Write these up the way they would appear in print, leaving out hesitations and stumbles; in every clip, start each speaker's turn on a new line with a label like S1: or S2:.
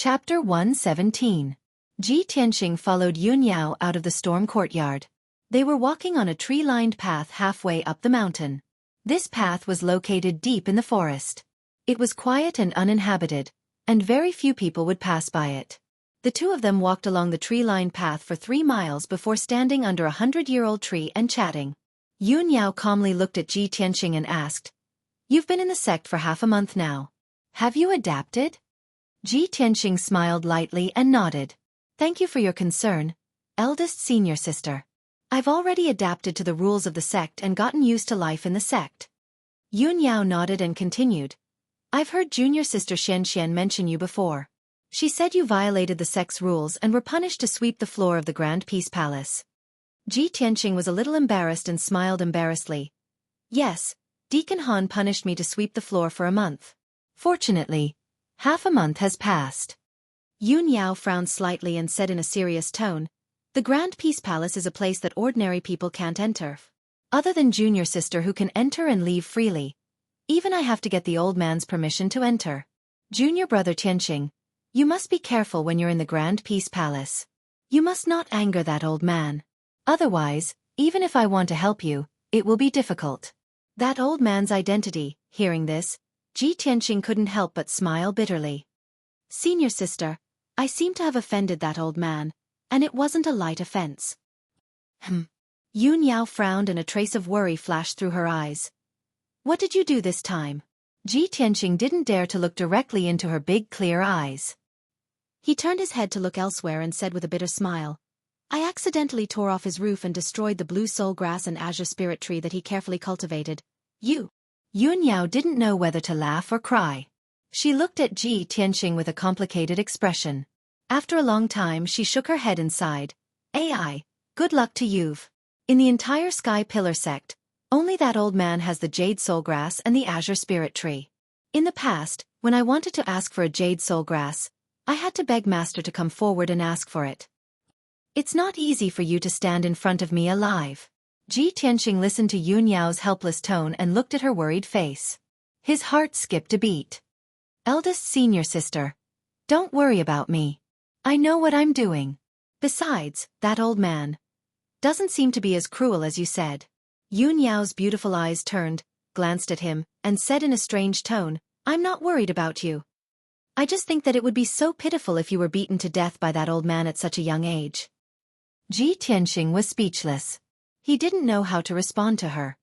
S1: Chapter 117. Ji Tianxing followed Yun Yao out of the storm courtyard. They were walking on a tree-lined path halfway up the mountain. This path was located deep in the forest. It was quiet and uninhabited, and very few people would pass by it. The two of them walked along the tree-lined path for 3 miles before standing under a 100-year-old tree and chatting. Yun Yao calmly looked at Ji Tianxing and asked, "You've been in the sect for half a month now. Have you adapted?" Ji Tianxing smiled lightly and nodded. "Thank you for your concern, eldest senior sister. I've already adapted to the rules of the sect and gotten used to life in the sect." Yun Yao nodded and continued. "I've heard junior sister Xian mention you before. She said you violated the sect's rules and were punished to sweep the floor of the Grand Peace Palace." Ji Tianxing was a little embarrassed and smiled embarrassedly. "Yes, Deacon Han punished me to sweep the floor for a month. Fortunately, half a month has passed." Yun Yao frowned slightly and said in a serious tone, "The Grand Peace Palace is a place that ordinary people can't enter. Other than junior sister who can enter and leave freely. Even I have to get the old man's permission to enter. Junior brother Tianxing, you must be careful when you're in the Grand Peace Palace. You must not anger that old man. Otherwise, even if I want to help you, it will be difficult." That old man's identity. Hearing this, Ji Tianxing couldn't help but smile bitterly. "Senior sister, I seem to have offended that old man, and it wasn't a light offense." Yun Yao frowned and a trace of worry flashed through her eyes. "What did you do this time?" Ji Tianxing didn't dare to look directly into her big clear eyes. He turned his head to look elsewhere and said with a bitter smile, "I accidentally tore off his roof and destroyed the blue soul grass and azure spirit tree that he carefully cultivated. You." Yun Yao didn't know whether to laugh or cry. She looked at Ji Tianxing with a complicated expression. After a long time she shook her head and sighed. "Ai, good luck to you. In the entire Sky Pillar sect, only that old man has the jade soul grass and the azure spirit tree. In the past, when I wanted to ask for a jade soul grass, I had to beg Master to come forward and ask for it. It's not easy for you to stand in front of me alive." Ji Tianxing listened to Yun Yao's helpless tone and looked at her worried face. His heart skipped a beat. "Eldest senior sister, don't worry about me. I know what I'm doing. Besides, that old man doesn't seem to be as cruel as you said." Yun Yao's beautiful eyes turned, glanced at him, and said in a strange tone, "I'm not worried about you. I just think that it would be so pitiful if you were beaten to death by that old man at such a young age." Ji Tianxing was speechless. He didn't know how to respond to her.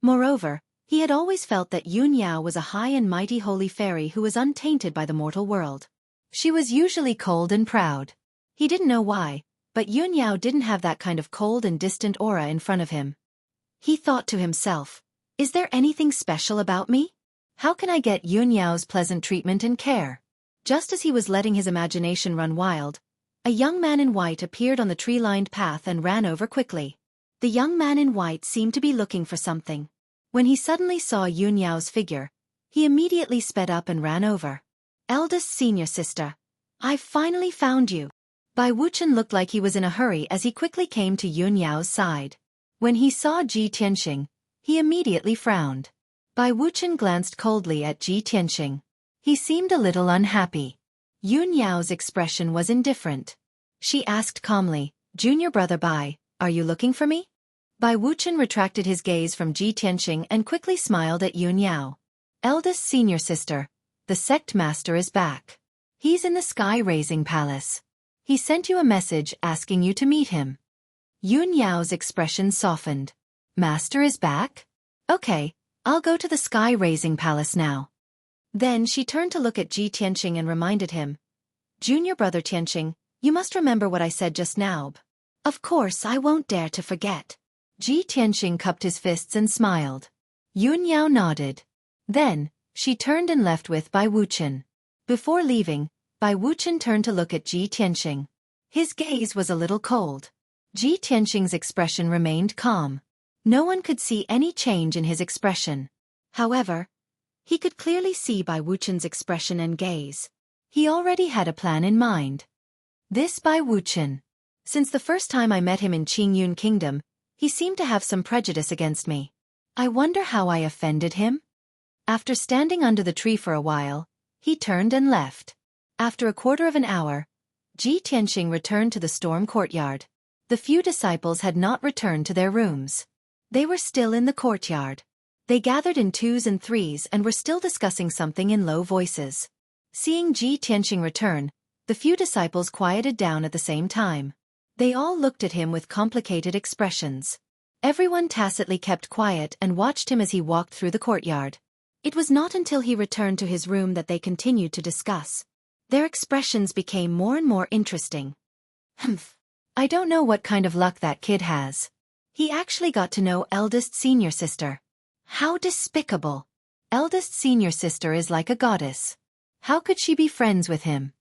S1: Moreover, he had always felt that Yun Yao was a high and mighty holy fairy who was untainted by the mortal world. She was usually cold and proud. He didn't know why, but Yun Yao didn't have that kind of cold and distant aura in front of him. He thought to himself, "Is there anything special about me? How can I get Yun Yao's pleasant treatment and care?" Just as he was letting his imagination run wild, a young man in white appeared on the tree-lined path and ran over quickly. The young man in white seemed to be looking for something. When he suddenly saw Yun Yao's figure, he immediately sped up and ran over. "Eldest senior sister, I've finally found you." Bai Wuchen looked like he was in a hurry as he quickly came to Yun Yao's side. When he saw Ji Tianxing, he immediately frowned. Bai Wuchen glanced coldly at Ji Tianxing. He seemed a little unhappy. Yun Yao's expression was indifferent. She asked calmly, "Junior brother Bai, are you looking for me?" Bai Wuchen retracted his gaze from Ji Tianxing and quickly smiled at Yun Yao. "Eldest senior sister, the sect master is back. He's in the sky-raising palace. He sent you a message asking you to meet him." Yun Yao's expression softened. "Master is back? Okay, I'll go to the sky-raising palace now." Then she turned to look at Ji Tianxing and reminded him, "Junior brother Tianxing, you must remember what I said just now." "Of course I won't dare to forget." Ji Tianxing cupped his fists and smiled. Yun Yao nodded. Then, she turned and left with Bai Wuchen. Before leaving, Bai Wuchen turned to look at Ji Tianxing. His gaze was a little cold. Ji Tianxing's expression remained calm. No one could see any change in his expression. However, he could clearly see Bai Wuchen's expression and gaze. He already had a plan in mind. This Bai Wuchen. Since the first time I met him in Qingyun Kingdom, he seemed to have some prejudice against me. I wonder how I offended him? After standing under the tree for a while, he turned and left. After a quarter of an hour, Ji Tianxing returned to the storm courtyard. The few disciples had not returned to their rooms. They were still in the courtyard. They gathered in twos and threes and were still discussing something in low voices. Seeing Ji Tianxing return, the few disciples quieted down at the same time. They all looked at him with complicated expressions. Everyone tacitly kept quiet and watched him as he walked through the courtyard. It was not until he returned to his room that they continued to discuss. Their expressions became more and more interesting. Humph. I don't know what kind of luck that kid has. He actually got to know eldest senior sister. How despicable. Eldest senior sister is like a goddess. How could she be friends with him?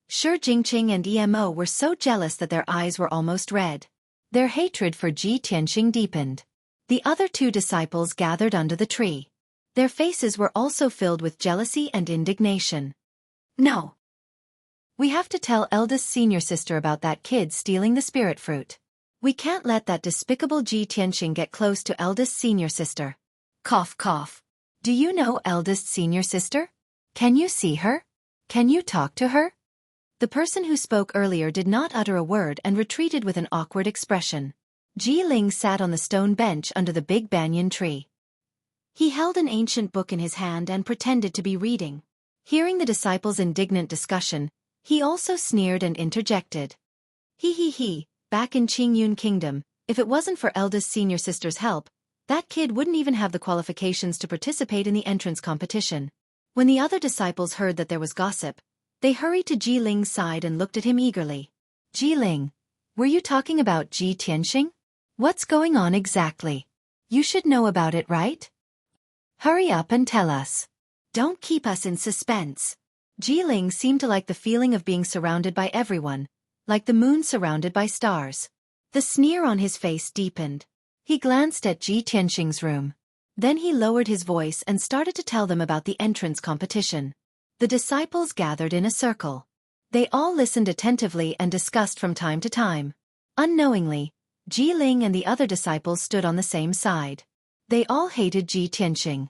S1: Shi Jingqing and Emo were so jealous that their eyes were almost red. Their hatred for Ji Tianxing deepened. The other two disciples gathered under the tree. Their faces were also filled with jealousy and indignation. No. We have to tell eldest senior sister about that kid stealing the spirit fruit. We can't let that despicable Ji Tianxing get close to eldest senior sister. Cough cough. Do you know eldest senior sister? Can you see her? Can you talk to her? The person who spoke earlier did not utter a word and retreated with an awkward expression. Ji Ling sat on the stone bench under the big banyan tree. He held an ancient book in his hand and pretended to be reading. Hearing the disciples' indignant discussion, he also sneered and interjected. He, back in Qingyun Kingdom, if it wasn't for eldest senior sister's help, that kid wouldn't even have the qualifications to participate in the entrance competition. When the other disciples heard that there was gossip, they hurried to Ji Ling's side and looked at him eagerly. Ji Ling, were you talking about Ji Tianxing? What's going on exactly? You should know about it, right? Hurry up and tell us. Don't keep us in suspense. Ji Ling seemed to like the feeling of being surrounded by everyone, like the moon surrounded by stars. The sneer on his face deepened. He glanced at Ji Tianxing's room. Then he lowered his voice and started to tell them about the entrance competition. The disciples gathered in a circle. They all listened attentively and discussed from time to time. Unknowingly, Ji Ling and the other disciples stood on the same side. They all hated Ji Tianxing.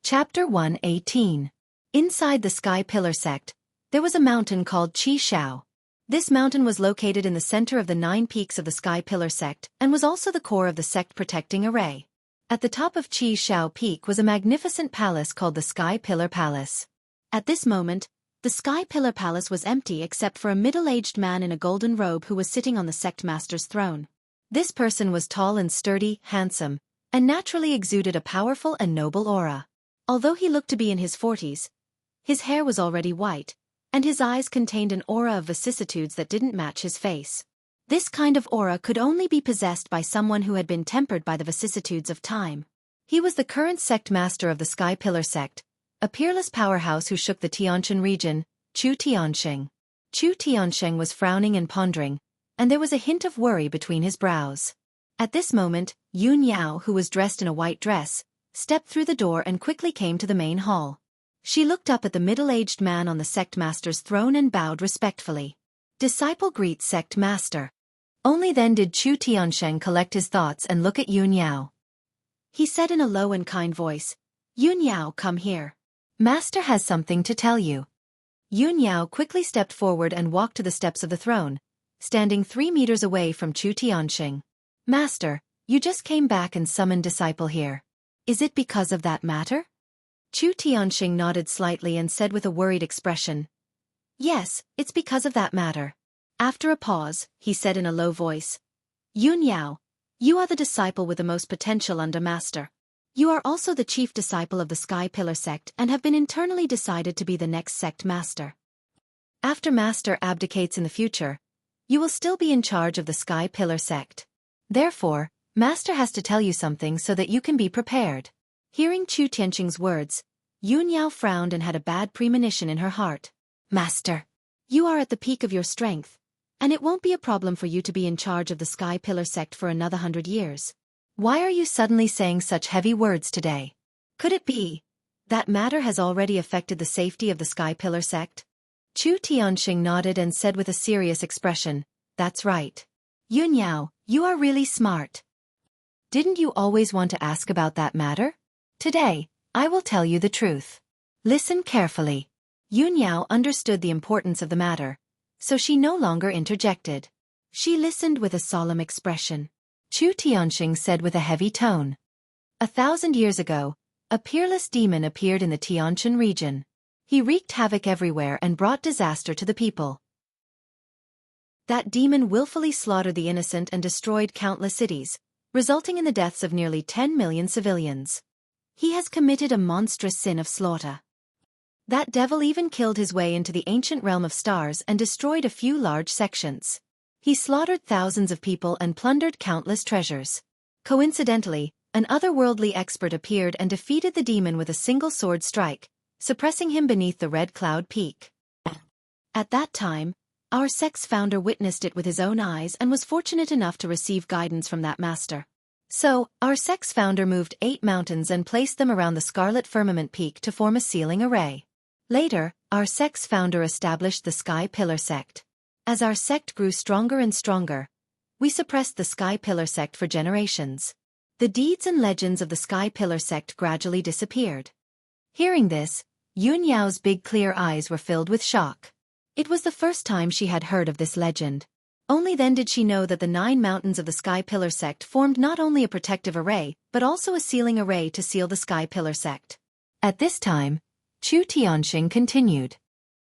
S1: Chapter 118. Inside the Sky Pillar sect, there was a mountain called Qi Shao. This mountain was located in the center of the 9 peaks of the Sky Pillar sect and was also the core of the sect protecting array. At the top of Qi Shao Peak was a magnificent palace called the Sky Pillar Palace. At this moment, the Sky Pillar Palace was empty except for a middle-aged man in a golden robe who was sitting on the sect master's throne. This person was tall and sturdy, handsome, and naturally exuded a powerful and noble aura. Although he looked to be in his 40s, his hair was already white, and his eyes contained an aura of vicissitudes that didn't match his face. This kind of aura could only be possessed by someone who had been tempered by the vicissitudes of time. He was the current sect master of the Sky Pillar sect, a peerless powerhouse who shook the Tianquan region, Chu Tianxing. Chu Tianxing was frowning and pondering, and there was a hint of worry between his brows. At this moment, Yun Yao, who was dressed in a white dress, stepped through the door and quickly came to the main hall. She looked up at the middle-aged man on the sect master's throne and bowed respectfully. Disciple greets sect master. Only then did Chu Tianxing collect his thoughts and look at Yun Yao. He said in a low and kind voice, Yun Yao, come here. Master has something to tell you. Yun Yao quickly stepped forward and walked to the steps of the throne, standing 3 meters away from Chu Tianxing. Master, you just came back and summoned disciple here. Is it because of that matter? Chu Tianxing nodded slightly and said with a worried expression, Yes, it's because of that matter. After a pause, he said in a low voice, Yun Yao, you are the disciple with the most potential under Master. You are also the chief disciple of the Sky Pillar sect and have been internally decided to be the next sect master. After Master abdicates in the future, you will still be in charge of the Sky Pillar sect. Therefore, Master has to tell you something so that you can be prepared. Hearing Chu Tianxing's words, Yun Yao frowned and had a bad premonition in her heart. Master, you are at the peak of your strength, and it won't be a problem for you to be in charge of the Sky Pillar sect for another 100 years. Why are you suddenly saying such heavy words today? Could it be that matter has already affected the safety of the Sky Pillar sect? Chu Tianxing nodded and said with a serious expression, That's right. Yun Yao, you are really smart. Didn't you always want to ask about that matter? Today, I will tell you the truth. Listen carefully. Yunyao understood the importance of the matter, so she no longer interjected. She listened with a solemn expression. Chu Tianxing said with a heavy tone. 1,000 years ago, a peerless demon appeared in the Tianquan region. He wreaked havoc everywhere and brought disaster to the people. That demon willfully slaughtered the innocent and destroyed countless cities, resulting in the deaths of nearly 10 million civilians. He has committed a monstrous sin of slaughter. That devil even killed his way into the ancient realm of stars and destroyed a few large sections. He slaughtered thousands of people and plundered countless treasures. Coincidentally, an otherworldly expert appeared and defeated the demon with a single sword strike, suppressing him beneath the Red Cloud Peak. At that time, our sect's founder witnessed it with his own eyes and was fortunate enough to receive guidance from that master. So, our sect's founder moved 8 mountains and placed them around the Scarlet Firmament Peak to form a sealing array. Later, our sect's founder established the Sky Pillar sect. As our sect grew stronger and stronger, we suppressed the Sky Pillar sect for generations. The deeds and legends of the Sky Pillar sect gradually disappeared. Hearing this, Yunyao's big clear eyes were filled with shock. It was the first time she had heard of this legend. Only then did she know that the 9 mountains of the Sky Pillar sect formed not only a protective array, but also a sealing array to seal the Sky Pillar sect. At this time, Chu Tianxing continued.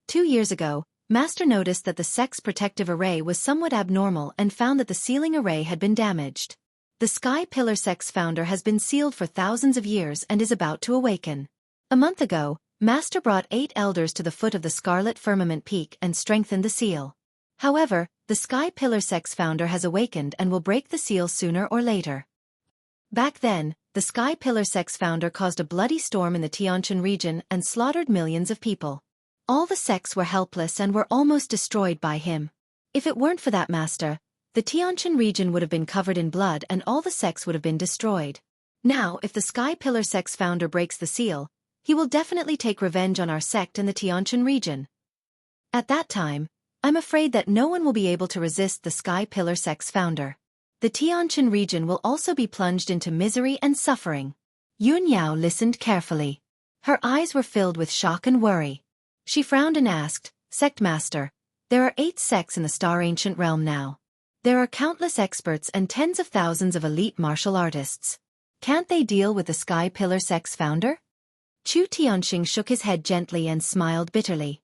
S1: 2 years ago, Master noticed that the sect's protective array was somewhat abnormal and found that the sealing array had been damaged. The Sky Pillar sect's founder has been sealed for thousands of years and is about to awaken. A month ago, Master brought 8 elders to the foot of the Scarlet Firmament Peak and strengthened the seal. However, the Sky Pillar sect's founder has awakened and will break the seal sooner or later. Back then, the Sky Pillar sect's founder caused a bloody storm in the Tianquan region and slaughtered millions of people. All the sects were helpless and were almost destroyed by him. If it weren't for that master, the Tianquan region would have been covered in blood and all the sects would have been destroyed. Now, if the Sky Pillar sect's founder breaks the seal, he will definitely take revenge on our sect in the Tianquan region. At that time, I'm afraid that no one will be able to resist the Sky Pillar sect's founder. The Tianquan region will also be plunged into misery and suffering. Yunyao listened carefully. Her eyes were filled with shock and worry. She frowned and asked, Sect Master, there are 8 sects in the Star Ancient Realm now. There are countless experts and tens of thousands of elite martial artists. Can't they deal with the Sky Pillar sect's founder? Chu Tianxing shook his head gently and smiled bitterly.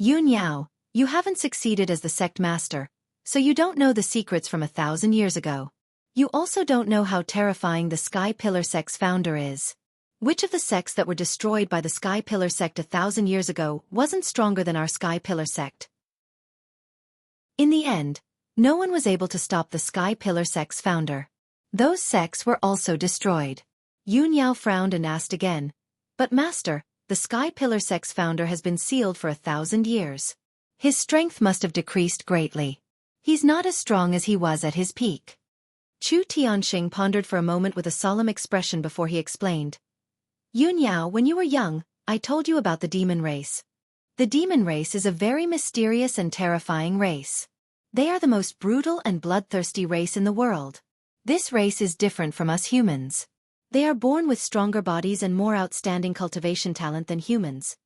S1: Yunyao, you haven't succeeded as the sect master, so you don't know the secrets from 1,000 years ago. You also don't know how terrifying the Sky Pillar sect's founder is. Which of the sects that were destroyed by the Sky Pillar sect 1,000 years ago wasn't stronger than our Sky Pillar sect? In the end, no one was able to stop the Sky Pillar sect's founder. Those sects were also destroyed. Yunyao frowned and asked again, But Master, the Sky Pillar sect's founder has been sealed for 1,000 years. His strength must have decreased greatly. He's not as strong as he was at his peak. Chu Tianxing pondered for a moment with a solemn expression before he explained. Yunyao, when you were young, I told you about the demon race. The demon race is a very mysterious and terrifying race. They are the most brutal and bloodthirsty race in the world. This race is different from us humans. They are born with stronger bodies and more outstanding cultivation talent than humans.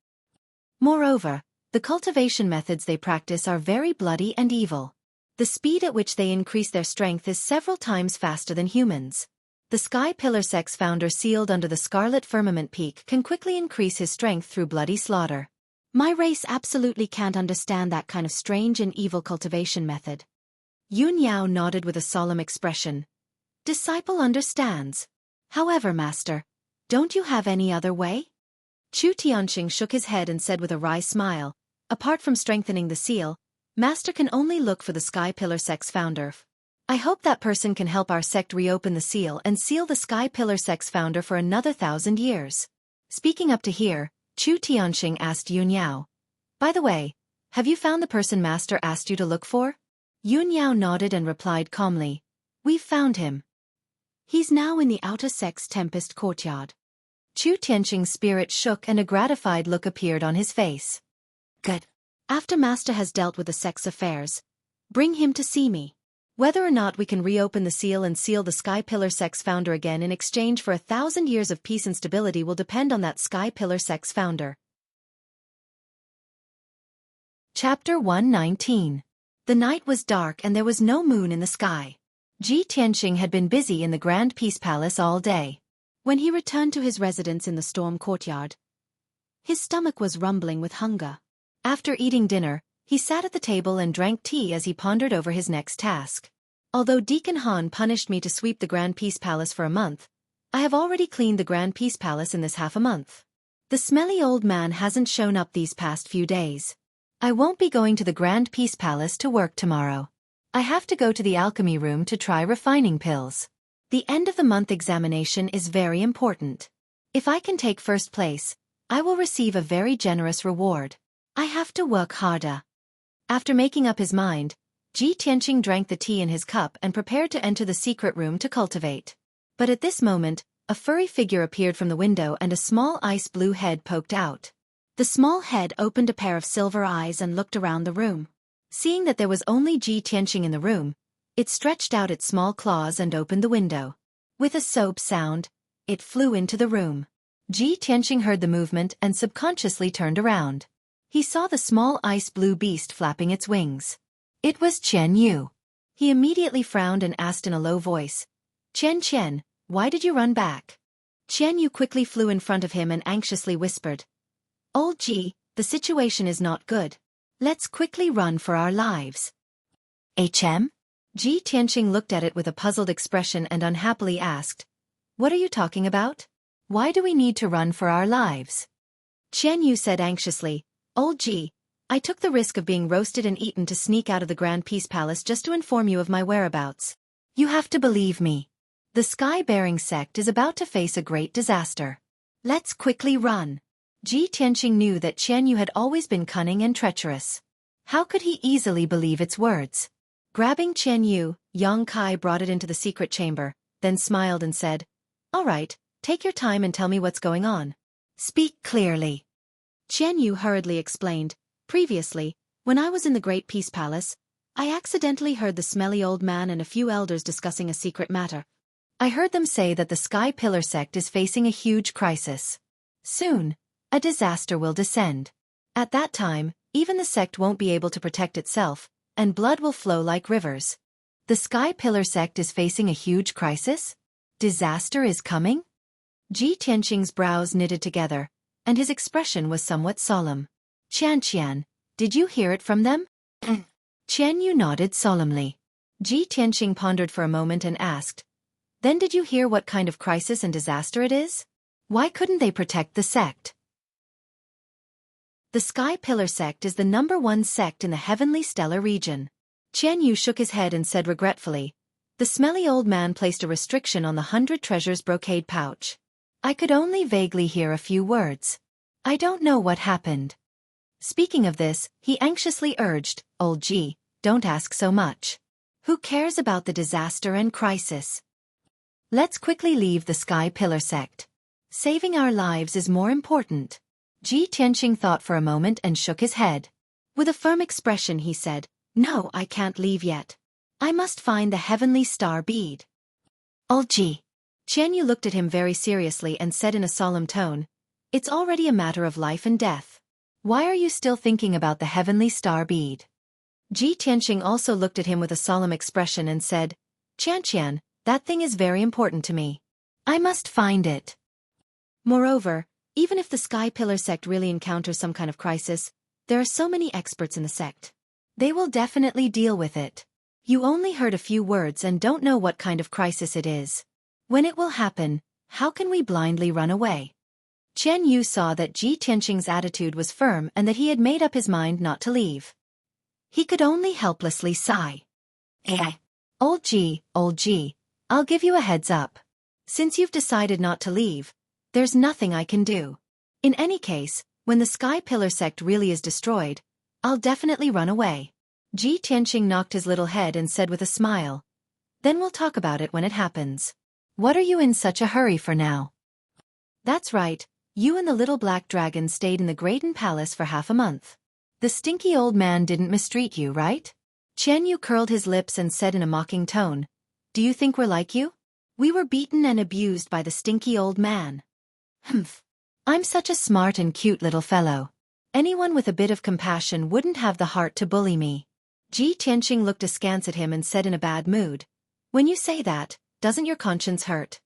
S1: Moreover, the cultivation methods they practice are very bloody and evil. The speed at which they increase their strength is several times faster than humans. The Sky Pillar sect's founder sealed under the Scarlet Firmament Peak can quickly increase his strength through bloody slaughter. My race absolutely can't understand that kind of strange and evil cultivation method. Yunyao nodded with a solemn expression. Disciple understands. However, Master, don't you have any other way? Chu Tianxing shook his head and said with a wry smile, Apart from strengthening the seal, Master can only look for the Sky Pillar sect's founder. I hope that person can help our sect reopen the seal and seal the Sky Pillar sect's founder for another 1,000 years. Speaking up to here, Chu Tianxing asked Yunyao, By the way, have you found the person Master asked you to look for? Yunyao nodded and replied calmly, We've found him. He's now in the outer sect's Tempest courtyard. Chu Tianxing's spirit shook and a gratified look appeared on his face. Good. After Master has dealt with the sect's affairs, bring him to see me. Whether or not we can reopen the seal and seal the Sky Pillar sect's founder again in exchange for 1,000 years of peace and stability will depend on that Sky Pillar sect's founder. Chapter 119. The night was dark and there was no moon in the sky. Ji Tianqing had been busy in the Grand Peace Palace all day. When he returned to his residence in the storm courtyard, his stomach was rumbling with hunger. After eating dinner, he sat at the table and drank tea as he pondered over his next task. Although Deacon Han punished me to sweep the Grand Peace Palace for a month, I have already cleaned the Grand Peace Palace in this half a month. The smelly old man hasn't shown up these past few days. I won't be going to the Grand Peace Palace to work tomorrow. I have to go to the alchemy room to try refining pills. The end of the month examination is very important. If I can take first place, I will receive a very generous reward. I have to work harder. After making up his mind, Ji Tianqing drank the tea in his cup and prepared to enter the secret room to cultivate. But at this moment, a furry figure appeared from the window and a small ice blue head poked out. The small head opened a pair of silver eyes and looked around the room. Seeing that there was only Ji Tianqing in the room, it stretched out its small claws and opened the window. With a soap sound, it flew into the room. Ji Tianqing heard the movement and subconsciously turned around. He saw the small ice blue beast flapping its wings. It was Qian Yu. He immediately frowned and asked in a low voice, Qian, why did you run back? Qian Yu quickly flew in front of him and anxiously whispered, Old Ji, the situation is not good. Let's quickly run for our lives. HM? Ji Tianqing looked at it with a puzzled expression and unhappily asked, What are you talking about? Why do we need to run for our lives? Qian Yu said anxiously, Old Ji, I took the risk of being roasted and eaten to sneak out of the Grand Peace Palace just to inform you of my whereabouts. You have to believe me. The sky-bearing sect is about to face a great disaster. Let's quickly run. Ji Tianqing knew that Qian Yu had always been cunning and treacherous. How could he easily believe its words? Grabbing Qian Yu, Yang Kai brought it into the secret chamber, then smiled and said, All right, take your time and tell me what's going on. Speak clearly. Qian Yu hurriedly explained, Previously, when I was in the Great Peace Palace, I accidentally heard the smelly old man and a few elders discussing a secret matter. I heard them say that the Sky Pillar sect is facing a huge crisis. Soon, a disaster will descend. At that time, even the sect won't be able to protect itself, and blood will flow like rivers. The Sky Pillar sect is facing a huge crisis? Disaster is coming? Ji Tianqing's brows knitted together, and his expression was somewhat solemn. Qian, did you hear it from them? Qian Yu nodded solemnly. Ji Tianqing pondered for a moment and asked, Then did you hear what kind of crisis and disaster it is? Why couldn't they protect the sect? The Sky Pillar sect is the #1 sect in the heavenly stellar region. Qian Yu shook his head and said regretfully, The smelly old man placed a restriction on the 100 treasures brocade pouch. I could only vaguely hear a few words. I don't know what happened. Speaking of this, he anxiously urged, Old Ji, don't ask so much. Who cares about the disaster and crisis? Let's quickly leave the Sky Pillar sect. Saving our lives is more important. Ji Tianqing thought for a moment and shook his head. With a firm expression he said, No, I can't leave yet. I must find the heavenly star bead. Old Ji. Qian Yu looked at him very seriously and said in a solemn tone, It's already a matter of life and death. Why are you still thinking about the heavenly star bead? Ji Tianqing also looked at him with a solemn expression and said, Qian, that thing is very important to me. I must find it. Moreover, even if the Sky Pillar sect really encounters some kind of crisis, there are so many experts in the sect. They will definitely deal with it. You only heard a few words and don't know what kind of crisis it is. When it will happen, how can we blindly run away? Qian Yu saw that Ji Tianqing's attitude was firm and that he had made up his mind not to leave. He could only helplessly sigh. Old Ji, I'll give you a heads up. Since you've decided not to leave, there's nothing I can do. In any case, when the Sky Pillar sect really is destroyed, I'll definitely run away. Ji Tianqing knocked his little head and said with a smile, Then we'll talk about it when it happens. What are you in such a hurry for now? That's right, you and the little black dragon stayed in the Graydon Palace for half a month. The stinky old man didn't mistreat you, right? Qian Yu curled his lips and said in a mocking tone, Do you think we're like you? We were beaten and abused by the stinky old man. Humph. I'm such a smart and cute little fellow. Anyone with a bit of compassion wouldn't have the heart to bully me. Ji Tianqing looked askance at him and said in a bad mood, "When you say that, doesn't your conscience hurt?"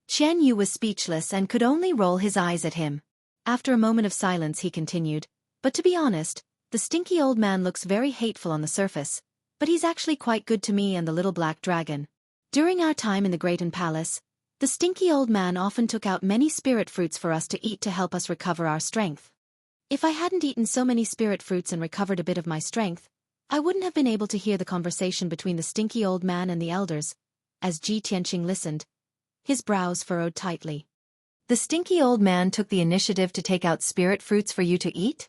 S1: Qian Yu was speechless and could only roll his eyes at him. After a moment of silence he continued, "But to be honest, the stinky old man looks very hateful on the surface, but he's actually quite good to me and the little black dragon. During our time in the Greaten Palace, the stinky old man often took out many spirit fruits for us to eat to help us recover our strength. If I hadn't eaten so many spirit fruits and recovered a bit of my strength, I wouldn't have been able to hear the conversation between the stinky old man and the elders." As Ji Tianqing listened, his brows furrowed tightly. "The stinky old man took the initiative to take out spirit fruits for you to eat?"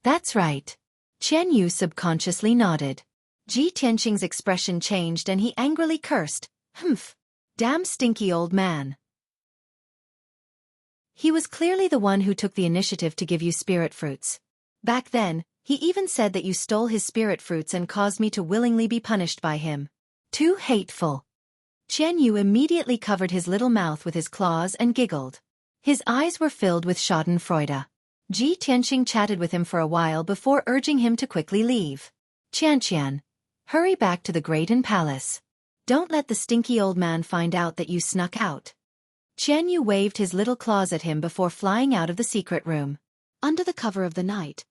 S1: "That's right." Qian Yu subconsciously nodded. Ji Tianqing's expression changed and he angrily cursed, "Humph! Damn stinky old man." He was clearly the one who took the initiative to give you spirit fruits. Back then, he even said that you stole his spirit fruits and caused me to willingly be punished by him. Too hateful. Qian Yu immediately covered his little mouth with his claws and giggled. His eyes were filled with schadenfreude. Ji Tianqing chatted with him for a while before urging him to quickly leave. "Qianqian, hurry back to the Greaten Palace. Don't let the stinky old man find out that you snuck out." Qian Yu waved his little claws at him before flying out of the secret room. Under the cover of the night,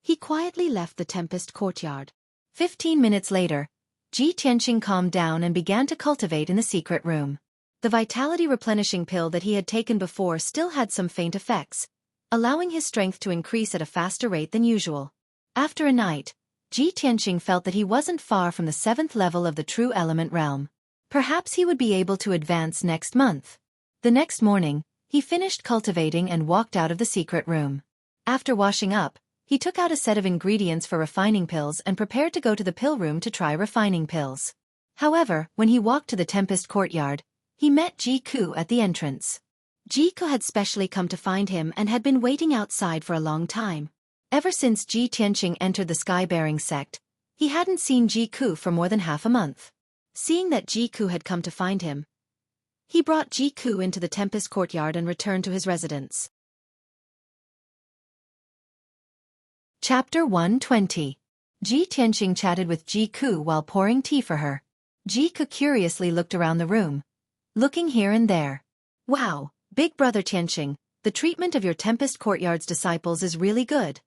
S1: he quietly left the Tempest courtyard. 15 minutes later, Ji Tianqing calmed down and began to cultivate in the secret room. The vitality replenishing pill that he had taken before still had some faint effects, allowing his strength to increase at a faster rate than usual. After a night, Ji Tianqing felt that he wasn't far from the 7th level of the true element realm. Perhaps he would be able to advance next month. The next morning, he finished cultivating and walked out of the secret room. After washing up, he took out a set of ingredients for refining pills and prepared to go to the pill room to try refining pills. However, when he walked to the Tempest courtyard, he met Ji Ku at the entrance. Ji Ku had specially come to find him and had been waiting outside for a long time. Ever since Ji Tianqing entered the Sky-bearing sect, he hadn't seen Ji Ku for more than half a month. Seeing that Ji Ku had come to find him, he brought Ji Ku into the Tempest courtyard and returned to his residence. Chapter 120. Ji Tianqing chatted with Ji Ku while pouring tea for her. Ji Ku curiously looked around the room, looking here and there. "Wow, big brother Tianqing, the treatment of your Tempest courtyard's disciples is really good.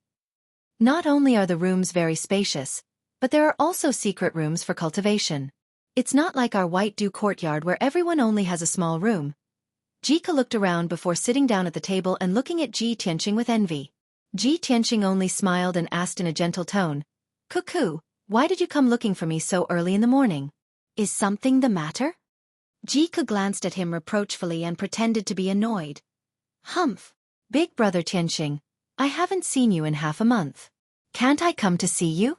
S1: Not only are the rooms very spacious, but there are also secret rooms for cultivation. It's not like our White Dew courtyard where everyone only has a small room." Ji Ku looked around before sitting down at the table and looking at Ji Tianqing with envy. Ji Tianqing only smiled and asked in a gentle tone, "Cuckoo, why did you come looking for me so early in the morning? Is something the matter?" Ji Ku glanced at him reproachfully and pretended to be annoyed. "Humph, big brother Tianqing, I haven't seen you in half a month. Can't I come to see you?"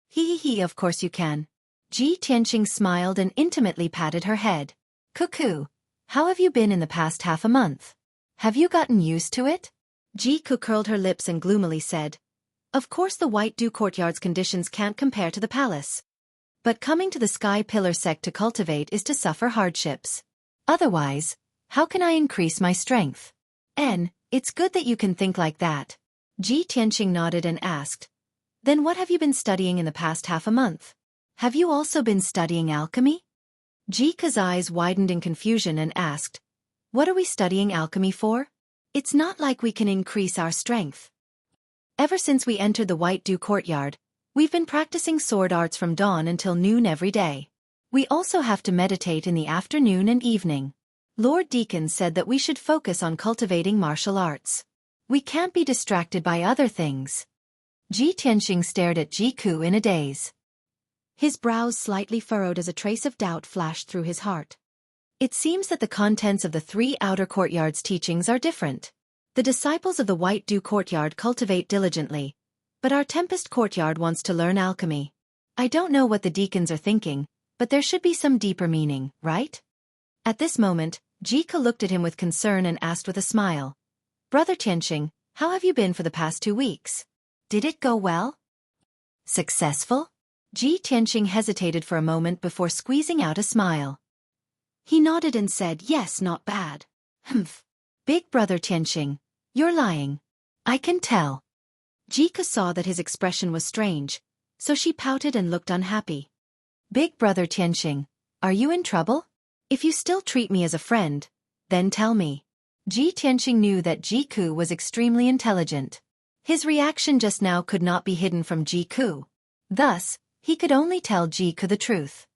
S1: He, of course you can." Ji Tianqing smiled and intimately patted her head. "Cuckoo, how have you been in the past half a month? Have you gotten used to it?" Ji Ku curled her lips and gloomily said, "Of course the White Dew courtyard's conditions can't compare to the palace. But coming to the Sky Pillar sect to cultivate is to suffer hardships. Otherwise, how can I increase my strength?" It's good that you can think like that." Ji Tianqing nodded and asked, "Then what have you been studying in the past half a month? Have you also been studying alchemy?" Ji Ku's eyes widened in confusion and asked, "What are we studying alchemy for? It's not like we can increase our strength. Ever since we entered the White Dew courtyard, we've been practicing sword arts from dawn until noon every day. We also have to meditate in the afternoon and evening. Lord Deacon said that we should focus on cultivating martial arts. We can't be distracted by other things." Ji Tianqing stared at Ji Ku in a daze. His brows slightly furrowed as a trace of doubt flashed through his heart. It seems that the contents of the 3 outer courtyards' teachings are different. The disciples of the White Dew courtyard cultivate diligently, but our Tempest courtyard wants to learn alchemy. I don't know what the deacons are thinking, but there should be some deeper meaning, right? At this moment, Ji Ku looked at him with concern and asked with a smile, "Brother Tianqing, how have you been for the past 2 weeks? Did it go well? Successful?" Ji Tianqing hesitated for a moment before squeezing out a smile. He nodded and said, "Yes, not bad." "Humph. Big brother Tianqing, you're lying. I can tell." Jika saw that his expression was strange, so she pouted and looked unhappy. Big brother Tianxing, are you in trouble? If you still treat me as a friend, then tell me. Ji Tianxing knew that Jiku was extremely intelligent. His reaction just now could not be hidden from Jiku. Thus, he could only tell Jiku the truth.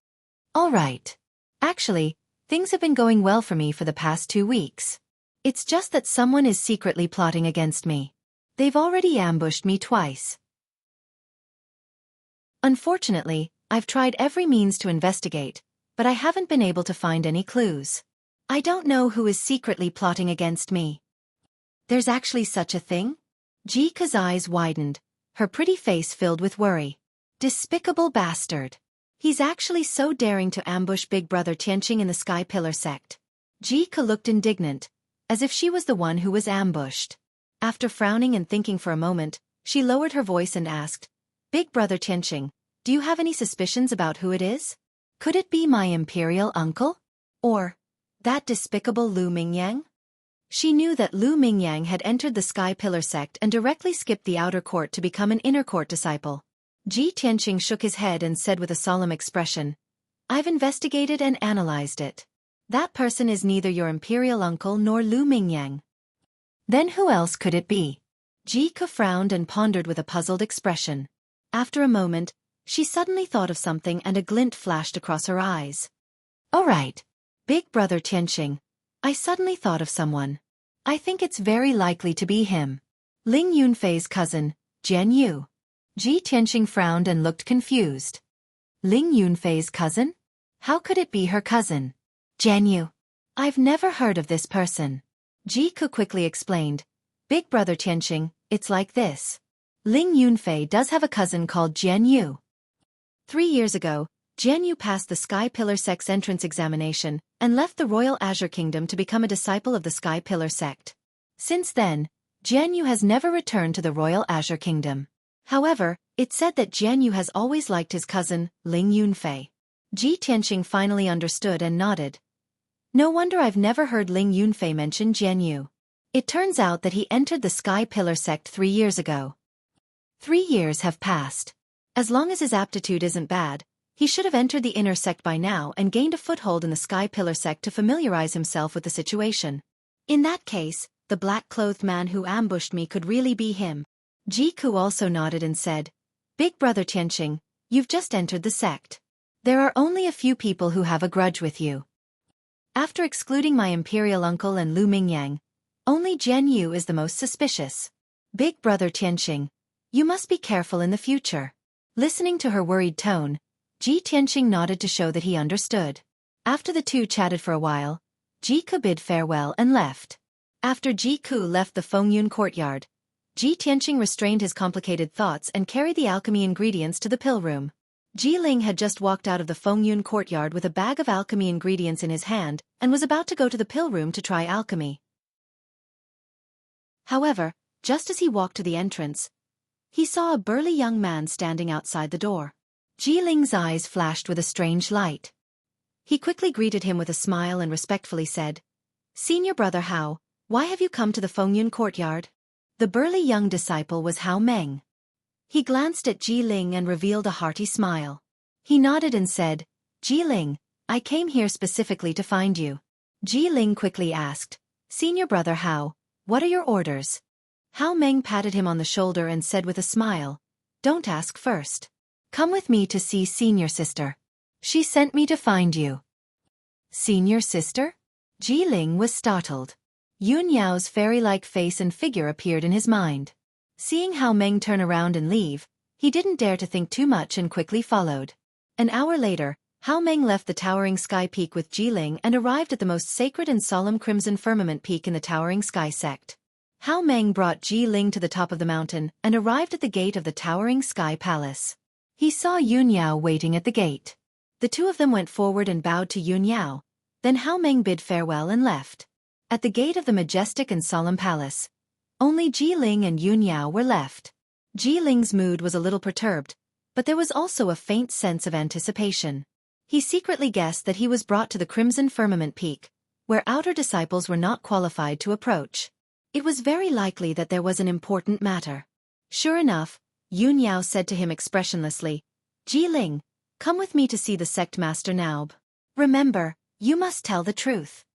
S1: All right. Actually, things have been going well for me for the past 2 weeks. It's just that someone is secretly plotting against me. They've already ambushed me twice. Unfortunately, I've tried every means to investigate, but I haven't been able to find any clues. I don't know who is secretly plotting against me. There's actually such a thing? Jika's eyes widened, her pretty face filled with worry. Despicable bastard. He's actually so daring to ambush Big Brother Tianxing in the Sky Pillar sect. Jika looked indignant, as if she was the one who was ambushed. After frowning and thinking for a moment, she lowered her voice and asked, Big Brother Tianxing, do you have any suspicions about who it is? Could it be my imperial uncle? Or that despicable Lu Mingyang? She knew that Lu Mingyang had entered the Sky Pillar sect and directly skipped the outer court to become an inner court disciple. Ji Tianxing shook his head and said with a solemn expression, I've investigated and analyzed it. That person is neither your imperial uncle nor Lu Mingyang. Then who else could it be? Jika frowned and pondered with a puzzled expression. After a moment, she suddenly thought of something and a glint flashed across her eyes. All right. Big Brother Tianxing, I suddenly thought of someone. I think it's very likely to be him. Ling Yunfei's cousin, Jian Yu. Ji Tianxing frowned and looked confused. Ling Yunfei's cousin? How could it be her cousin? Jian Yu. I've never heard of this person. Jiku quickly explained. Big Brother Tianxing, it's like this. Ling Yunfei does have a cousin called Jian Yu. 3 years ago, Jian Yu passed the Sky Pillar sect's entrance examination and left the Royal Azure Kingdom to become a disciple of the Sky Pillar sect. Since then, Jian Yu has never returned to the Royal Azure Kingdom. However, it's said that Jian Yu has always liked his cousin, Ling Yunfei. Ji Tianxing finally understood and nodded. No wonder I've never heard Ling Yunfei mention Jian Yu. It turns out that he entered the Sky Pillar sect 3 years ago. 3 years have passed. As long as his aptitude isn't bad, he should have entered the inner sect by now and gained a foothold in the Sky Pillar sect to familiarize himself with the situation. In that case, the black-clothed man who ambushed me could really be him. Jiku also nodded and said, Big Brother Tianxing, you've just entered the sect. There are only a few people who have a grudge with you. After excluding my imperial uncle and Lu Mingyang, only Jian Yu is the most suspicious. Big Brother Tianxing, you must be careful in the future. Listening to her worried tone, Ji Tianxing nodded to show that he understood. After the two chatted for a while, Jiku bid farewell and left. After Jiku left the Fengyun courtyard, Ji Tianxing restrained his complicated thoughts and carried the alchemy ingredients to the pill room. Ji Ling had just walked out of the Fengyun courtyard with a bag of alchemy ingredients in his hand and was about to go to the pill room to try alchemy. However, just as he walked to the entrance, he saw a burly young man standing outside the door. Ji Ling's eyes flashed with a strange light. He quickly greeted him with a smile and respectfully said, Senior Brother Hao, why have you come to the Fengyun courtyard? The burly young disciple was Hao Meng. He glanced at Ji Ling and revealed a hearty smile. He nodded and said, Ji Ling, I came here specifically to find you. Ji Ling quickly asked, Senior Brother Hao, what are your orders? Hao Meng patted him on the shoulder and said with a smile, Don't ask first. Come with me to see Senior Sister. She sent me to find you. Senior Sister? Ji Ling was startled. Yun Yao's fairy-like face and figure appeared in his mind. Seeing Hao Meng turn around and leave, he didn't dare to think too much and quickly followed. An hour later, Hao Meng left the towering sky peak with Ji Ling and arrived at the most sacred and solemn Crimson Firmament Peak in the towering sky sect. Hao Meng brought Ji Ling to the top of the mountain and arrived at the gate of the towering sky palace. He saw Yun Yao waiting at the gate. The two of them went forward and bowed to Yun Yao, then Hao Meng bid farewell and left. At the gate of the majestic and solemn palace, only Ji Ling and Yun Yao were left. Ji Ling's mood was a little perturbed, but there was also a faint sense of anticipation. He secretly guessed that he was brought to the Crimson Firmament Peak, where outer disciples were not qualified to approach. It was very likely that there was an important matter. Sure enough, Yun Yao said to him expressionlessly, Ji Ling, come with me to see the sect master Naub. Remember, you must tell the truth.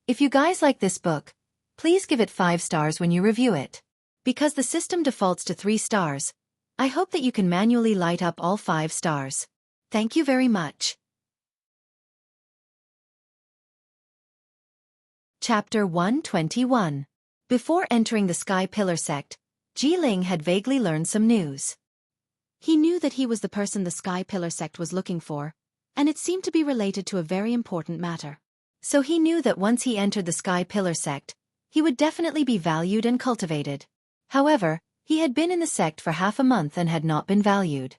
S1: If you guys like this book, please give it 5 stars when you review it. Because the system defaults to 3 stars, I hope that you can manually light up all 5 stars. Thank you very much. Chapter 121. Before entering the Sky Pillar sect, Ji Ling had vaguely learned some news. He knew that he was the person the Sky Pillar sect was looking for, and it seemed to be related to a very important matter. So he knew that once he entered the Sky Pillar sect, he would definitely be valued and cultivated. However, he had been in the sect for half a month and had not been valued.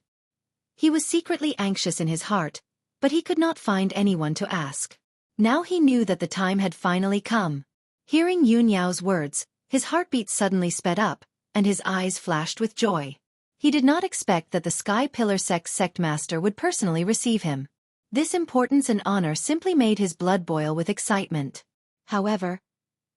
S1: He was secretly anxious in his heart, but he could not find anyone to ask. Now he knew that the time had finally come. Hearing Yun Yao's words, his heartbeat suddenly sped up, and his eyes flashed with joy. He did not expect that the Sky Pillar sect's sect master would personally receive him. This importance and honor simply made his blood boil with excitement. However,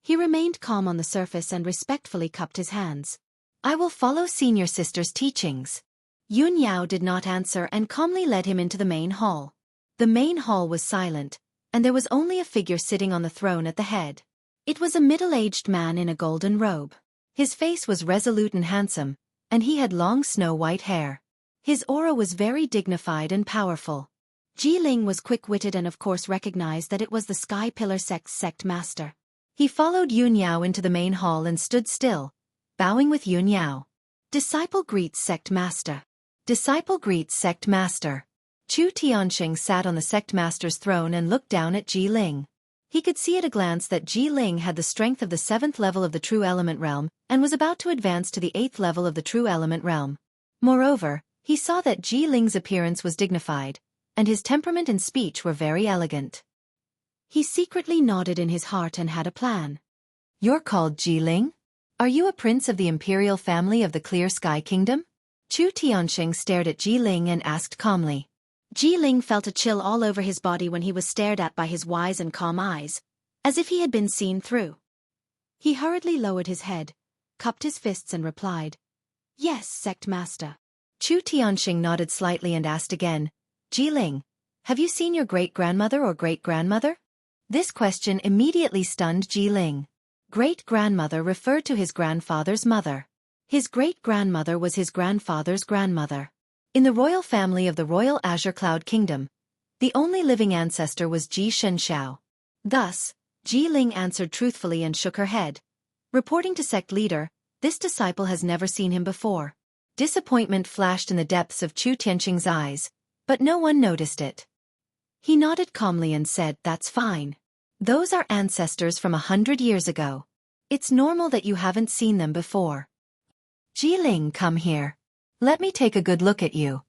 S1: he remained calm on the surface and respectfully cupped his hands. I will follow senior sister's teachings. Yun Yao did not answer and calmly led him into the main hall. The main hall was silent, and there was only a figure sitting on the throne at the head. It was a middle-aged man in a golden robe. His face was resolute and handsome, and he had long snow-white hair. His aura was very dignified and powerful. Ji Ling was quick-witted and of course recognized that it was the Sky Pillar sect's sect master. He followed Yun Yao into the main hall and stood still, bowing with Yun Yao. Disciple greets sect master. Disciple greets sect master. Chu Tianxing sat on the sect master's throne and looked down at Ji Ling. He could see at a glance that Ji Ling had the strength of the 7th level of the True Element realm and was about to advance to the 8th level of the True Element realm. Moreover, he saw that Ji Ling's appearance was dignified, and his temperament and speech were very elegant. He secretly nodded in his heart and had a plan. You're called Ji Ling? Are you a prince of the imperial family of the Clear Sky Kingdom? Chu Tianxing stared at Ji Ling and asked calmly. Ji Ling felt a chill all over his body when he was stared at by his wise and calm eyes, as if he had been seen through. He hurriedly lowered his head, cupped his fists and replied, Yes, sect master. Chu Tianxing nodded slightly and asked again, Ji Ling, have you seen your great-grandmother or great-grandmother? This question immediately stunned Ji Ling. Great-grandmother referred to his grandfather's mother. His great-grandmother was his grandfather's grandmother. In the royal family of the Royal Azure Cloud Kingdom, the only living ancestor was Ji Shenxiao. Thus, Ji Ling answered truthfully and shook her head. Reporting to sect leader, this disciple has never seen him before. Disappointment flashed in the depths of Chu Tianxing's eyes, but no one noticed it. He nodded calmly and said, That's fine. Those are ancestors from 100 years ago. It's normal that you haven't seen them before. Ji Ling, come here. Let me take a good look at you.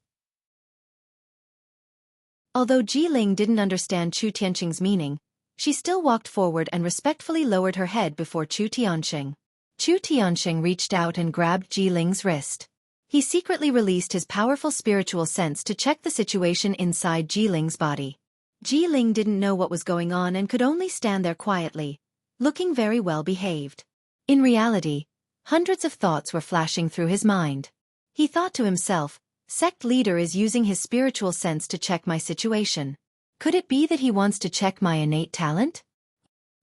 S1: Although Ji Ling didn't understand Chu Tianxing's meaning, she still walked forward and respectfully lowered her head before Chu Tianxing. Chu Tianxing reached out and grabbed Ji Ling's wrist. He secretly released his powerful spiritual sense to check the situation inside Ji Ling's body. Ji Ling didn't know what was going on and could only stand there quietly, looking very well behaved. In reality, hundreds of thoughts were flashing through his mind. He thought to himself, Sect leader is using his spiritual sense to check my situation. Could it be that he wants to check my innate talent?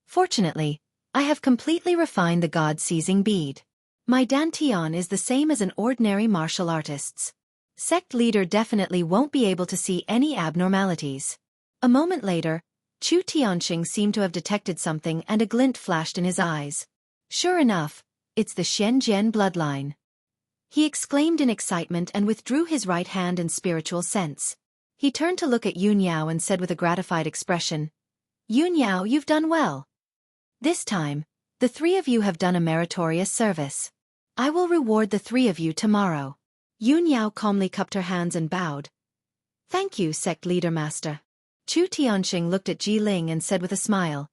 S1: Fortunately, I have completely refined the God-seizing bead. My dantian is the same as an ordinary martial artist's. Sect leader definitely won't be able to see any abnormalities. A moment later, Chu Tianxing seemed to have detected something and a glint flashed in his eyes. Sure enough, it's the Shenzhen bloodline. He exclaimed in excitement and withdrew his right hand in spiritual sense. He turned to look at Yun Yao and said with a gratified expression, Yun Yao, you've done well. This time, the 3 of you have done a meritorious service. I will reward the 3 of you tomorrow. Yun Yao calmly cupped her hands and bowed. Thank you, sect leader master. Chu Tianxing looked at Ji Ling and said with a smile,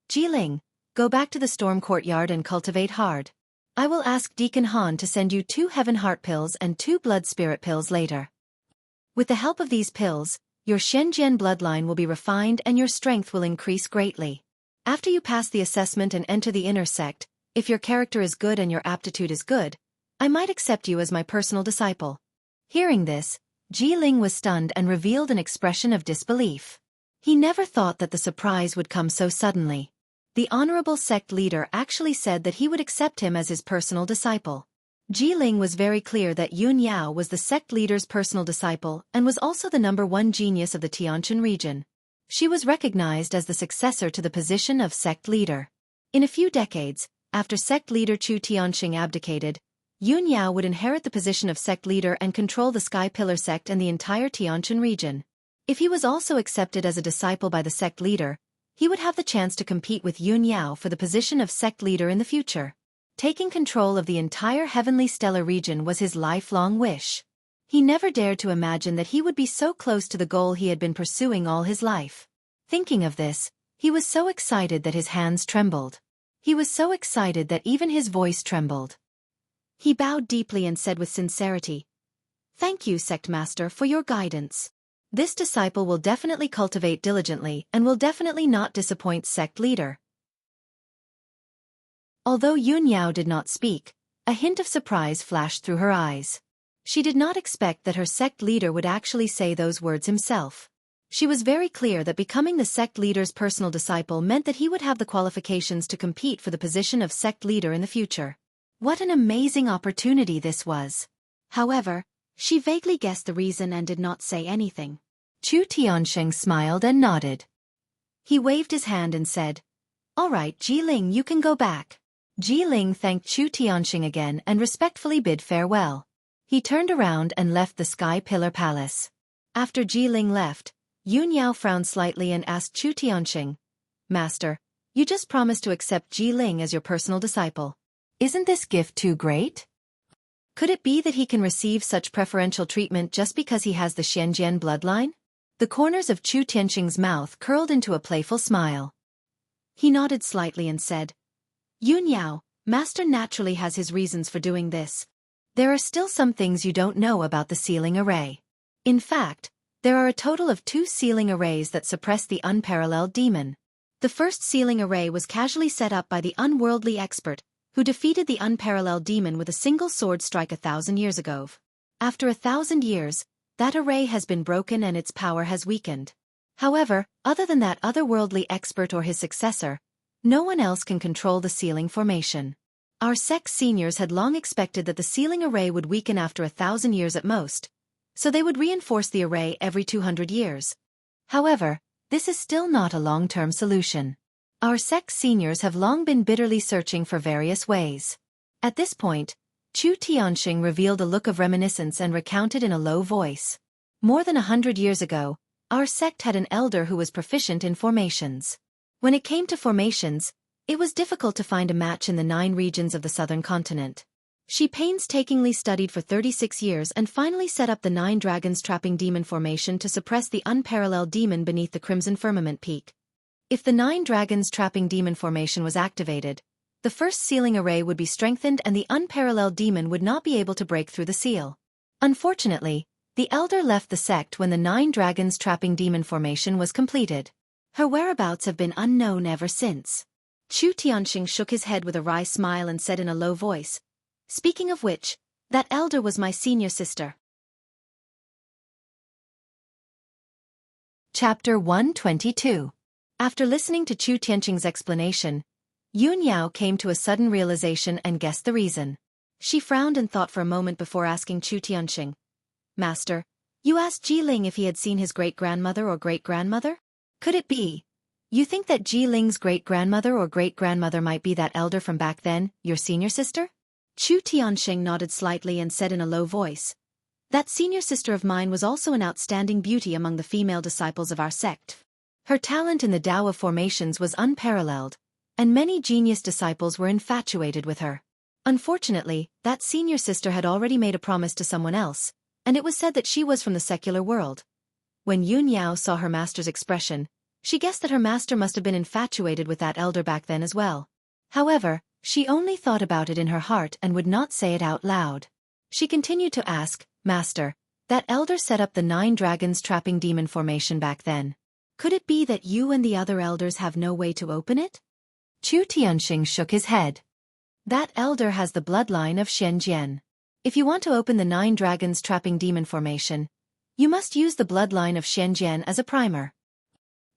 S1: Ji Ling, go back to the storm courtyard and cultivate hard. I will ask Deacon Han to send you 2 heaven heart pills and 2 blood spirit pills later. With the help of these pills, your Shenzhen bloodline will be refined and your strength will increase greatly. After you pass the assessment and enter the inner sect, if your character is good and your aptitude is good, I might accept you as my personal disciple. Hearing this, Ji Ling was stunned and revealed an expression of disbelief. He never thought that the surprise would come so suddenly. The honorable sect leader actually said that he would accept him as his personal disciple. Ji Ling was very clear that Yun Yao was the sect leader's personal disciple and was also the #1 genius of the Tianshan region. She was recognized as the successor to the position of sect leader. In a few decades, after sect leader Chu Tianxing abdicated, Yun Yao would inherit the position of sect leader and control the Sky Pillar sect and the entire Tianshan region. If he was also accepted as a disciple by the sect leader, he would have the chance to compete with Yun Yao for the position of sect leader in the future. Taking control of the entire heavenly stellar region was his lifelong wish. He never dared to imagine that he would be so close to the goal he had been pursuing all his life. Thinking of this, he was so excited that his hands trembled. He was so excited that even his voice trembled. He bowed deeply and said with sincerity, "Thank you, Sect Master, for your guidance. This disciple will definitely cultivate diligently and will definitely not disappoint sect leader." Although Yun Yao did not speak, a hint of surprise flashed through her eyes. She did not expect that her sect leader would actually say those words himself. She was very clear that becoming the sect leader's personal disciple meant that he would have the qualifications to compete for the position of sect leader in the future. What an amazing opportunity this was. However, she vaguely guessed the reason and did not say anything. Chu Tianxing smiled and nodded. He waved his hand and said, "All right, Ji Ling, you can go back." Ji Ling thanked Chu Tianxing again and respectfully bid farewell. He turned around and left the Sky Pillar Palace. After Ji Ling left, Yun Yao frowned slightly and asked Chu Tianxing, "Master, you just promised to accept Ji Ling as your personal disciple. Isn't this gift too great? Could it be that he can receive such preferential treatment just because he has the Shenzhen bloodline?" The corners of Chu Tianxing's mouth curled into a playful smile. He nodded slightly and said, "Yun Yao, Master naturally has his reasons for doing this. There are still some things you don't know about the sealing array. In fact, there are a total of 2 sealing arrays that suppress the unparalleled demon. The first sealing array was casually set up by the unworldly expert, who defeated the unparalleled demon with a single sword strike 1,000 years ago. After 1,000 years, that array has been broken and its power has weakened. However, other than that otherworldly expert or his successor, no one else can control the sealing formation. Our sect seniors had long expected that the sealing array would weaken after 1,000 years at most, so they would reinforce the array every 200 years. However, this is still not a long-term solution. Our sect seniors have long been bitterly searching for various ways. At this point, Chu Tianxing revealed a look of reminiscence and recounted in a low voice. More than 100 years ago, our sect had an elder who was proficient in formations. When it came to formations, it was difficult to find a match in the 9 regions of the southern continent. She painstakingly studied for 36 years and finally set up the 9 dragons trapping demon formation to suppress the unparalleled demon beneath the Crimson Firmament Peak. If the 9 dragons trapping demon formation was activated, the first sealing array would be strengthened and the unparalleled demon would not be able to break through the seal. Unfortunately, the elder left the sect when the 9 dragons trapping demon formation was completed. Her whereabouts have been unknown ever since. Chu Tianxing shook his head with a wry smile and said in a low voice, "Speaking of which, that elder was my senior sister." Chapter 122. After listening to Chu Tianxing's explanation, Yun Yao came to a sudden realization and guessed the reason. She frowned and thought for a moment before asking Chu Tianxing, "Master, you asked Ji Ling if he had seen his great-grandmother or great-grandmother? Could it be? You think that Ji Ling's great-grandmother or great-grandmother might be that elder from back then, your senior sister?" Chu Tianxing nodded slightly and said in a low voice, "That senior sister of mine was also an outstanding beauty among the female disciples of our sect. Her talent in the Tao of formations was unparalleled, and many genius disciples were infatuated with her. Unfortunately, that senior sister had already made a promise to someone else, and it was said that she was from the secular world." When Yun Yao saw her master's expression, she guessed that her master must have been infatuated with that elder back then as well. However, she only thought about it in her heart and would not say it out loud. She continued to ask, "Master, that elder set up the 9 dragons trapping demon formation back then. Could it be that you and the other elders have no way to open it?" Chu Tianxing shook his head. "That elder has the bloodline of Shenzhen. If you want to open the 9 dragons trapping demon formation, you must use the bloodline of Xianjian as a primer.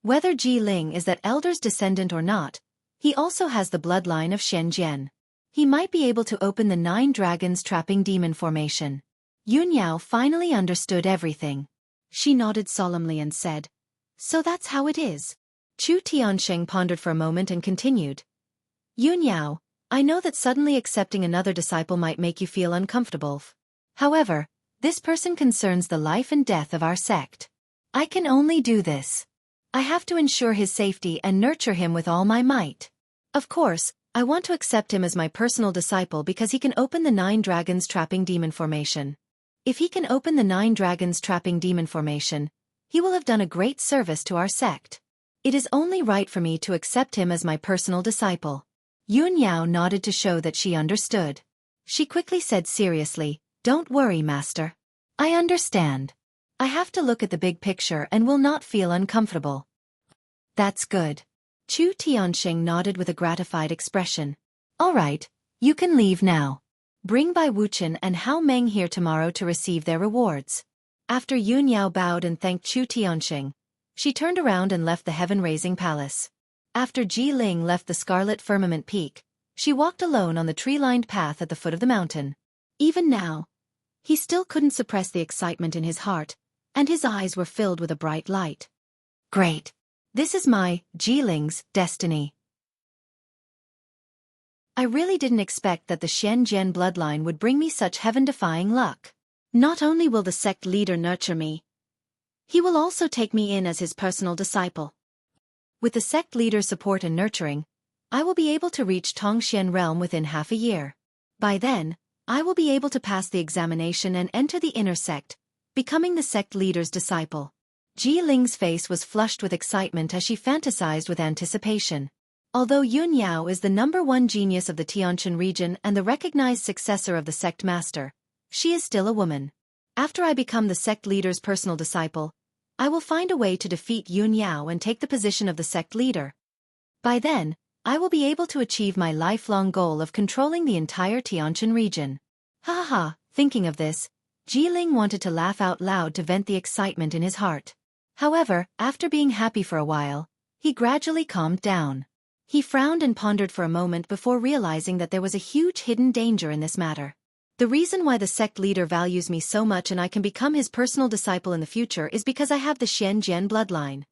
S1: Whether Ji Ling is that elder's descendant or not, he also has the bloodline of Xianjian. He might be able to open the 9 dragons trapping demon formation. Yun Yao finally understood everything. She nodded solemnly and said, "So that's how it is." Chu Tiansheng pondered for a moment and continued, "Yun Yao, I know that suddenly accepting another disciple might make you feel uncomfortable. However, this person concerns the life and death of our sect. I can only do this. I have to ensure his safety and nurture him with all my might. Of course, I want to accept him as my personal disciple because he can open the 9 dragons trapping demon formation. If he can open the 9 dragons trapping demon formation, he will have done a great service to our sect. It is only right for me to accept him as my personal disciple." Yun Yao nodded to show that she understood. She quickly said seriously, "Don't worry, Master. I understand. I have to look at the big picture and will not feel uncomfortable." "That's good." Chu Tiansheng nodded with a gratified expression. "All right, you can leave now. Bring Bai Wuchen and Hao Meng here tomorrow to receive their rewards." After Yun Yao bowed and thanked Chu Tiansheng, she turned around and left the heaven-raising palace. After Ji Ling left the Scarlet Firmament Peak, she walked alone on the tree-lined path at the foot of the mountain. Even now, he still couldn't suppress the excitement in his heart, and his eyes were filled with a bright light. Great! This is my, Ji Ling's, destiny. I really didn't expect that the Xianjian bloodline would bring me such heaven-defying luck. Not only will the sect leader nurture me, he will also take me in as his personal disciple. With the sect leader's support and nurturing, I will be able to reach Tongxian realm within half a year. By then, I will be able to pass the examination and enter the inner sect, becoming the sect leader's disciple. Ji Ling's face was flushed with excitement as she fantasized with anticipation. Although Yun Yao is the #1 genius of the Tianqian region and the recognized successor of the sect master, she is still a woman. After I become the sect leader's personal disciple, I will find a way to defeat Yun Yao and take the position of the sect leader. By then, I will be able to achieve my lifelong goal of controlling the entire Tianqian region. Ha ha ha, thinking of this, Ji Ling wanted to laugh out loud to vent the excitement in his heart. However, after being happy for a while, he gradually calmed down. He frowned and pondered for a moment before realizing that there was a huge hidden danger in this matter. The reason why the sect leader values me so much and I can become his personal disciple in the future is because I have the Xianjian bloodline.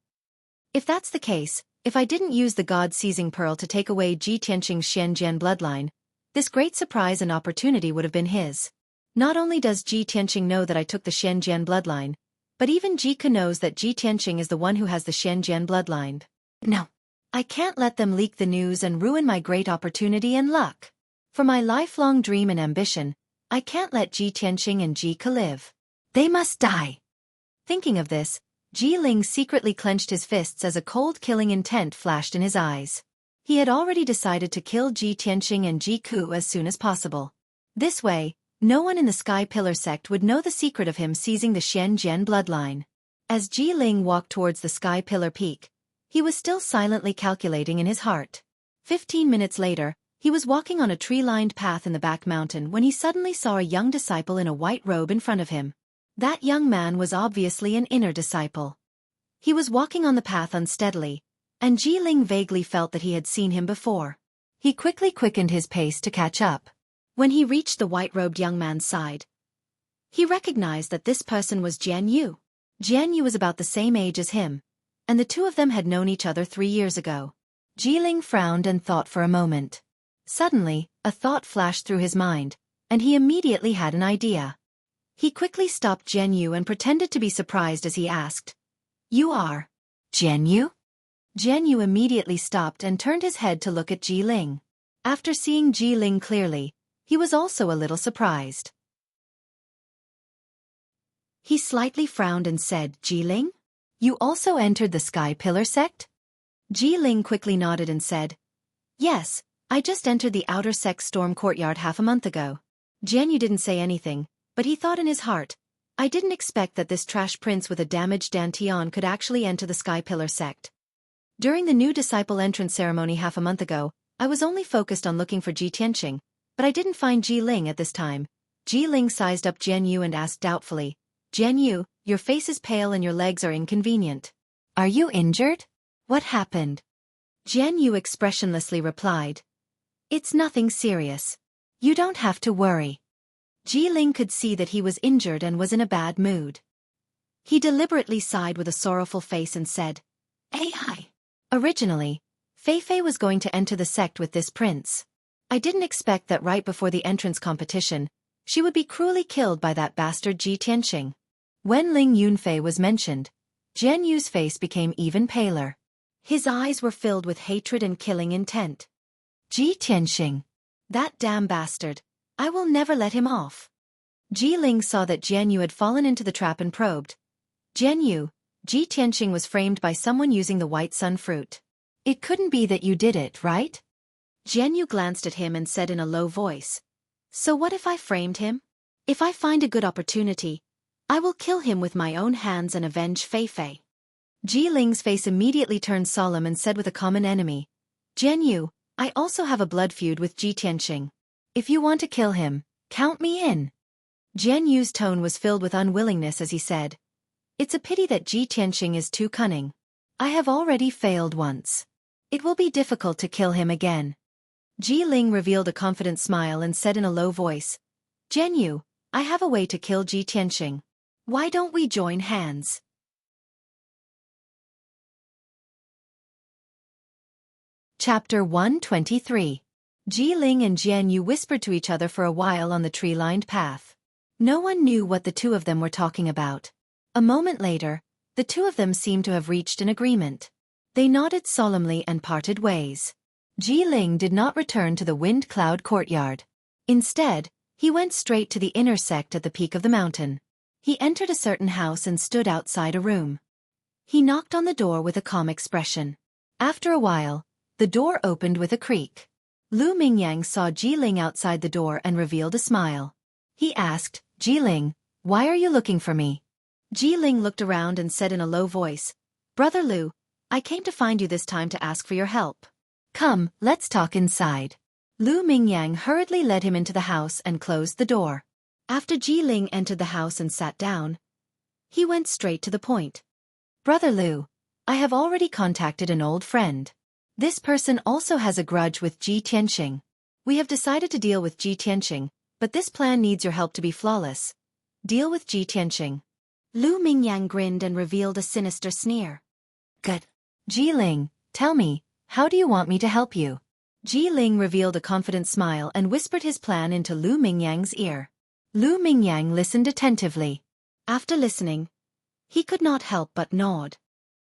S1: If that's the case, if I didn't use the God-seizing pearl to take away Ji Tianqing's Xianjian bloodline, this great surprise and opportunity would have been his. Not only does Ji Tianqing know that I took the Xianjian bloodline, but even Ji Ke knows that Ji Tianqing is the one who has the Xianjian bloodline. No. I can't let them leak the news and ruin my great opportunity and luck. For my lifelong dream and ambition, I can't let Ji Tianqing and Ji Ke live. They must die. Thinking of this, Ji Ling secretly clenched his fists as a cold killing intent flashed in his eyes. He had already decided to kill Ji Tianqing and Ji Ke as soon as possible. This way, no one in the Sky Pillar sect would know the secret of him seizing the Xianjian bloodline. As Ji Ling walked towards the Sky Pillar peak, he was still silently calculating in his heart. 15 minutes later, he was walking on a tree-lined path in the back mountain when he suddenly saw a young disciple in a white robe in front of him. That young man was obviously an inner disciple. He was walking on the path unsteadily, and Ji Ling vaguely felt that he had seen him before. He quickly quickened his pace to catch up. When he reached the white-robed young man's side, he recognized that this person was Jian Yu. Jian Yu was about the same age as him, and the two of them had known each other 3 years ago. Ji Ling frowned and thought for a moment. Suddenly, a thought flashed through his mind, and he immediately had an idea. He quickly stopped Jian Yu and pretended to be surprised as he asked, "You are Jian Yu?" Jian Yu immediately stopped and turned his head to look at Ji Ling. After seeing Ji Ling clearly, he was also a little surprised. He slightly frowned and said, "Ji Ling? You also entered the Sky Pillar sect?" Ji Ling quickly nodded and said, "Yes, I just entered the outer sect storm courtyard half a month ago." Jian Yu didn't say anything, but he thought in his heart, "I didn't expect that this trash prince with a damaged dantian could actually enter the Sky Pillar sect. During the new disciple entrance ceremony half a month ago, I was only focused on looking for Ji Tianqing, but I didn't find Ji Ling at this time, Ji Ling sized up Jian Yu and asked doubtfully, Jian Yu, your face is pale and your legs are inconvenient. Are you injured? What happened? Jian Yu expressionlessly replied, It's nothing serious. You don't have to worry. Ji Ling could see that he was injured and was in a bad mood. He deliberately sighed with a sorrowful face and said, AI. Originally, Fei Fei was going to enter the sect with this prince. I didn't expect that right before the entrance competition, she would be cruelly killed by that bastard Ji Tianxing. When Ling Yunfei was mentioned, Jian Yu's face became even paler. His eyes were filled with hatred and killing intent. Ji Tianxing. That damn bastard. I will never let him off. Ji Ling saw that Jian Yu had fallen into the trap and probed. Jian Yu, Ji Tianxing was framed by someone using the white sun fruit. It couldn't be that you did it, right? Jian Yu glanced at him and said in a low voice, So what if I framed him? If I find a good opportunity, I will kill him with my own hands and avenge Fei Fei. Ji Ling's face immediately turned solemn and said with a common enemy, Jian Yu, I also have a blood feud with Ji Tianxing. If you want to kill him, count me in. Jian Yu's tone was filled with unwillingness as he said, It's a pity that Ji Tianxing is too cunning. I have already failed once. It will be difficult to kill him again. Ji Ling revealed a confident smile and said in a low voice, Jian Yu, I have a way to kill Ji Tianxing. Why don't we join hands? Chapter 123. Ji Ling and Jian Yu whispered to each other for a while on the tree-lined path. No one knew what the two of them were talking about. A moment later, the two of them seemed to have reached an agreement. They nodded solemnly and parted ways. Ji Ling did not return to the wind-cloud courtyard. Instead, he went straight to the inner sect at the peak of the mountain. He entered a certain house and stood outside a room. He knocked on the door with a calm expression. After a while, the door opened with a creak. Lu Mingyang saw Ji Ling outside the door and revealed a smile. He asked, Ji Ling, why are you looking for me? Ji Ling looked around and said in a low voice, Brother Lu, I came to find you this time to ask for your help. Come, let's talk inside. Lu Mingyang hurriedly led him into the house and closed the door. After Ji Ling entered the house and sat down, he went straight to the point. Brother Lu, I have already contacted an old friend. This person also has a grudge with Ji Tianxing. We have decided to deal with Ji Tianxing, but this plan needs your help to be flawless. Deal with Ji Tianxing. Lu Mingyang grinned and revealed a sinister sneer. Good. Ji Ling, tell me, how do you want me to help you? Ji Ling revealed a confident smile and whispered his plan into Lu Mingyang's ear. Lu Mingyang listened attentively. After listening, he could not help but nod.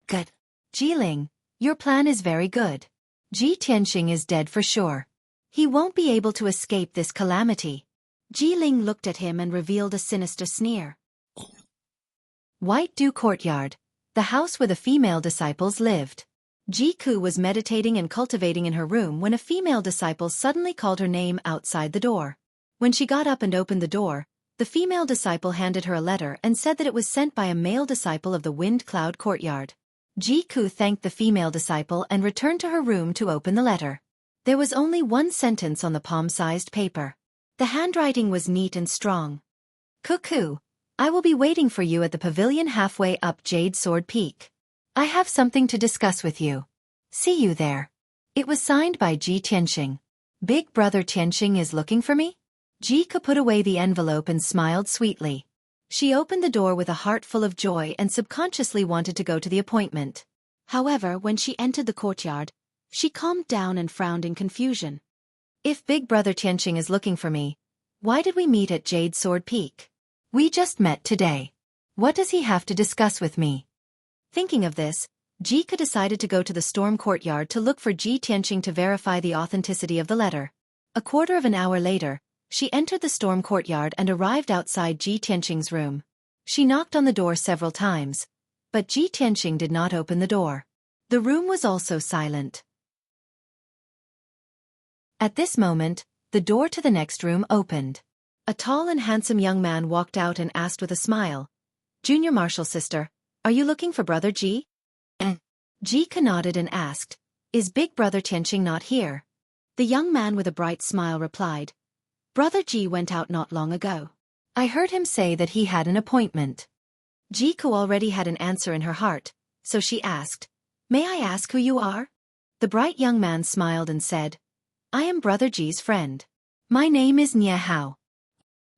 S1: Good. Ji Ling, your plan is very good. Ji Tianxing is dead for sure. He won't be able to escape this calamity. Ji Ling looked at him and revealed a sinister sneer. White Dew Courtyard, the house where the female disciples lived. Ji Ku was meditating and cultivating in her room when a female disciple suddenly called her name outside the door. When she got up and opened the door, the female disciple handed her a letter and said that it was sent by a male disciple of the Wind Cloud Courtyard. Ji Ku thanked the female disciple and returned to her room to open the letter. There was only one sentence on the palm-sized paper. The handwriting was neat and strong. Cuckoo, I will be waiting for you at the pavilion halfway up Jade Sword Peak. I have something to discuss with you. See you there. It was signed by Ji Tianxing. Big brother Tianxing is looking for me? Ji Ku put away the envelope and smiled sweetly. She opened the door with a heart full of joy and subconsciously wanted to go to the appointment. However, when she entered the courtyard, she calmed down and frowned in confusion. If Big Brother Tianxing is looking for me, why did we meet at Jade Sword Peak? We just met today. What does he have to discuss with me? Thinking of this, Ji Ku decided to go to the storm courtyard to look for Ji Tianxing to verify the authenticity of the letter. A quarter of an hour later, she entered the storm courtyard and arrived outside Ji Tianxing's room. She knocked on the door several times, but Ji Tianxing did not open the door. The room was also silent. At this moment, the door to the next room opened. A tall and handsome young man walked out and asked with a smile, Junior Marshal Sister, are you looking for Brother Ji? Ji Ku nodded and asked, Is Big Brother Tianxing not here? The young man with a bright smile replied, Brother Ji went out not long ago. I heard him say that he had an appointment. Jiku already had an answer in her heart, so she asked, "May I ask who you are?" The bright young man smiled and said, "I am Brother Ji's friend. My name is Nye Hao."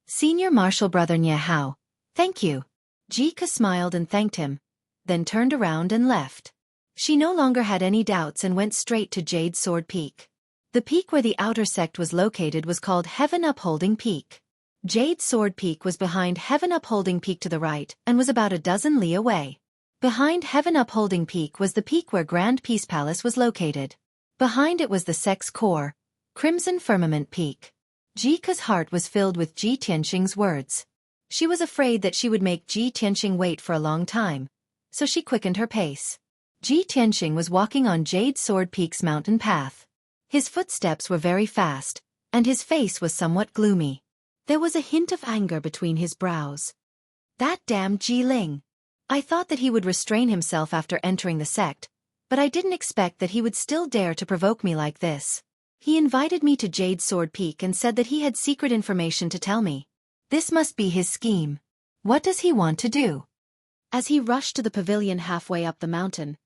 S1: Senior Marshal Brother Nye Hao. Thank you. Jiku smiled and thanked him, then turned around and left. She no longer had any doubts and went straight to Jade Sword Peak. The peak where the outer sect was located was called Heaven Upholding Peak. Jade Sword Peak was behind Heaven Upholding Peak to the right and was about a dozen li away. Behind Heaven Upholding Peak was the peak where Grand Peace Palace was located. Behind it was the sect's core, Crimson Firmament Peak. Jiku's heart was filled with Ji Tianxing's words. She was afraid that she would make Ji Tianxing wait for a long time, so she quickened her pace. Ji Tianxing was walking on Jade Sword Peak's mountain path. His footsteps were very fast, and his face was somewhat gloomy. There was a hint of anger between his brows. That damned Ji Ling. I thought that he would restrain himself after entering the sect, but I didn't expect that he would still dare to provoke me like this. He invited me to Jade Sword Peak and said that he had secret information to tell me. This must be his scheme. What does he want to do? As he rushed to the pavilion halfway up the mountain,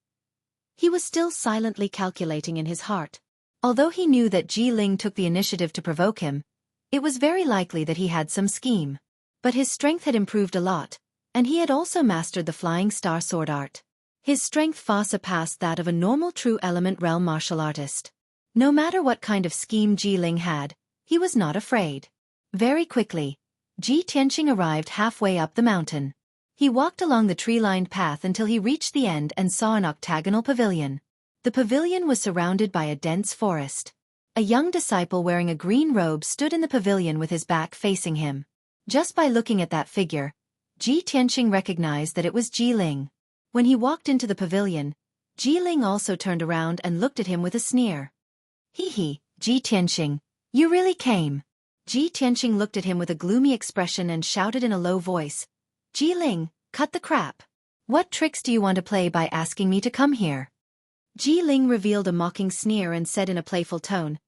S1: he was still silently calculating in his heart. Although he knew that Ji Ling took the initiative to provoke him, it was very likely that he had some scheme. But his strength had improved a lot, and he had also mastered the Flying Star sword art. His strength far surpassed that of a normal true element realm martial artist. No matter what kind of scheme Ji Ling had, he was not afraid. Very quickly, Ji Tianxing arrived halfway up the mountain. He walked along the tree-lined path until he reached the end and saw an octagonal pavilion. The pavilion was surrounded by a dense forest. A young disciple wearing a green robe stood in the pavilion with his back facing him. Just by looking at that figure, Ji Tianxing recognized that it was Ji Ling. When he walked into the pavilion, Ji Ling also turned around and looked at him with a sneer. Hee, Ji Tianxing, you really came. Ji Tianxing looked at him with a gloomy expression and shouted in a low voice, "Ji Ling, cut the crap. What tricks do you want to play by asking me to come here?" Ji Ling revealed a mocking sneer and said in a playful tone,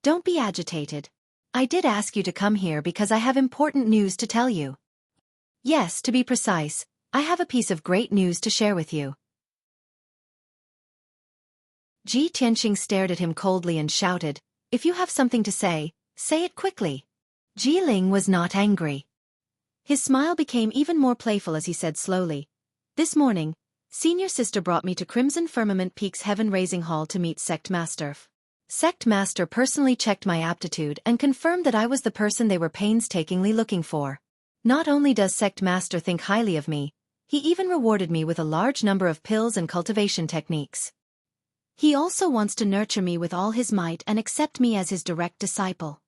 S1: "Don't be agitated. I did ask you to come here because I have important news to tell you. Yes, to be precise, I have a piece of great news to share with you." Ji Tianxing stared at him coldly and shouted, "If you have something to say it quickly." Ji Ling was not angry. His smile became even more playful as he said slowly, "This morning, Senior Sister brought me to Crimson Firmament Peak's Heaven-Raising Hall to meet Sect Master. Sect Master personally checked my aptitude and confirmed that I was the person they were painstakingly looking for. Not only does Sect Master think highly of me, he even rewarded me with a large number of pills and cultivation techniques. He also wants to nurture me with all his might and accept me as his direct disciple."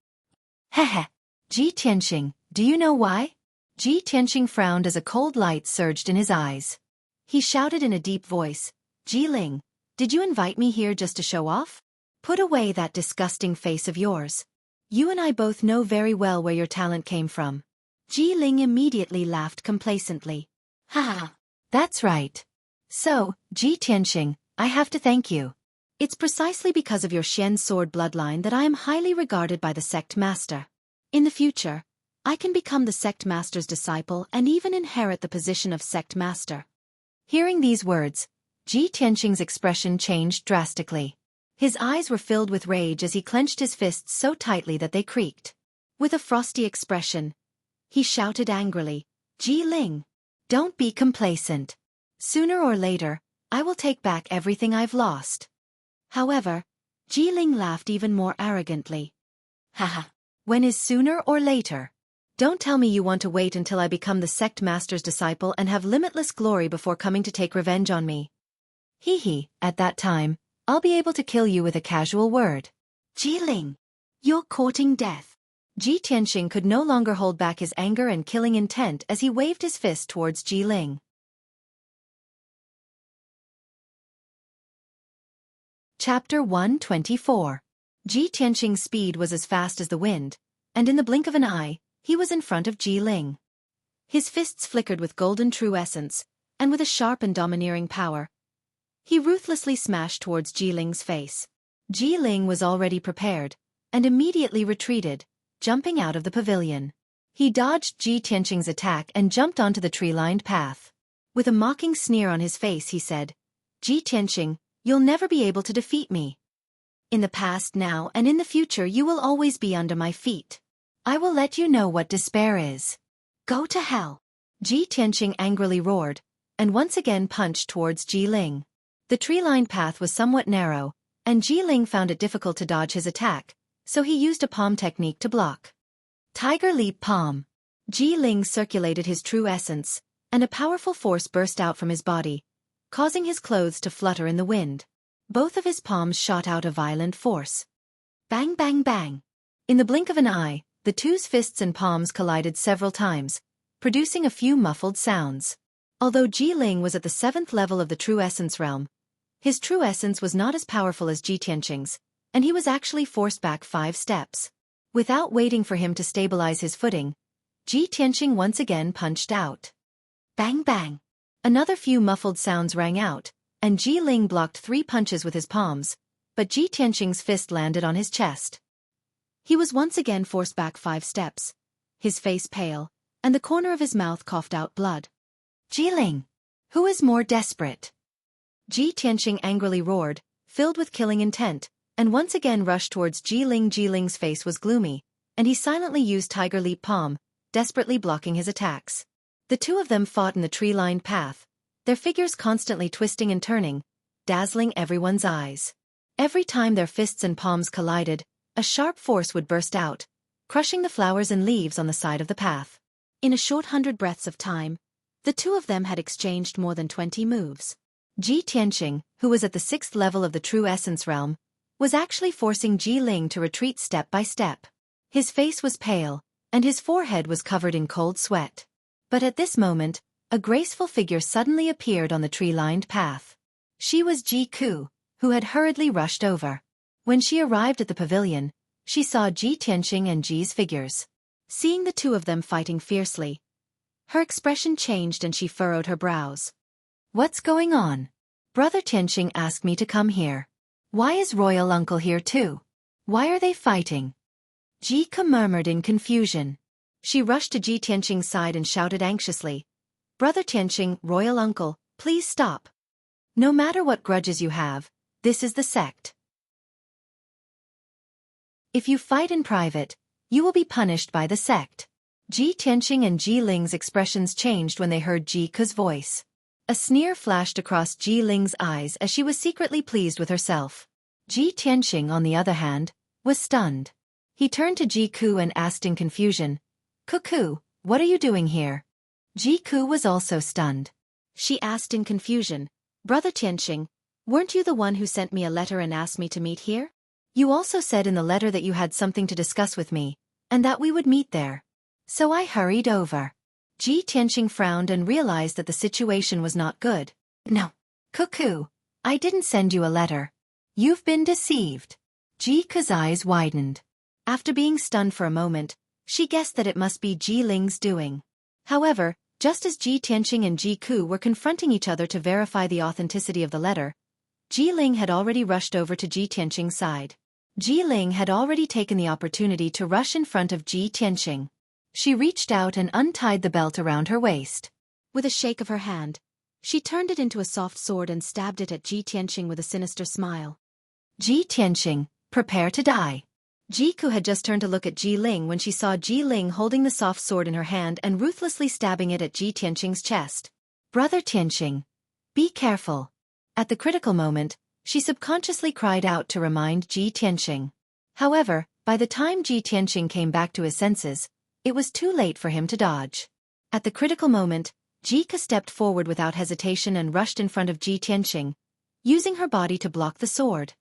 S1: Heh. Ji Tianxing, do you know why? Ji Tianxing frowned as a cold light surged in his eyes. He shouted in a deep voice, "Ji Ling, did you invite me here just to show off? Put away that disgusting face of yours. You and I both know very well where your talent came from." Ji Ling immediately laughed complacently. "Ha! That's right. So, Ji Tianxing, I have to thank you. It's precisely because of your Xian sword bloodline that I am highly regarded by the Sect Master. In the future, I can become the Sect Master's disciple and even inherit the position of Sect Master." Hearing these words, Ji Tianxing's expression changed drastically. His eyes were filled with rage as he clenched his fists so tightly that they creaked. With a frosty expression, he shouted angrily, "Ji Ling, don't be complacent. Sooner or later, I will take back everything I've lost." However, Ji Ling laughed even more arrogantly. "Haha, when is sooner or later? Don't tell me you want to wait until I become the Sect Master's disciple and have limitless glory before coming to take revenge on me. Hee, at that time, I'll be able to kill you with a casual word. Ji Ling, you're courting death." Ji Tianxing could no longer hold back his anger and killing intent as he waved his fist towards Ji Ling. Chapter 124. Ji Tianxing's speed was as fast as the wind, and in the blink of an eye, he was in front of Ji Ling. His fists flickered with golden true essence, and with a sharp and domineering power, he ruthlessly smashed towards Ji Ling's face. Ji Ling was already prepared, and immediately retreated, jumping out of the pavilion. He dodged Ji Tianqing's attack and jumped onto the tree-lined path. With a mocking sneer on his face he said, "Ji Tianqing, you'll never be able to defeat me. In the past, now, and in the future you will always be under my feet. I will let you know what despair is. Go to hell." Ji Tianqing angrily roared, and once again punched towards Ji Ling. The tree-lined path was somewhat narrow, and Ji Ling found it difficult to dodge his attack, so he used a palm technique to block. Tiger Leap Palm. Ji Ling circulated his true essence, and a powerful force burst out from his body, causing his clothes to flutter in the wind. Both of his palms shot out a violent force. Bang bang bang. In the blink of an eye, the two's fists and palms collided several times, producing a few muffled sounds. Although Ji Ling was at the 7th level of the true essence realm, his true essence was not as powerful as Ji Tianqing's, and he was actually forced back 5 steps. Without waiting for him to stabilize his footing, Ji Tianqing once again punched out. Bang bang. Another few muffled sounds rang out, and Ji Ling blocked 3 punches with his palms, but Ji Tianqing's fist landed on his chest. He was once again forced back 5 steps, his face pale, and the corner of his mouth coughed out blood. Ji Ling, who is more desperate? Ji Tianqing angrily roared, filled with killing intent, and once again rushed towards Ji Ling. Ji Ling's face was gloomy, and he silently used Tiger Leap Palm, desperately blocking his attacks. The two of them fought in the tree-lined path, their figures constantly twisting and turning, dazzling everyone's eyes. Every time their fists and palms collided, a sharp force would burst out, crushing the flowers and leaves on the side of the path. In a short 100 breaths of time, the two of them had exchanged more than 20 moves. Ji Tianqing, who was at the 6th level of the true essence realm, was actually forcing Ji Ling to retreat step by step. His face was pale, and his forehead was covered in cold sweat. But at this moment, a graceful figure suddenly appeared on the tree-lined path. She was Ji Ku, who had hurriedly rushed over. When she arrived at the pavilion, she saw Ji Tianqing and Ji's figures. Seeing the two of them fighting fiercely, her expression changed and she furrowed her brows. "What's going on? Brother Tianqing asked me to come here. Why is royal uncle here too? Why are they fighting?" Ji Ku murmured in confusion. She rushed to Ji Tianqing's side and shouted anxiously, "Brother Tianqing, royal uncle, please stop. No matter what grudges you have, this is the sect. If you fight in private, you will be punished by the sect." Ji Tianqing and Ji Ling's expressions changed when they heard Ji Ku's voice. A sneer flashed across Ji Ling's eyes as she was secretly pleased with herself. Ji Tianqing, on the other hand, was stunned. He turned to Ji Ku and asked in confusion, "Ku, what are you doing here?" Ji Ku was also stunned. She asked in confusion, "Brother Tianqing, weren't you the one who sent me a letter and asked me to meet here? You also said in the letter that you had something to discuss with me, and that we would meet there. So I hurried over." Ji Tianqing frowned and realized that the situation was not good. "No, Ku, I didn't send you a letter. You've been deceived." Ji Ku's eyes widened. After being stunned for a moment, she guessed that it must be Ji Ling's doing. However, just as Ji Tianqing and Ji Ku were confronting each other to verify the authenticity of the letter, Ji Ling had already rushed over to Ji Tianqing's side. Ji Ling had already taken the opportunity to rush in front of Ji Tianqing. She reached out and untied the belt around her waist. With a shake of her hand, she turned it into a soft sword and stabbed it at Ji Tianqing with a sinister smile. "Ji Tianqing, prepare to die." Ji Ku had just turned to look at Ji Ling when she saw Ji Ling holding the soft sword in her hand and ruthlessly stabbing it at Ji Tianqing's chest. "Brother Tianqing, be careful." At the critical moment, she subconsciously cried out to remind Ji Tianqing. However, by the time Ji Tianqing came back to his senses, it was too late for him to dodge. At the critical moment, Ji Ku stepped forward without hesitation and rushed in front of Ji Tianqing, using her body to block the sword.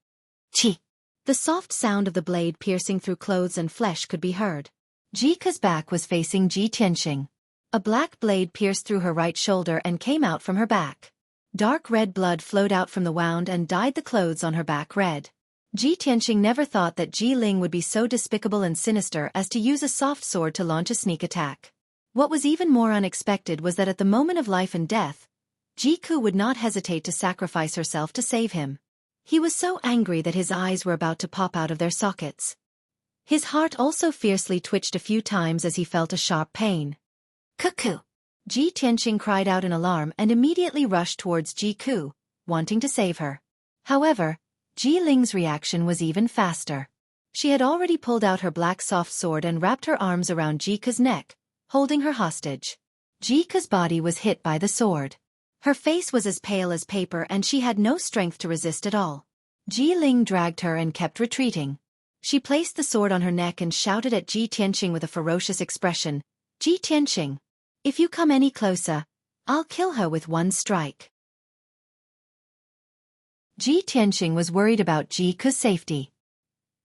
S1: Chi! The soft sound of the blade piercing through clothes and flesh could be heard. Ji Ku's back was facing Ji Tianqing. A black blade pierced through her right shoulder and came out from her back. Dark red blood flowed out from the wound and dyed the clothes on her back red. Ji Tianqing never thought that Ji Ling would be so despicable and sinister as to use a soft sword to launch a sneak attack. What was even more unexpected was that at the moment of life and death, Ji Ku would not hesitate to sacrifice herself to save him. He was so angry that his eyes were about to pop out of their sockets. His heart also fiercely twitched a few times as he felt a sharp pain. Cuckoo! Ji Tianqing cried out in alarm and immediately rushed towards Ji Ku, wanting to save her. However, Ji Ling's reaction was even faster. She had already pulled out her black soft sword and wrapped her arms around Ji Ku's neck, holding her hostage. Ji Ku's body was hit by the sword. Her face was as pale as paper and she had no strength to resist at all. Ji Ling dragged her and kept retreating. She placed the sword on her neck and shouted at Ji Tianqing with a ferocious expression, "Ji Tianqing, if you come any closer, I'll kill her with one strike." Ji Tianqing was worried about Ji Ku's safety.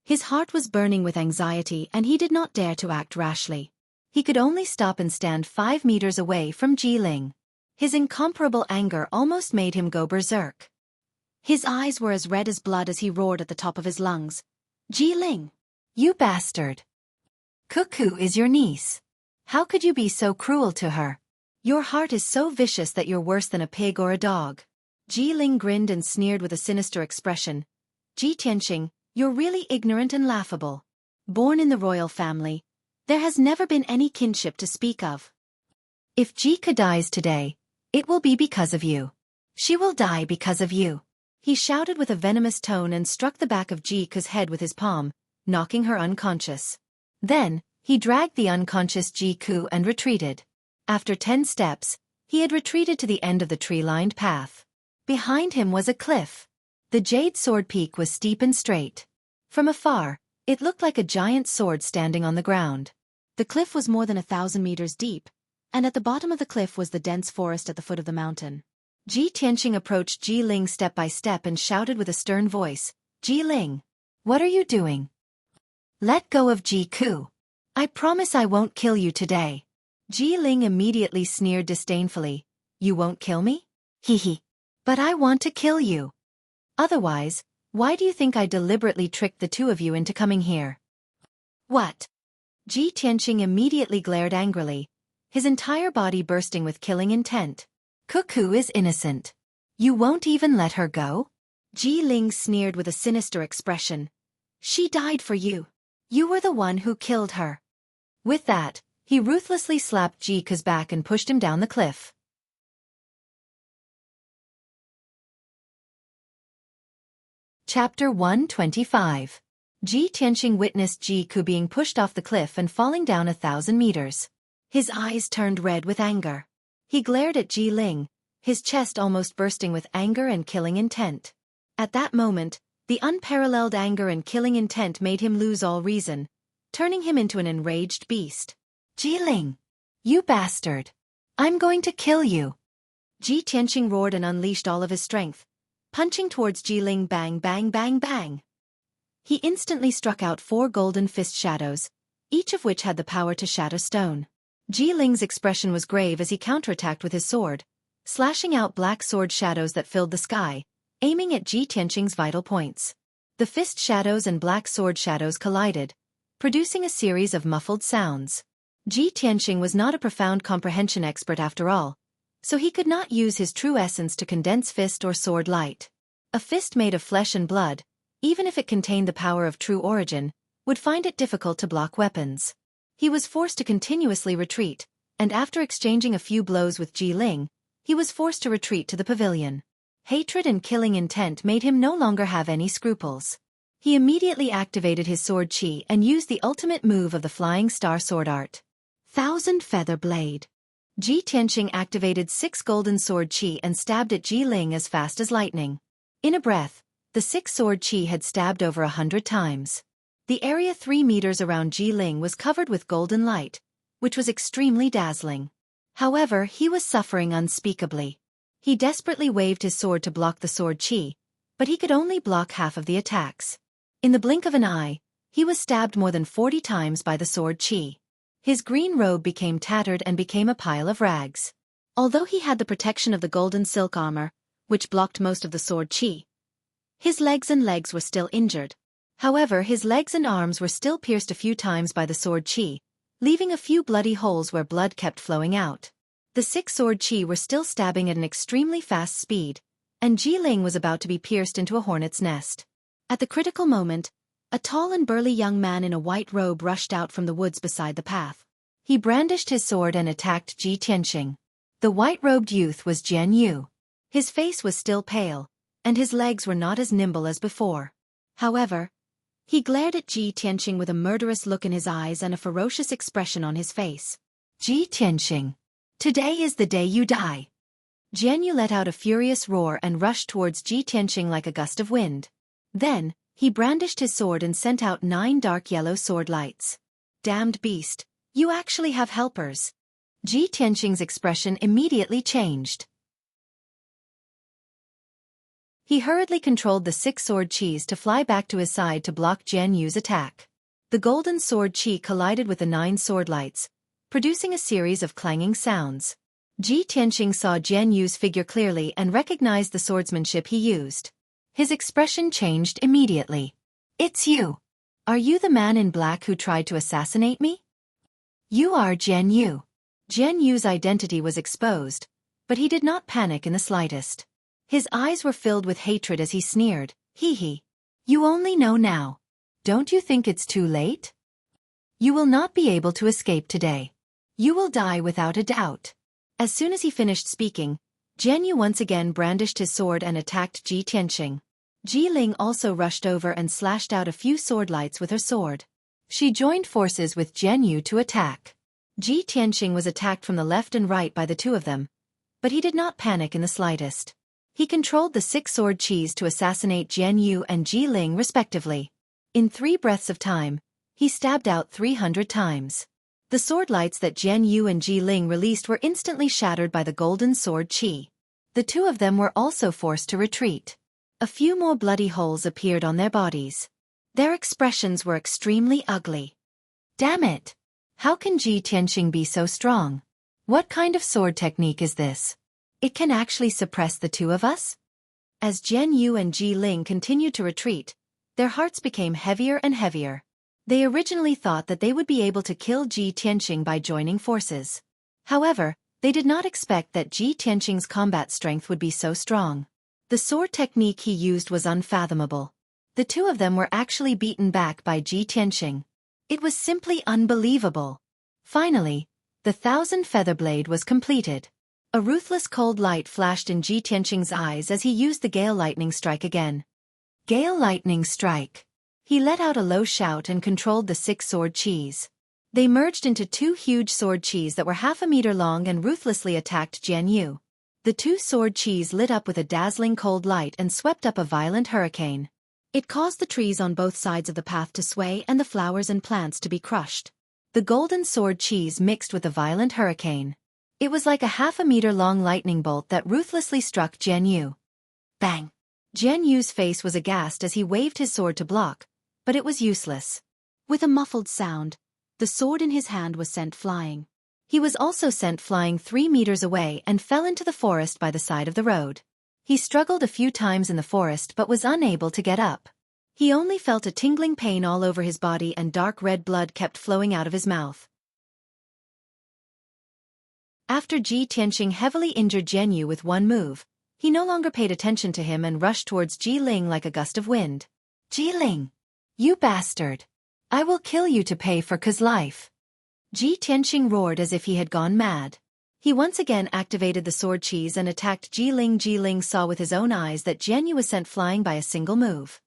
S1: His heart was burning with anxiety and he did not dare to act rashly. He could only stop and stand 5 meters away from Ji Ling. His incomparable anger almost made him go berserk. His eyes were as red as blood as he roared at the top of his lungs. "Ji Ling! You bastard! Cuckoo is your niece. How could you be so cruel to her? Your heart is so vicious that you're worse than a pig or a dog." Ji Ling grinned and sneered with a sinister expression. "Ji Tianqing, you're really ignorant and laughable. Born in the royal family, there has never been any kinship to speak of. If Ji Ku dies today, it will be because of you. She will die because of you." He shouted with a venomous tone and struck the back of Ji Ku's head with his palm, knocking her unconscious. Then, he dragged the unconscious Ji Ku and retreated. After 10 steps, he had retreated to the end of the tree-lined path. Behind him was a cliff. The jade sword peak was steep and straight. From afar, it looked like a giant sword standing on the ground. The cliff was more than 1,000 meters deep, and at the bottom of the cliff was the dense forest at the foot of the mountain. Ji Tianqing approached Ji Ling step by step and shouted with a stern voice, "Ji Ling, what are you doing? Let go of Ji Ku. I promise I won't kill you today." Ji Ling immediately sneered disdainfully, "You won't kill me? Hee. But I want to kill you. Otherwise, why do you think I deliberately tricked the two of you into coming here?" "What?" Ji Tianqing immediately glared angrily, his entire body bursting with killing intent. "Cuckoo is innocent. You won't even let her go?" Ji Ling sneered with a sinister expression. "She died for you. You were the one who killed her." With that, he ruthlessly slapped Ji Ku's back and pushed him down the cliff. Chapter 125. Ji Tianqing witnessed Ji Ku being pushed off the cliff and falling down 1,000 meters. His eyes turned red with anger. He glared at Ji Ling, his chest almost bursting with anger and killing intent. At that moment, the unparalleled anger and killing intent made him lose all reason, turning him into an enraged beast. "Ji Ling! You bastard! I'm going to kill you!" Ji Tianqing roared and unleashed all of his strength, punching towards Ji Ling. Bang, bang, bang, bang. He instantly struck out 4 golden fist shadows, each of which had the power to shatter stone. Ji Ling's expression was grave as he counterattacked with his sword, slashing out black sword shadows that filled the sky, aiming at Ji Tianqing's vital points. The fist shadows and black sword shadows collided, producing a series of muffled sounds. Ji Tianqing was not a profound comprehension expert after all, so he could not use his true essence to condense fist or sword light. A fist made of flesh and blood, even if it contained the power of true origin, would find it difficult to block weapons. He was forced to continuously retreat, and after exchanging a few blows with Ji Ling, he was forced to retreat to the pavilion. Hatred and killing intent made him no longer have any scruples. He immediately activated his sword chi and used the ultimate move of the Flying Star sword art. 1,000 Feather Blade. Ji Tianqing activated 6 golden sword chi and stabbed at Ji Ling as fast as lightning. In a breath, the 6 sword chi had stabbed over 100 times. The area 3 meters around Ji Ling was covered with golden light, which was extremely dazzling. However, he was suffering unspeakably. He desperately waved his sword to block the sword chi, but he could only block half of the attacks. In the blink of an eye, he was stabbed more than 40 times by the sword chi. His green robe became tattered and became a pile of rags. Although he had the protection of the golden silk armor, which blocked most of the sword chi, his legs were still injured. However, his legs and arms were still pierced a few times by the sword chi, leaving a few bloody holes where blood kept flowing out. The 6 sword chi were still stabbing at an extremely fast speed, and Ji Ling was about to be pierced into a hornet's nest. At the critical moment, A tall and burly young man in a white robe rushed out from the woods beside the path. He brandished his sword and attacked Ji Tianxing. The white-robed youth was Jian Yu. His face was still pale, and his legs were not as nimble as before. However, he glared at Ji Tianxing with a murderous look in his eyes and a ferocious expression on his face. Ji Tianxing, today is the day you die. Jian Yu let out a furious roar and rushed towards Ji Tianxing like a gust of wind. Then, he brandished his sword and sent out 9 dark yellow sword lights. Damned beast, you actually have helpers. Ji Tianxing's expression immediately changed. He hurriedly controlled the 6 sword qis to fly back to his side to block Jian Yu's attack. The golden sword qi collided with the 9 sword lights, producing a series of clanging sounds. Ji Tianxing saw Jian Yu's figure clearly and recognized the swordsmanship he used. His expression changed immediately. It's you. Are you the man in black who tried to assassinate me? You are Jian Yu. Jian Yu's identity was exposed, but he did not panic in the slightest. His eyes were filled with hatred as he sneered, "Hee hee. You only know now. Don't you think it's too late? You will not be able to escape today. You will die without a doubt." As soon as he finished speaking, Jian Yu once again brandished his sword and attacked Ji Tianxing. Ji Ling also rushed over and slashed out a few sword lights with her sword. She joined forces with Jian Yu to attack. Ji Tianxing was attacked from the left and right by the 2 of them, but he did not panic in the slightest. He controlled the 6 sword qis to assassinate Jian Yu and Ji Ling respectively. In 3 breaths of time, he stabbed out 300 times. The sword lights that Jian Yu and Ji Ling released were instantly shattered by the golden sword qi. The 2 of them were also forced to retreat. A few more bloody holes appeared on their bodies. Their expressions were extremely ugly. Damn it! How can Ji Tianxing be so strong? What kind of sword technique is this? It can actually suppress the 2 of us? As Jian Yu and Ji Ling continued to retreat, their hearts became heavier and heavier. They originally thought that they would be able to kill Ji Tianxing by joining forces. However, they did not expect that Ji Tianxing's combat strength would be so strong. The sword technique he used was unfathomable. The 2 of them were actually beaten back by Ji Tianxing. It was simply unbelievable. Finally, the 1,000 feather blade was completed. A ruthless cold light flashed in Ji Tianxing's eyes as he used the Gale Lightning Strike again. Gale Lightning Strike. He let out a low shout and controlled the 6 sword qis. They merged into 2 huge sword qis that were half a meter long and ruthlessly attacked Jian Yu. The 2 sword qis lit up with a dazzling cold light and swept up a violent hurricane. It caused the trees on both sides of the path to sway and the flowers and plants to be crushed. The golden sword qis mixed with the violent hurricane. It was like a half a meter long lightning bolt that ruthlessly struck Jian Yu. Bang! Jian Yu's face was aghast as he waved his sword to block, but it was useless. With a muffled sound, the sword in his hand was sent flying. He was also sent flying 3 meters away and fell into the forest by the side of the road. He struggled a few times in the forest but was unable to get up. He only felt a tingling pain all over his body and dark red blood kept flowing out of his mouth. After Ji Tianxing heavily injured Jian Yu with one move, he no longer paid attention to him and rushed towards Ji Ling like a gust of wind. Ji Ling! You bastard! I will kill you to pay for Ke's life! Ji Tianxing roared as if he had gone mad. He once again activated the sword qis and attacked Ji Ling. Ji Ling saw with his own eyes that Jian Yu was sent flying by a single move.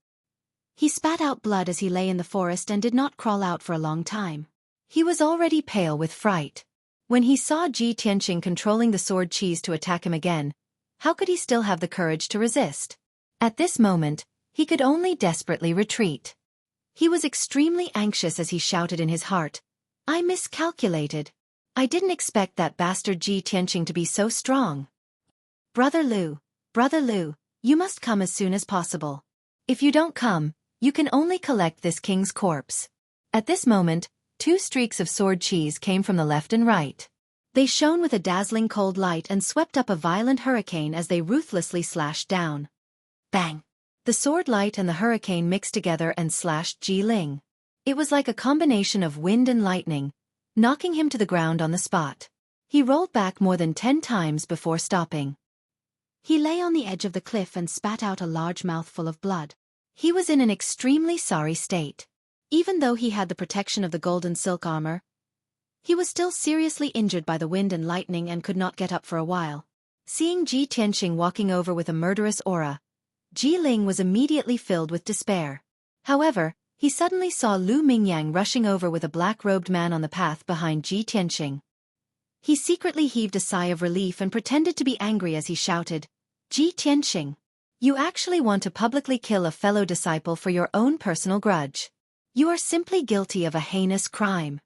S1: He spat out blood as he lay in the forest and did not crawl out for a long time. He was already pale with fright. When he saw Ji Tianxing controlling the sword qis to attack him again, how could he still have the courage to resist? At this moment, he could only desperately retreat. He was extremely anxious as he shouted in his heart, "I miscalculated. I didn't expect that bastard Ji Tianxing to be so strong. Brother Lu, you must come as soon as possible. If you don't come, you can only collect this king's corpse." At this moment, 2 streaks of sword qis came from the left and right. They shone with a dazzling cold light and swept up a violent hurricane as they ruthlessly slashed down. Bang! The sword light and the hurricane mixed together and slashed Ji Ling. It was like a combination of wind and lightning, knocking him to the ground on the spot. He rolled back more than 10 times before stopping. He lay on the edge of the cliff and spat out a large mouthful of blood. He was in an extremely sorry state. Even though he had the protection of the golden silk armor, he was still seriously injured by the wind and lightning and could not get up for a while. Seeing Ji Tianqing walking over with a murderous aura, Ji Ling was immediately filled with despair. However, he suddenly saw Lu Mingyang rushing over with a black-robed man on the path behind Ji Tianqing. He secretly heaved a sigh of relief and pretended to be angry as he shouted, "Ji Tianqing, you actually want to publicly kill a fellow disciple for your own personal grudge. You are simply guilty of a heinous crime."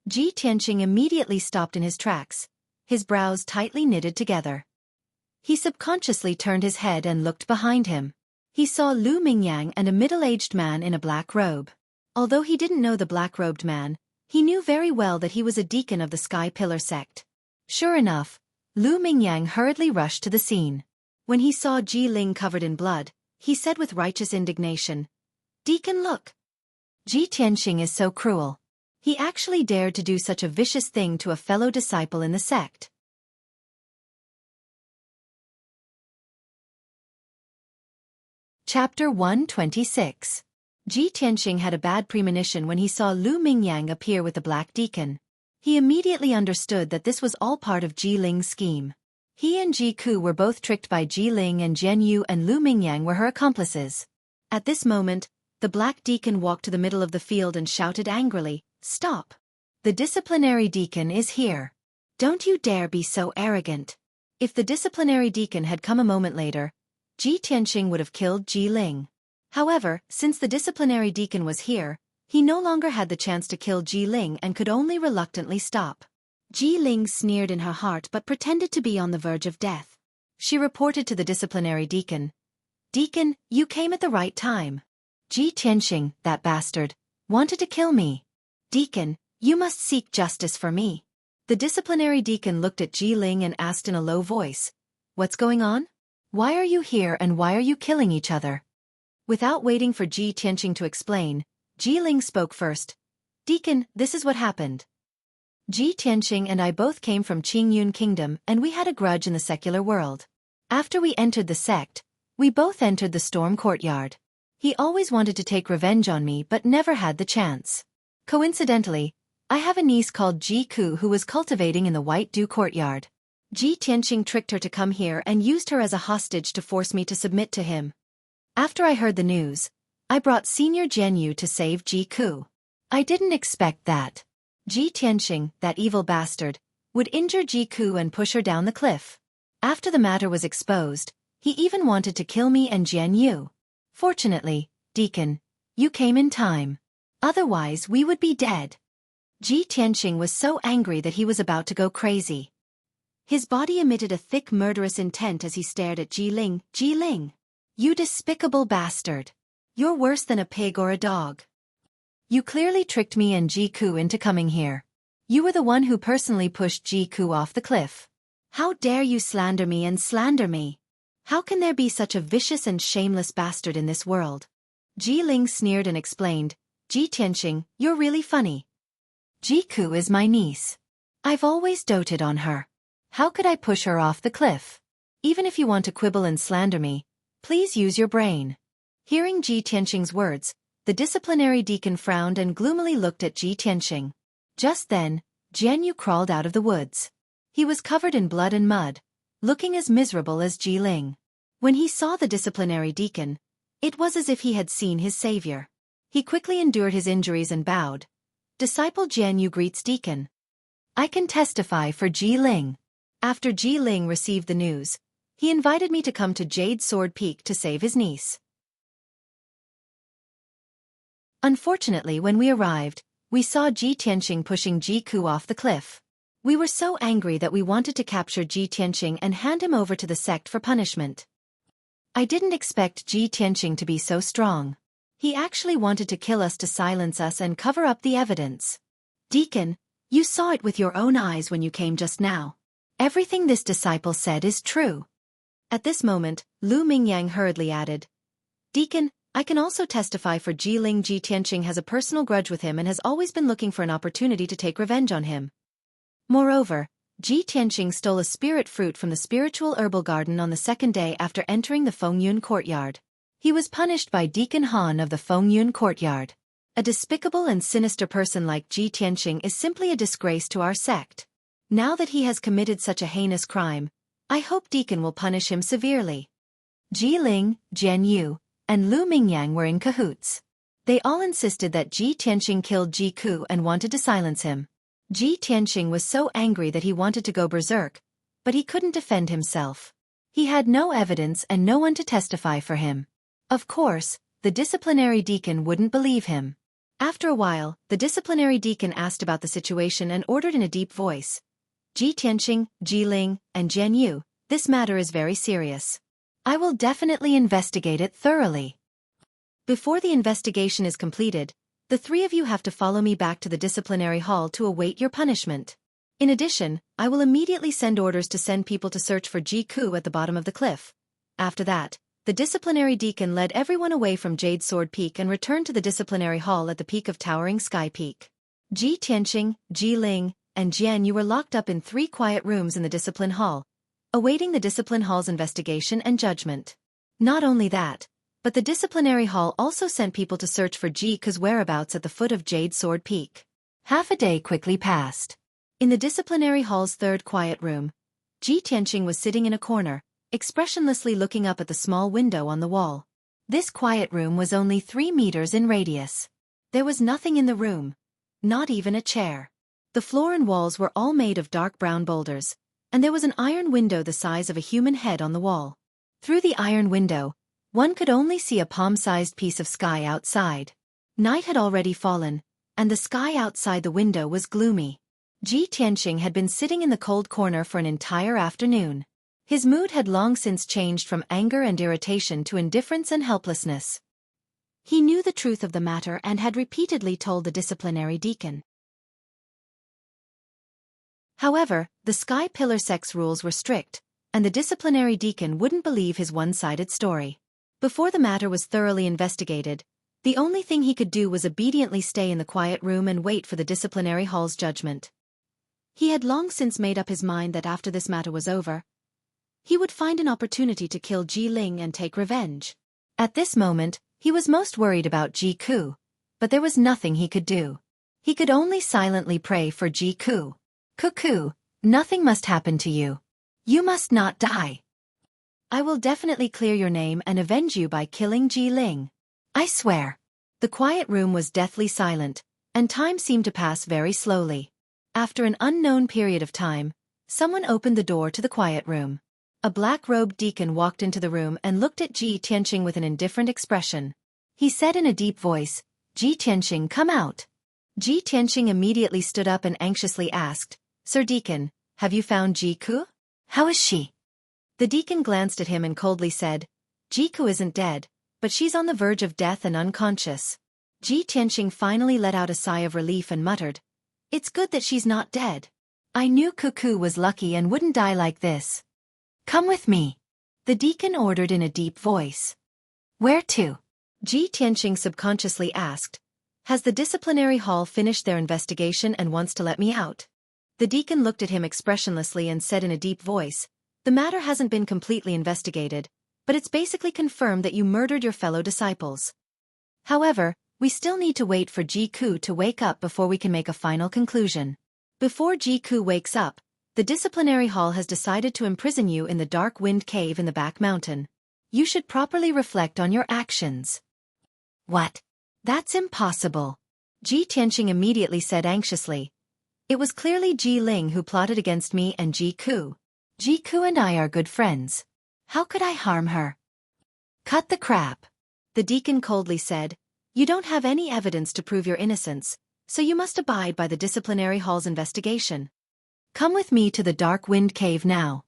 S1: Ji Tianqing immediately stopped in his tracks, his brows tightly knitted together. He subconsciously turned his head and looked behind him. He saw Lu Mingyang and a middle-aged man in a black robe. Although he didn't know the black-robed man, he knew very well that he was a deacon of the Sky Pillar sect. Sure enough, Lu Mingyang hurriedly rushed to the scene. When he saw Ji Ling covered in blood, he said with righteous indignation, "Deacon, look! Ji Tianqing is so cruel. He actually dared to do such a vicious thing to a fellow disciple in the sect." Chapter 126. Ji Tianqing had a bad premonition when he saw Lu Mingyang appear with the Black Deacon. He immediately understood that this was all part of Ji Ling's scheme. He and Ji Ku were both tricked by Ji Ling, and Jian Yu and Lu Mingyang were her accomplices. At this moment, the Black Deacon walked to the middle of the field and shouted angrily, "Stop! The disciplinary deacon is here. Don't you dare be so arrogant." If the disciplinary deacon had come a moment later, Ji Tianqing would have killed Ji Ling. However, since the disciplinary deacon was here, he no longer had the chance to kill Ji Ling and could only reluctantly stop. Ji Ling sneered in her heart but pretended to be on the verge of death. She reported to the disciplinary deacon, "Deacon, you came at the right time. Ji Tianqing, that bastard, wanted to kill me. Deacon, you must seek justice for me." The disciplinary deacon looked at Ji Ling and asked in a low voice, "What's going on? Why are you here and why are you killing each other?" Without waiting for Ji Tianqing to explain, Ji Ling spoke first. "Deacon, this is what happened. Ji Tianqing and I both came from Qingyun Kingdom and we had a grudge in the secular world. After we entered the sect, we both entered the storm courtyard. He always wanted to take revenge on me but never had the chance. Coincidentally, I have a niece called Ji Ku who was cultivating in the White Dew courtyard. Ji Tianqing tricked her to come here and used her as a hostage to force me to submit to him. After I heard the news, I brought Senior Jian Yu to save Ji Ku. I didn't expect that Ji Tianqing, that evil bastard, would injure Ji Ku and push her down the cliff. After the matter was exposed, he even wanted to kill me and Jian Yu. Fortunately, Deacon, you came in time. Otherwise we would be dead." Ji Tianqing was so angry that he was about to go crazy. His body emitted a thick murderous intent as he stared at Ji Ling. "Ji Ling, you despicable bastard. You're worse than a pig or a dog. You clearly tricked me and Ji Ku into coming here. You were the one who personally pushed Ji Ku off the cliff. How dare you slander me and slander me? How can there be such a vicious and shameless bastard in this world?" Ji Ling sneered and explained, "Ji Tianqing, you're really funny. Ji Ku is my niece. I've always doted on her. How could I push her off the cliff? Even if you want to quibble and slander me, please use your brain." Hearing Ji Tianqing's words, the disciplinary deacon frowned and gloomily looked at Ji Tianqing. Just then, Jian Yu crawled out of the woods. He was covered in blood and mud, looking as miserable as Ji Ling. When he saw the disciplinary deacon, it was as if he had seen his savior. He quickly endured his injuries and bowed. "Disciple Jian Yu greets Deacon. I can testify for Ji Ling." After Ji Ling received the news, he invited me to come to Jade Sword Peak to save his niece. Unfortunately, when we arrived, we saw Ji Tianqing pushing Ji Ku off the cliff. We were so angry that we wanted to capture Ji Tianqing and hand him over to the sect for punishment. I didn't expect Ji Tianqing to be so strong. He actually wanted to kill us to silence us and cover up the evidence. "Deacon, you saw it with your own eyes when you came just now. Everything this disciple said is true." At this moment, Lu Mingyang hurriedly added, "Deacon, I can also testify for Ji Ling. Ji Tianqing has a personal grudge with him and has always been looking for an opportunity to take revenge on him. Moreover, Ji Tianqing stole a spirit fruit from the spiritual herbal garden on the second day after entering the Fengyun courtyard. He was punished by Deacon Han of the Fengyun courtyard. A despicable and sinister person like Ji Tianqing is simply a disgrace to our sect. Now that he has committed such a heinous crime, I hope Deacon will punish him severely. Ji Ling, Jian Yu, and Lu Mingyang were in cahoots. They all insisted that Ji Tianqing killed Ji Ku and wanted to silence him. Ji Tianqing was so angry that he wanted to go berserk, but he couldn't defend himself. He had no evidence and no one to testify for him. Of course, the disciplinary deacon wouldn't believe him. After a while, the disciplinary deacon asked about the situation and ordered in a deep voice, Ji Tianqing, Ji Ling, and Jian Yu, this matter is very serious. I will definitely investigate it thoroughly. Before the investigation is completed, the three of you have to follow me back to the disciplinary hall to await your punishment. In addition, I will immediately send orders to send people to search for Ji Ku at the bottom of the cliff. After that, the disciplinary deacon led everyone away from Jade Sword Peak and returned to the disciplinary hall at the peak of Towering Sky Peak. Ji Tianqing, Ji Ling, and Jian Yu were locked up in 3 quiet rooms in the discipline hall, awaiting the discipline hall's investigation and judgment. Not only that, but the disciplinary hall also sent people to search for Ji Ku's whereabouts at the foot of Jade Sword Peak. Half a day quickly passed. In the disciplinary hall's 3rd quiet room, Ji Tianqing was sitting in a corner, expressionlessly looking up at the small window on the wall. This quiet room was only 3 meters in radius. There was nothing in the room, not even a chair. The floor and walls were all made of dark brown boulders, and there was an iron window the size of a human head on the wall. Through the iron window, one could only see a palm-sized piece of sky outside. Night had already fallen, and the sky outside the window was gloomy. Ji Tianqing had been sitting in the cold corner for an entire afternoon. His mood had long since changed from anger and irritation to indifference and helplessness. He knew the truth of the matter and had repeatedly told the disciplinary deacon. However, the Sky Pillar sect's rules were strict, and the disciplinary deacon wouldn't believe his one-sided story. Before the matter was thoroughly investigated, the only thing he could do was obediently stay in the quiet room and wait for the disciplinary hall's judgment. He had long since made up his mind that after this matter was over, he would find an opportunity to kill Ji Ling and take revenge. At this moment, he was most worried about Ji Ku, but there was nothing he could do. He could only silently pray for Ji Ku. Cuckoo, nothing must happen to you. You must not die. I will definitely clear your name and avenge you by killing Ji Ling. I swear. The quiet room was deathly silent, and time seemed to pass very slowly. After an unknown period of time, someone opened the door to the quiet room. A black-robed deacon walked into the room and looked at Ji Tianqing with an indifferent expression. He said in a deep voice, Ji Tianqing, come out. Ji Tianqing immediately stood up and anxiously asked, Sir Deacon, have you found Ji Ku? How is she? The deacon glanced at him and coldly said, Ji Ku isn't dead, but she's on the verge of death and unconscious. Ji Tianqing finally let out a sigh of relief and muttered, It's good that she's not dead. I knew Cuckoo was lucky and wouldn't die like this. Come with me. The deacon ordered in a deep voice. Where to? Ji Tianqing subconsciously asked, Has the disciplinary hall finished their investigation and wants to let me out? The deacon looked at him expressionlessly and said in a deep voice, The matter hasn't been completely investigated, but it's basically confirmed that you murdered your fellow disciples. However, we still need to wait for Ji Ku to wake up before we can make a final conclusion. Before Ji Ku wakes up, the disciplinary hall has decided to imprison you in the dark wind cave in the back mountain. You should properly reflect on your actions. What? That's impossible. Ji Tianqing immediately said anxiously. It was clearly Ji Ling who plotted against me and Ji Ku. Ji Ku and I are good friends. How could I harm her? Cut the crap. The deacon coldly said, You don't have any evidence to prove your innocence, so you must abide by the disciplinary hall's investigation. Come with me to the dark wind cave now.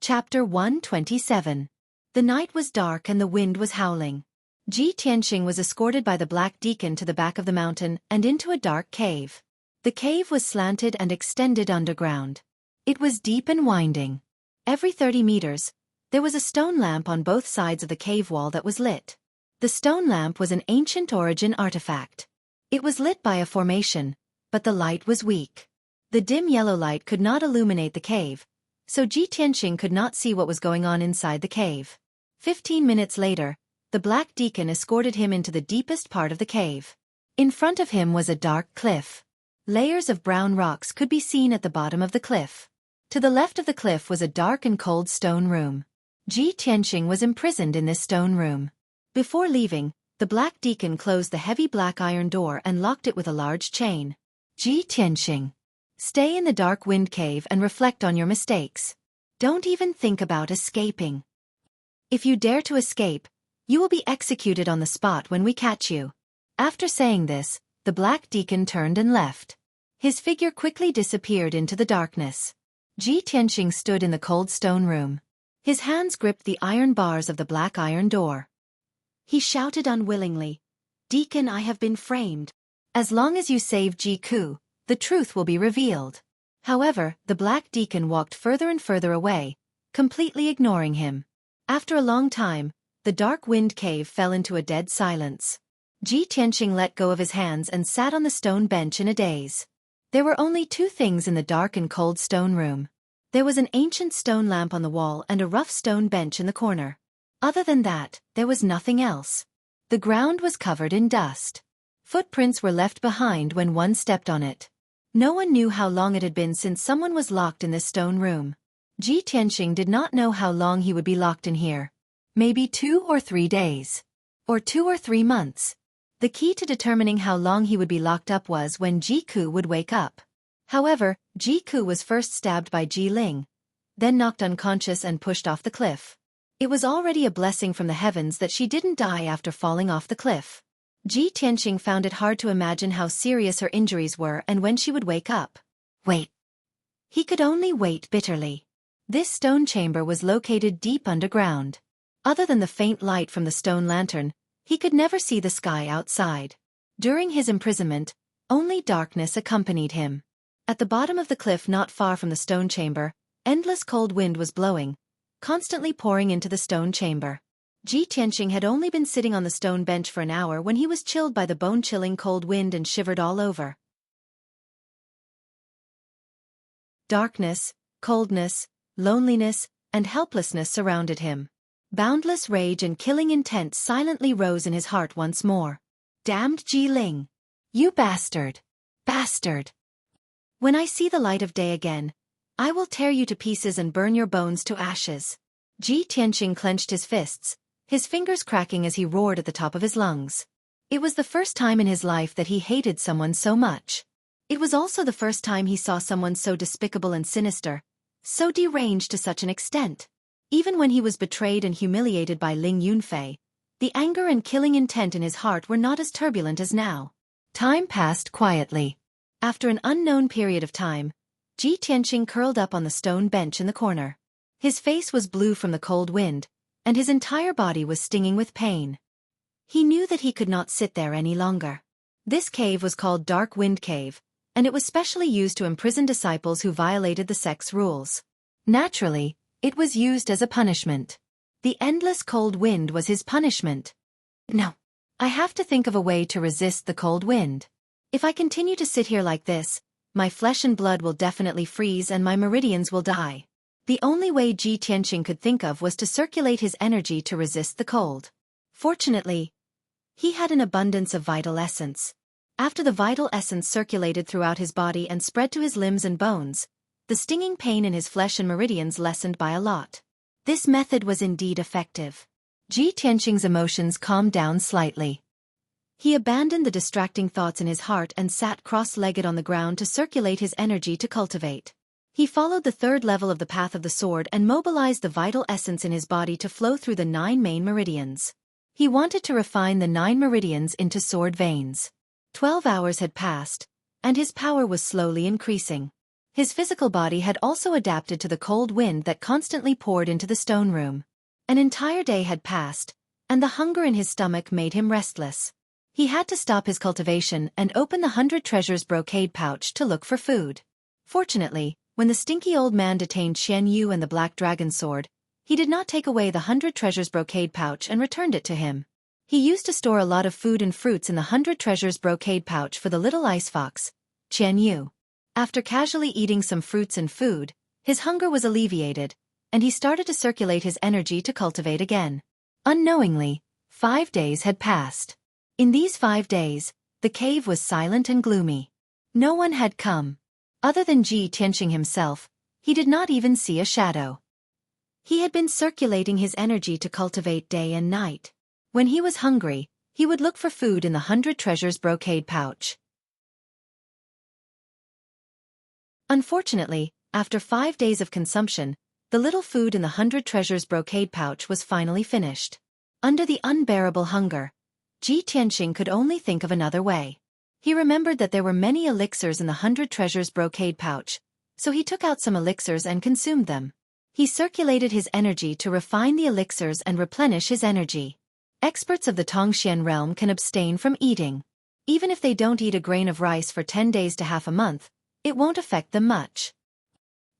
S1: Chapter 127. The night was dark and the wind was howling. Ji Tianqing was escorted by the black deacon to the back of the mountain and into a dark cave. The cave was slanted and extended underground. It was deep and winding. Every 30 meters, there was a stone lamp on both sides of the cave wall that was lit. The stone lamp was an ancient origin artifact. It was lit by a formation, but the light was weak. The dim yellow light could not illuminate the cave, so Ji Tianxing could not see what was going on inside the cave. 15 minutes later, the black deacon escorted him into the deepest part of the cave. In front of him was a dark cliff. Layers of brown rocks could be seen at the bottom of the cliff. To the left of the cliff was a dark and cold stone room. Ji Tianxing was imprisoned in this stone room. Before leaving, the black deacon closed the heavy black iron door and locked it with a large chain. Ji Tianxing, stay in the dark wind cave and reflect on your mistakes. Don't even think about escaping. If you dare to escape, you will be executed on the spot when we catch you. After saying this, the black deacon turned and left. His figure quickly disappeared into the darkness. Ji Tianxing stood in the cold stone room. His hands gripped the iron bars of the black iron door. He shouted unwillingly, "Deacon, I have been framed. As long as you save Xueqi, the truth will be revealed." However, the black deacon walked further and further away, completely ignoring him. After a long time, the dark wind cave fell into a dead silence. Ji Tianxing let go of his hands and sat on the stone bench in a daze. There were only two things in the dark and cold stone room. There was an ancient stone lamp on the wall and a rough stone bench in the corner. Other than that, there was nothing else. The ground was covered in dust. Footprints were left behind when one stepped on it. No one knew how long it had been since someone was locked in this stone room. Ji Tianxing did not know how long he would be locked in here. Maybe 2 or 3 days. Or 2 or 3 months. The key to determining how long he would be locked up was when Xueqi would wake up. However, Xueqi was first stabbed by Ji Ling, then knocked unconscious and pushed off the cliff. It was already a blessing from the heavens that she didn't die after falling off the cliff. Ji Tianxing found it hard to imagine how serious her injuries were and when she would wake up. Wait. He could only wait bitterly. This stone chamber was located deep underground. Other than the faint light from the stone lantern, he could never see the sky outside. During his imprisonment, only darkness accompanied him. At the bottom of the cliff not far from the stone chamber, endless cold wind was blowing, constantly pouring into the stone chamber. Ji Tianxing had only been sitting on the stone bench for an hour when he was chilled by the bone-chilling cold wind and shivered all over. Darkness, coldness, loneliness, and helplessness surrounded him. Boundless rage and killing intent silently rose in his heart once more. Damned Ji Ling! You bastard! Bastard! When I see the light of day again, I will tear you to pieces and burn your bones to ashes. Ji Tianxing clenched his fists, his fingers cracking as he roared at the top of his lungs. It was the first time in his life that he hated someone so much. It was also the first time he saw someone so despicable and sinister, so deranged to such an extent. Even when he was betrayed and humiliated by Ling Yunfei, the anger and killing intent in his heart were not as turbulent as now. Time passed quietly. After an unknown period of time, Ji Tianxing curled up on the stone bench in the corner. His face was blue from the cold wind, and his entire body was stinging with pain. He knew that he could not sit there any longer. This cave was called Dark Wind Cave, and it was specially used to imprison disciples who violated the sect's rules. Naturally, it was used as a punishment. The endless cold wind was his punishment. No. I have to think of a way to resist the cold wind. If I continue to sit here like this, my flesh and blood will definitely freeze and my meridians will die. The only way Ji Tianxing could think of was to circulate his energy to resist the cold. Fortunately, he had an abundance of vital essence. After the vital essence circulated throughout his body and spread to his limbs and bones, the stinging pain in his flesh and meridians lessened by a lot. This method was indeed effective. Ji Tianxing's emotions calmed down slightly. He abandoned the distracting thoughts in his heart and sat cross-legged on the ground to circulate his energy to cultivate. He followed the third level of the path of the sword and mobilized the vital essence in his body to flow through the 9 main meridians. He wanted to refine the 9 meridians into sword veins. 12 hours had passed, and his power was slowly increasing. His physical body had also adapted to the cold wind that constantly poured into the stone room. An entire day had passed, and the hunger in his stomach made him restless. He had to stop his cultivation and open the 100 treasures brocade pouch to look for food. Fortunately, when the stinky old man detained Xian Yu and the black dragon sword, he did not take away the 100 treasures brocade pouch and returned it to him. He used to store a lot of food and fruits in the 100 treasures brocade pouch for the little ice fox, Xian Yu. After casually eating some fruits and food, His hunger was alleviated, and he started to circulate his energy to cultivate again. Unknowingly, 5 days had passed. In these 5 days, the cave was silent and gloomy. No one had come. Other than Ji Tianqing himself, he did not even see a shadow. He had been circulating his energy to cultivate day and night. When he was hungry, he would look for food in the 100 treasures brocade pouch. Unfortunately, after 5 days of consumption, the little food in the 100 treasures brocade pouch was finally finished. Under the unbearable hunger, Ji Tianqing could only think of another way. He remembered that there were many elixirs in the 100 treasures brocade pouch, so he took out some elixirs and consumed them. He circulated his energy to refine the elixirs and replenish his energy. Experts of the Tongxian realm can abstain from eating. Even if they don't eat a grain of rice for 10 days to half a month, it won't affect them much.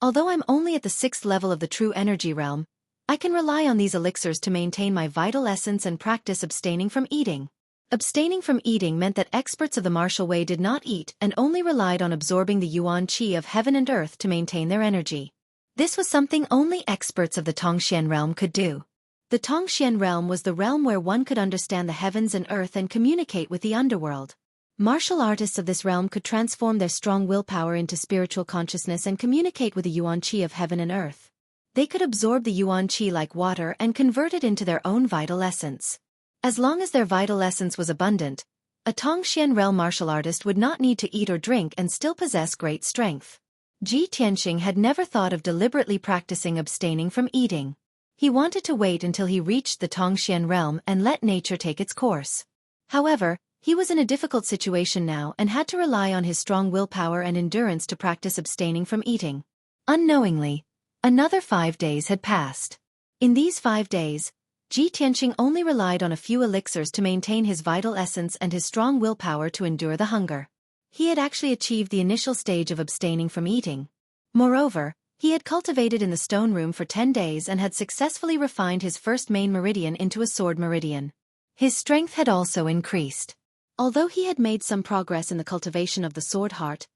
S1: Although I'm only at the 6th level of the true energy realm, I can rely on these elixirs to maintain my vital essence and practice abstaining from eating. Abstaining from eating meant that experts of the martial way did not eat and only relied on absorbing the yuan qi of heaven and earth to maintain their energy. This was something only experts of the Tongxian realm could do. The Tongxian realm was the realm where one could understand the heavens and earth and communicate with the underworld. Martial artists of this realm could transform their strong willpower into spiritual consciousness and communicate with the yuan qi of heaven and earth. They could absorb the yuan qi like water and convert it into their own vital essence. As long as their vital essence was abundant, a Tongxian realm martial artist would not need to eat or drink and still possess great strength. Ji Tianqing had never thought of deliberately practicing abstaining from eating. He wanted to wait until he reached the Tongxian realm and let nature take its course. However, he was in a difficult situation now and had to rely on his strong willpower and endurance to practice abstaining from eating. Unknowingly, another 5 days had passed. In these 5 days, Ji Tianqing only relied on a few elixirs to maintain his vital essence and his strong willpower to endure the hunger. He had actually achieved the initial stage of abstaining from eating. Moreover, he had cultivated in the stone room for 10 days and had successfully refined his first main meridian into a sword meridian. His strength had also increased. Although he had made some progress in the cultivation of the sword heart,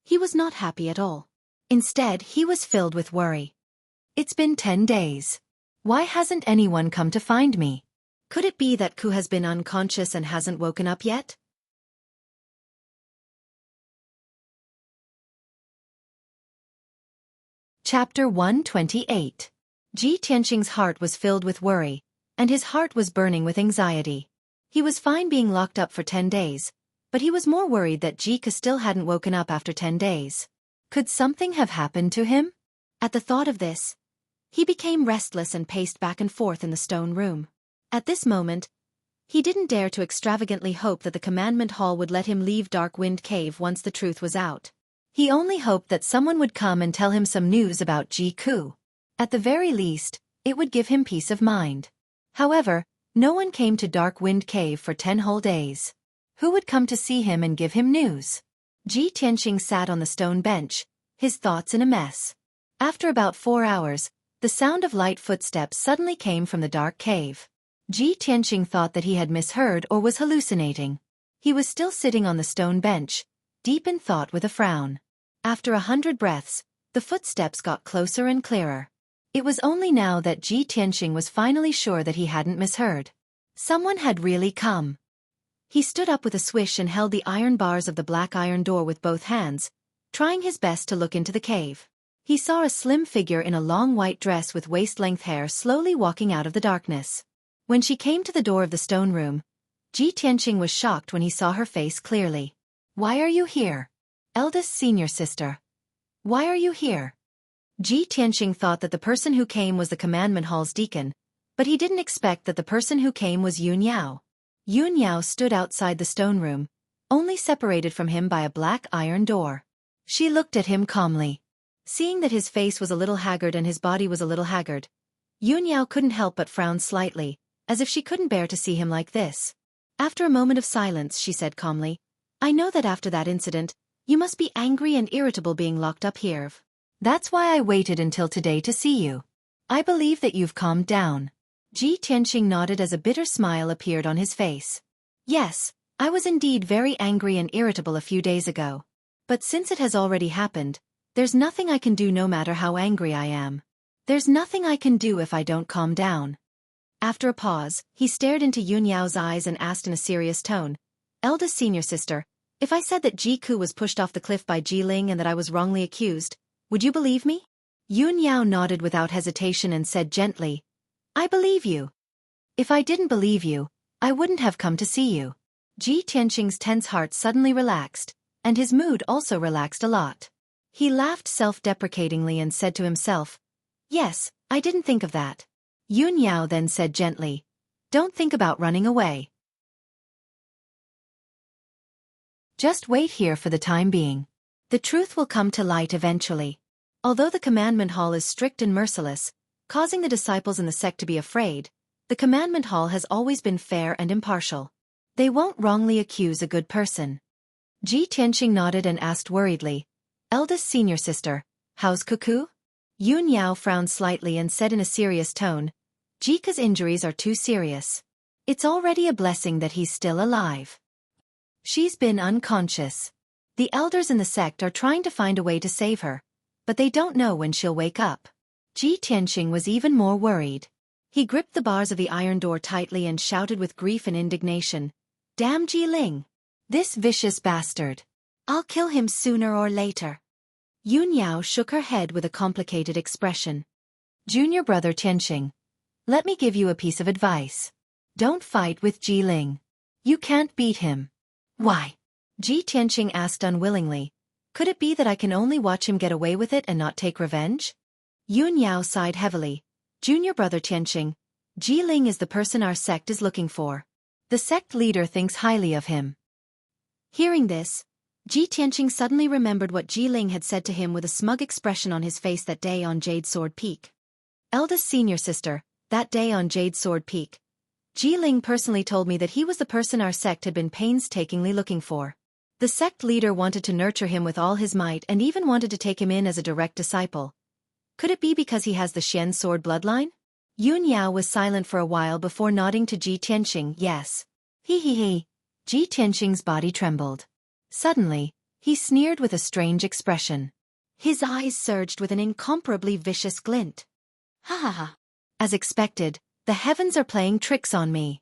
S1: he was not happy at all. Instead, he was filled with worry. It's been 10 days. Why hasn't anyone come to find me? Could it be that Ku has been unconscious and hasn't woken up yet? Chapter 128. Ji Tianqing's heart was filled with worry, and his heart was burning with anxiety. He was fine being locked up for 10 days, but he was more worried that Ji Ke still hadn't woken up after 10 days. Could something have happened to him? At the thought of this, he became restless and paced back and forth in the stone room. At this moment, he didn't dare to extravagantly hope that the commandment hall would let him leave Dark Wind Cave once the truth was out. He only hoped that someone would come and tell him some news about Ji Ku. At the very least, it would give him peace of mind. However, no one came to Dark Wind Cave for 10 whole days. Who would come to see him and give him news? Ji Tianqing sat on the stone bench, his thoughts in a mess. After about 4 hours, the sound of light footsteps suddenly came from the dark cave. Ji Tianqing thought that he had misheard or was hallucinating. He was still sitting on the stone bench, deep in thought with a frown. After 100 breaths, the footsteps got closer and clearer. It was only now that Ji Tianqing was finally sure that he hadn't misheard. Someone had really come. He stood up with a swish and held the iron bars of the black iron door with both hands, trying his best to look into the cave. He saw a slim figure in a long white dress with waist-length hair slowly walking out of the darkness. When she came to the door of the stone room, Ji Tianqing was shocked when he saw her face clearly. "Why are you here? Eldest senior sister. Why are you here?" Ji Tianqing thought that the person who came was the commandment hall's deacon, but he didn't expect that the person who came was Yun Yao. Yun Yao stood outside the stone room, only separated from him by a black iron door. She looked at him calmly. Seeing that his face was a little haggard and his body was a little haggard, Yun Yao couldn't help but frown slightly, as if she couldn't bear to see him like this. After a moment of silence, she said calmly, "I know that after that incident, you must be angry and irritable being locked up here. That's why I waited until today to see you. I believe that you've calmed down." Ji Tianqing nodded as a bitter smile appeared on his face. "Yes, I was indeed very angry and irritable a few days ago. But since it has already happened, There's nothing I can do no matter how angry I am. There's nothing I can do if I don't calm down. After a pause, he stared into Yunyao's eyes and asked in a serious tone, Eldest senior sister, if I said that Jiku was pushed off the cliff by Jiling and that I was wrongly accused, would you believe me? Yunyao nodded without hesitation and said gently, I believe you. If I didn't believe you, I wouldn't have come to see you. Ji Tianqing's tense heart suddenly relaxed, and his mood also relaxed a lot. He laughed self-deprecatingly and said to himself, Yes, I didn't think of that. Yunyao then said gently, Don't think about running away. Just wait here for the time being. The truth will come to light eventually. Although the commandment hall is strict and merciless, causing the disciples in the sect to be afraid, the commandment hall has always been fair and impartial. They won't wrongly accuse a good person. Ji Tianqing nodded and asked worriedly, Eldest senior sister, how's Cuckoo? Yunyao frowned slightly and said in a serious tone, Jika's injuries are too serious. It's already a blessing that he's still alive. She's been unconscious. The elders in the sect are trying to find a way to save her, but they don't know when she'll wake up. Ji Tianqing was even more worried. He gripped the bars of the iron door tightly and shouted with grief and indignation, Damn Jiling! This vicious bastard! I'll kill him sooner or later. Yunyao shook her head with a complicated expression. Junior brother Tianqing, let me give you a piece of advice. Don't fight with Jiling. You can't beat him. Why? Ji Tianqing asked unwillingly. Could it be that I can only watch him get away with it and not take revenge? Yunyao sighed heavily. Junior brother Tianqing, Jiling is the person our sect is looking for. The sect leader thinks highly of him. Hearing this, Ji Tianqing suddenly remembered what Jiling had said to him with a smug expression on his face that day on Jade Sword Peak. Eldest senior sister, that day on Jade Sword Peak, Jiling personally told me that he was the person our sect had been painstakingly looking for. The sect leader wanted to nurture him with all his might and even wanted to take him in as a direct disciple. Could it be because he has the Shen sword bloodline? Yunyao was silent for a while before nodding to Ji Tianqing, yes. He. Ji Tianqing's body trembled. Suddenly, he sneered with a strange expression. His eyes surged with an incomparably vicious glint. Ha ha ha. As expected, the heavens are playing tricks on me.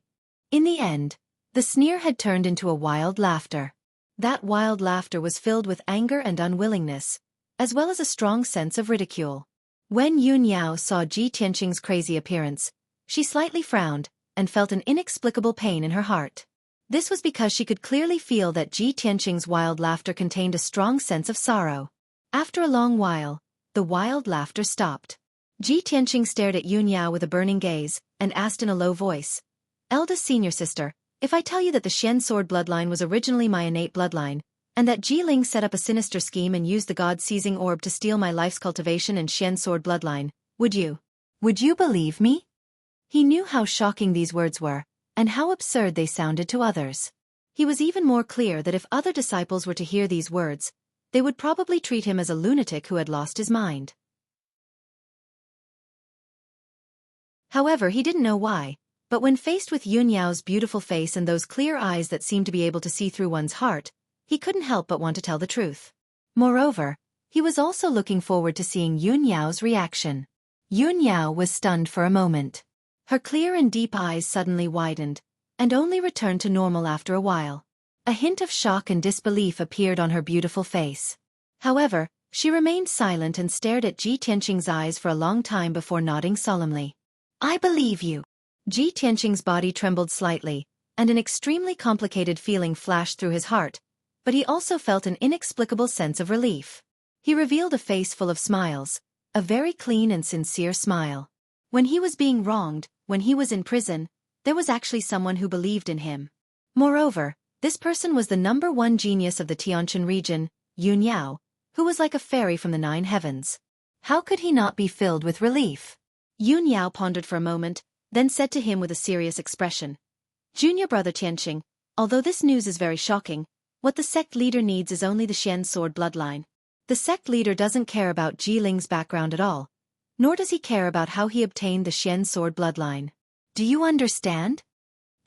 S1: In the end, the sneer had turned into a wild laughter. That wild laughter was filled with anger and unwillingness, as well as a strong sense of ridicule. When Yunyao saw Ji Tianqing's crazy appearance, she slightly frowned and felt an inexplicable pain in her heart. This was because she could clearly feel that Ji Tianqing's wild laughter contained a strong sense of sorrow. After a long while, the wild laughter stopped. Ji Tianqing stared at Yunyao with a burning gaze and asked in a low voice, Eldest senior sister, if I tell you that the Shen sword bloodline was originally my innate bloodline, and that Jiling set up a sinister scheme and used the god-seizing orb to steal my life's cultivation and Shen sword bloodline, would you believe me? He knew how shocking these words were, and how absurd they sounded to others. He was even more clear that if other disciples were to hear these words, they would probably treat him as a lunatic who had lost his mind. However, he didn't know why, but when faced with Yunyao's beautiful face and those clear eyes that seemed to be able to see through one's heart, he couldn't help but want to tell the truth. Moreover, he was also looking forward to seeing Yunyao's reaction. Yunyao was stunned for a moment. Her clear and deep eyes suddenly widened, and only returned to normal after a while. A hint of shock and disbelief appeared on her beautiful face. However, she remained silent and stared at Ji Tianqing's eyes for a long time before nodding solemnly. I believe you. Ji Tianqing's body trembled slightly, and an extremely complicated feeling flashed through his heart, but he also felt an inexplicable sense of relief. He revealed a face full of smiles, a very clean and sincere smile. When he was being wronged, when he was in prison, there was actually someone who believed in him. Moreover, this person was the #1 genius of the Tianjin region, Yunyao, who was like a fairy from the 9 heavens. How could he not be filled with relief? Yunyao pondered for a moment, then said to him with a serious expression, Junior brother Tianqing, although this news is very shocking, what the sect leader needs is only the Shen sword bloodline. The sect leader doesn't care about Jiling's background at all, nor does he care about how he obtained the Shen sword bloodline. Do you understand?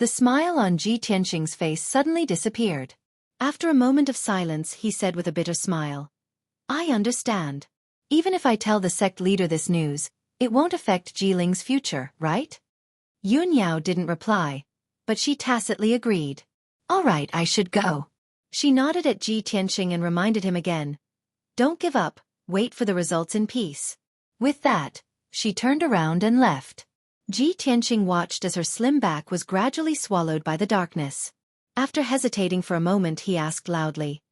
S1: The smile on Ji Tianqing's face suddenly disappeared. After a moment of silence he said with a bitter smile, I understand. Even if I tell the sect leader this news, it won't affect Jiling's future, right? Yun Yao didn't reply, but she tacitly agreed. All right, I should go. She nodded at Ji Tianxing and reminded him again. Don't give up, wait for the results in peace. With that, she turned around and left. Ji Tianxing watched as her slim back was gradually swallowed by the darkness. After hesitating for a moment, he asked loudly.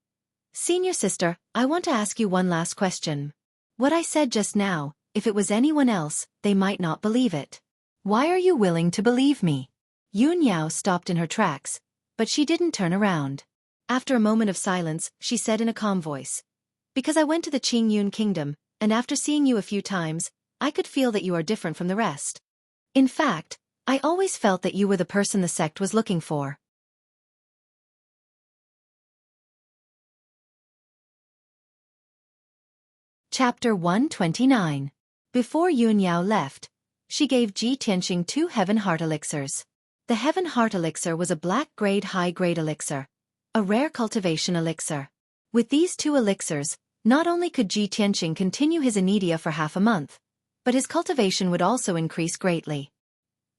S1: Senior sister, I want to ask you one last question. What I said just now, if it was anyone else, they might not believe it. Why are you willing to believe me? Yun Yao stopped in her tracks, but she didn't turn around. After a moment of silence, she said in a calm voice. Because I went to the Qingyun kingdom, and after seeing you a few times, I could feel that you are different from the rest. In fact, I always felt that you were the person the sect was looking for. Chapter 129. Before Yun Yao left, she gave Ji Tianxing 2 Heaven Heart Elixirs. The Heaven Heart Elixir was a black-grade high-grade elixir, a rare cultivation elixir. With these 2 elixirs, not only could Ji Tianxing continue his anedia for half a month, but his cultivation would also increase greatly.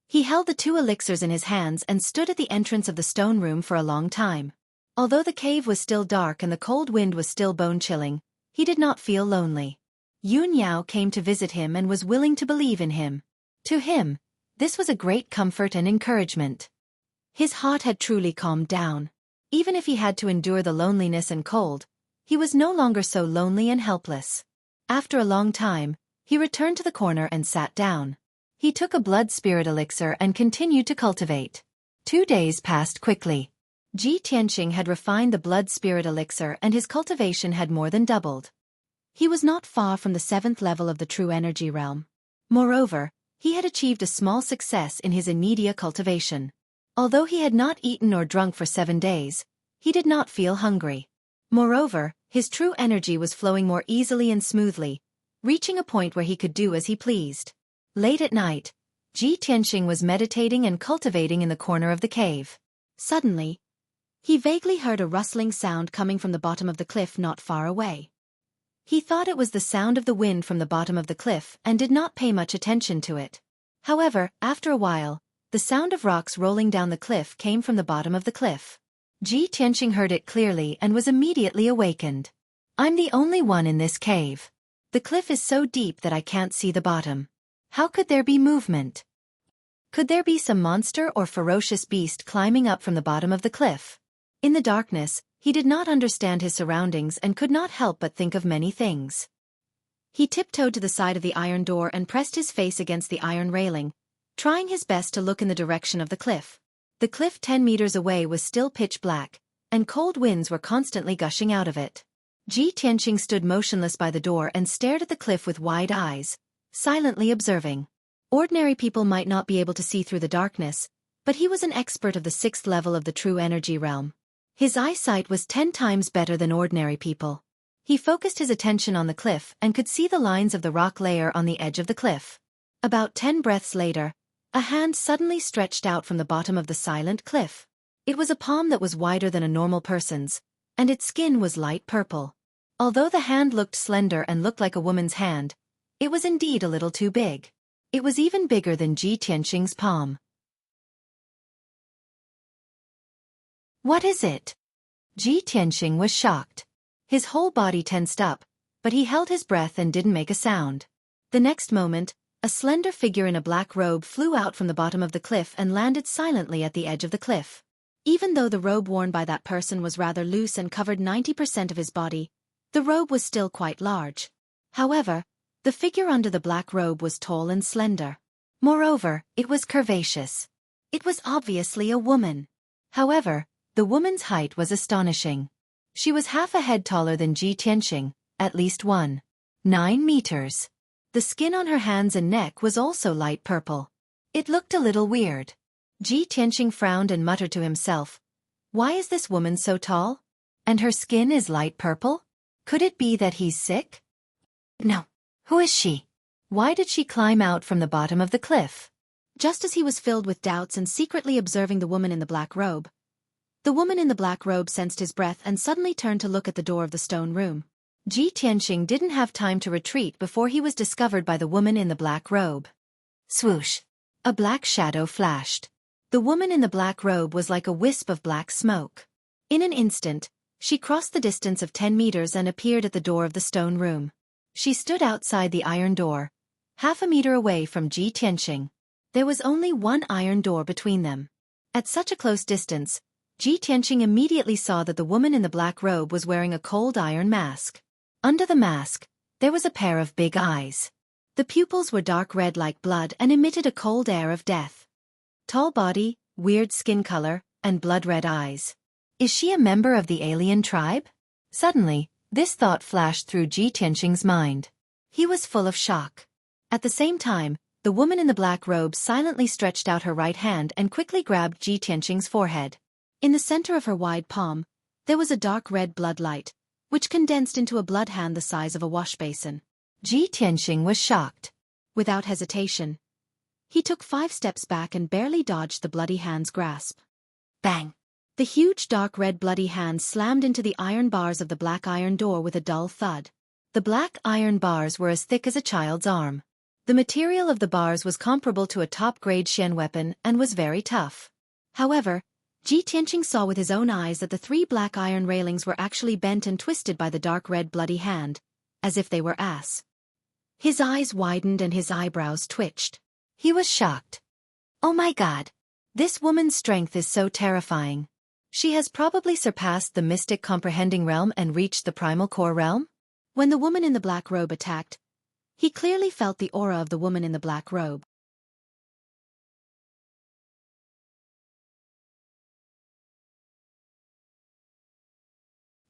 S1: He held the 2 elixirs in his hands and stood at the entrance of the stone room for a long time. Although the cave was still dark and the cold wind was still bone-chilling, he did not feel lonely. Yun Yao came to visit him and was willing to believe in him. To him, this was a great comfort and encouragement. His heart had truly calmed down. Even if he had to endure the loneliness and cold, he was no longer so lonely and helpless. After a long time, he returned to the corner and sat down. He took a blood spirit elixir and continued to cultivate. 2 days passed quickly. Ji Tianxing had refined the blood spirit elixir and his cultivation had more than doubled. He was not far from the 7th level of the true energy realm. Moreover, he had achieved a small success in his anedia cultivation. Although he had not eaten or drunk for 7 days, he did not feel hungry. Moreover, his true energy was flowing more easily and smoothly, reaching a point where he could do as he pleased. Late at night, Ji Tianxing was meditating and cultivating in the corner of the cave. Suddenly, he vaguely heard a rustling sound coming from the bottom of the cliff not far away. He thought it was the sound of the wind from the bottom of the cliff and did not pay much attention to it. However, after a while, the sound of rocks rolling down the cliff came from the bottom of the cliff. Ji Tianxing heard it clearly and was immediately awakened. I'm the only one in this cave. The cliff is so deep that I can't see the bottom. How could there be movement? Could there be some monster or ferocious beast climbing up from the bottom of the cliff? In the darkness, he did not understand his surroundings and could not help but think of many things. He tiptoed to the side of the iron door and pressed his face against the iron railing, trying his best to look in the direction of the cliff. The cliff 10 meters away was still pitch black, and cold winds were constantly gushing out of it. Ji Tianxing stood motionless by the door and stared at the cliff with wide eyes, silently observing. Ordinary people might not be able to see through the darkness, but he was an expert of the 6th level of the true energy realm. His eyesight was 10 times better than ordinary people. He focused his attention on the cliff and could see the lines of the rock layer on the edge of the cliff. About 10 breaths later, a hand suddenly stretched out from the bottom of the silent cliff. It was a palm that was wider than a normal person's, and its skin was light purple. Although the hand looked slender and looked like a woman's hand, it was indeed a little too big. It was even bigger than Ji Tianxing's palm. What is it? Ji Tianxing was shocked. His whole body tensed up, but he held his breath and didn't make a sound. The next moment, a slender figure in a black robe flew out from the bottom of the cliff and landed silently at the edge of the cliff. Even though the robe worn by that person was rather loose and covered 90% of his body, the robe was still quite large. However, the figure under the black robe was tall and slender. Moreover, it was curvaceous. It was obviously a woman. However, the woman's height was astonishing. She was half a head taller than Ji Tianxing, at least 9 meters. The skin on her hands and neck was also light purple. It looked a little weird. Ji Tianxing frowned and muttered to himself, "Why is this woman so tall? And her skin is light purple? Could it be that he's sick? No. Who is she? Why did she climb out from the bottom of the cliff?" Just as he was filled with doubts and secretly observing the woman in the black robe, the woman in the black robe sensed his breath and suddenly turned to look at the door of the stone room. Ji Tianxing didn't have time to retreat before he was discovered by the woman in the black robe. Swoosh! A black shadow flashed. The woman in the black robe was like a wisp of black smoke. In an instant, she crossed the distance of 10 meters and appeared at the door of the stone room. She stood outside the iron door, half a meter away from Ji Tianxing. There was only one iron door between them. At such a close distance, Ji Tianxing immediately saw that the woman in the black robe was wearing a cold iron mask. Under the mask, there was a pair of big eyes. The pupils were dark red like blood and emitted a cold air of death. Tall body, weird skin color, and blood-red eyes. Is she a member of the alien tribe? Suddenly, this thought flashed through Ji Tianxing's mind. He was full of shock. At the same time, the woman in the black robe silently stretched out her right hand and quickly grabbed Ji Tianxing's forehead. In the center of her wide palm, there was a dark red blood light, which condensed into a blood hand the size of a wash basin. Ji Tianxing was shocked. Without hesitation, he took 5 steps back and barely dodged the bloody hand's grasp. Bang! The huge dark red bloody hand slammed into the iron bars of the black iron door with a dull thud. The black iron bars were as thick as a child's arm. The material of the bars was comparable to a top-grade Shen weapon and was very tough. However, Ji Tianxing saw with his own eyes that the 3 black iron railings were actually bent and twisted by the dark red bloody hand, as if they were ass. His eyes widened and his eyebrows twitched. He was shocked. Oh my God! This woman's strength is so terrifying. She has probably surpassed the mystic comprehending realm and reached the primal core realm? When the woman in the black robe attacked, he clearly felt the aura of the woman in the black robe.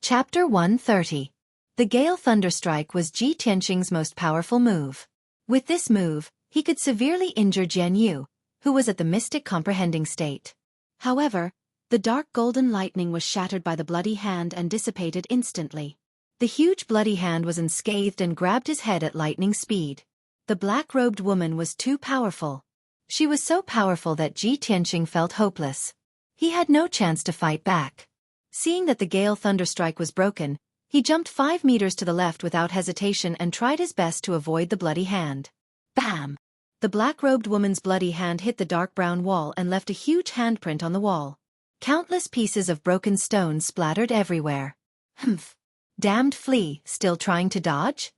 S1: Chapter 130. The Gale Thunderstrike was Ji Tianxing's most powerful move. With this move, he could severely injure Jian Yu, who was at the mystic comprehending state. However, the dark golden lightning was shattered by the bloody hand and dissipated instantly. The huge bloody hand was unscathed and grabbed his head at lightning speed. The black-robed woman was too powerful. She was so powerful that Ji Tianxing felt hopeless. He had no chance to fight back. Seeing that the Gale Thunderstrike was broken, he jumped 5 meters to the left without hesitation and tried his best to avoid the bloody hand. Bam! The black-robed woman's bloody hand hit the dark brown wall and left a huge handprint on the wall. Countless pieces of broken stone splattered everywhere. Humph! Damned flea, still trying to dodge?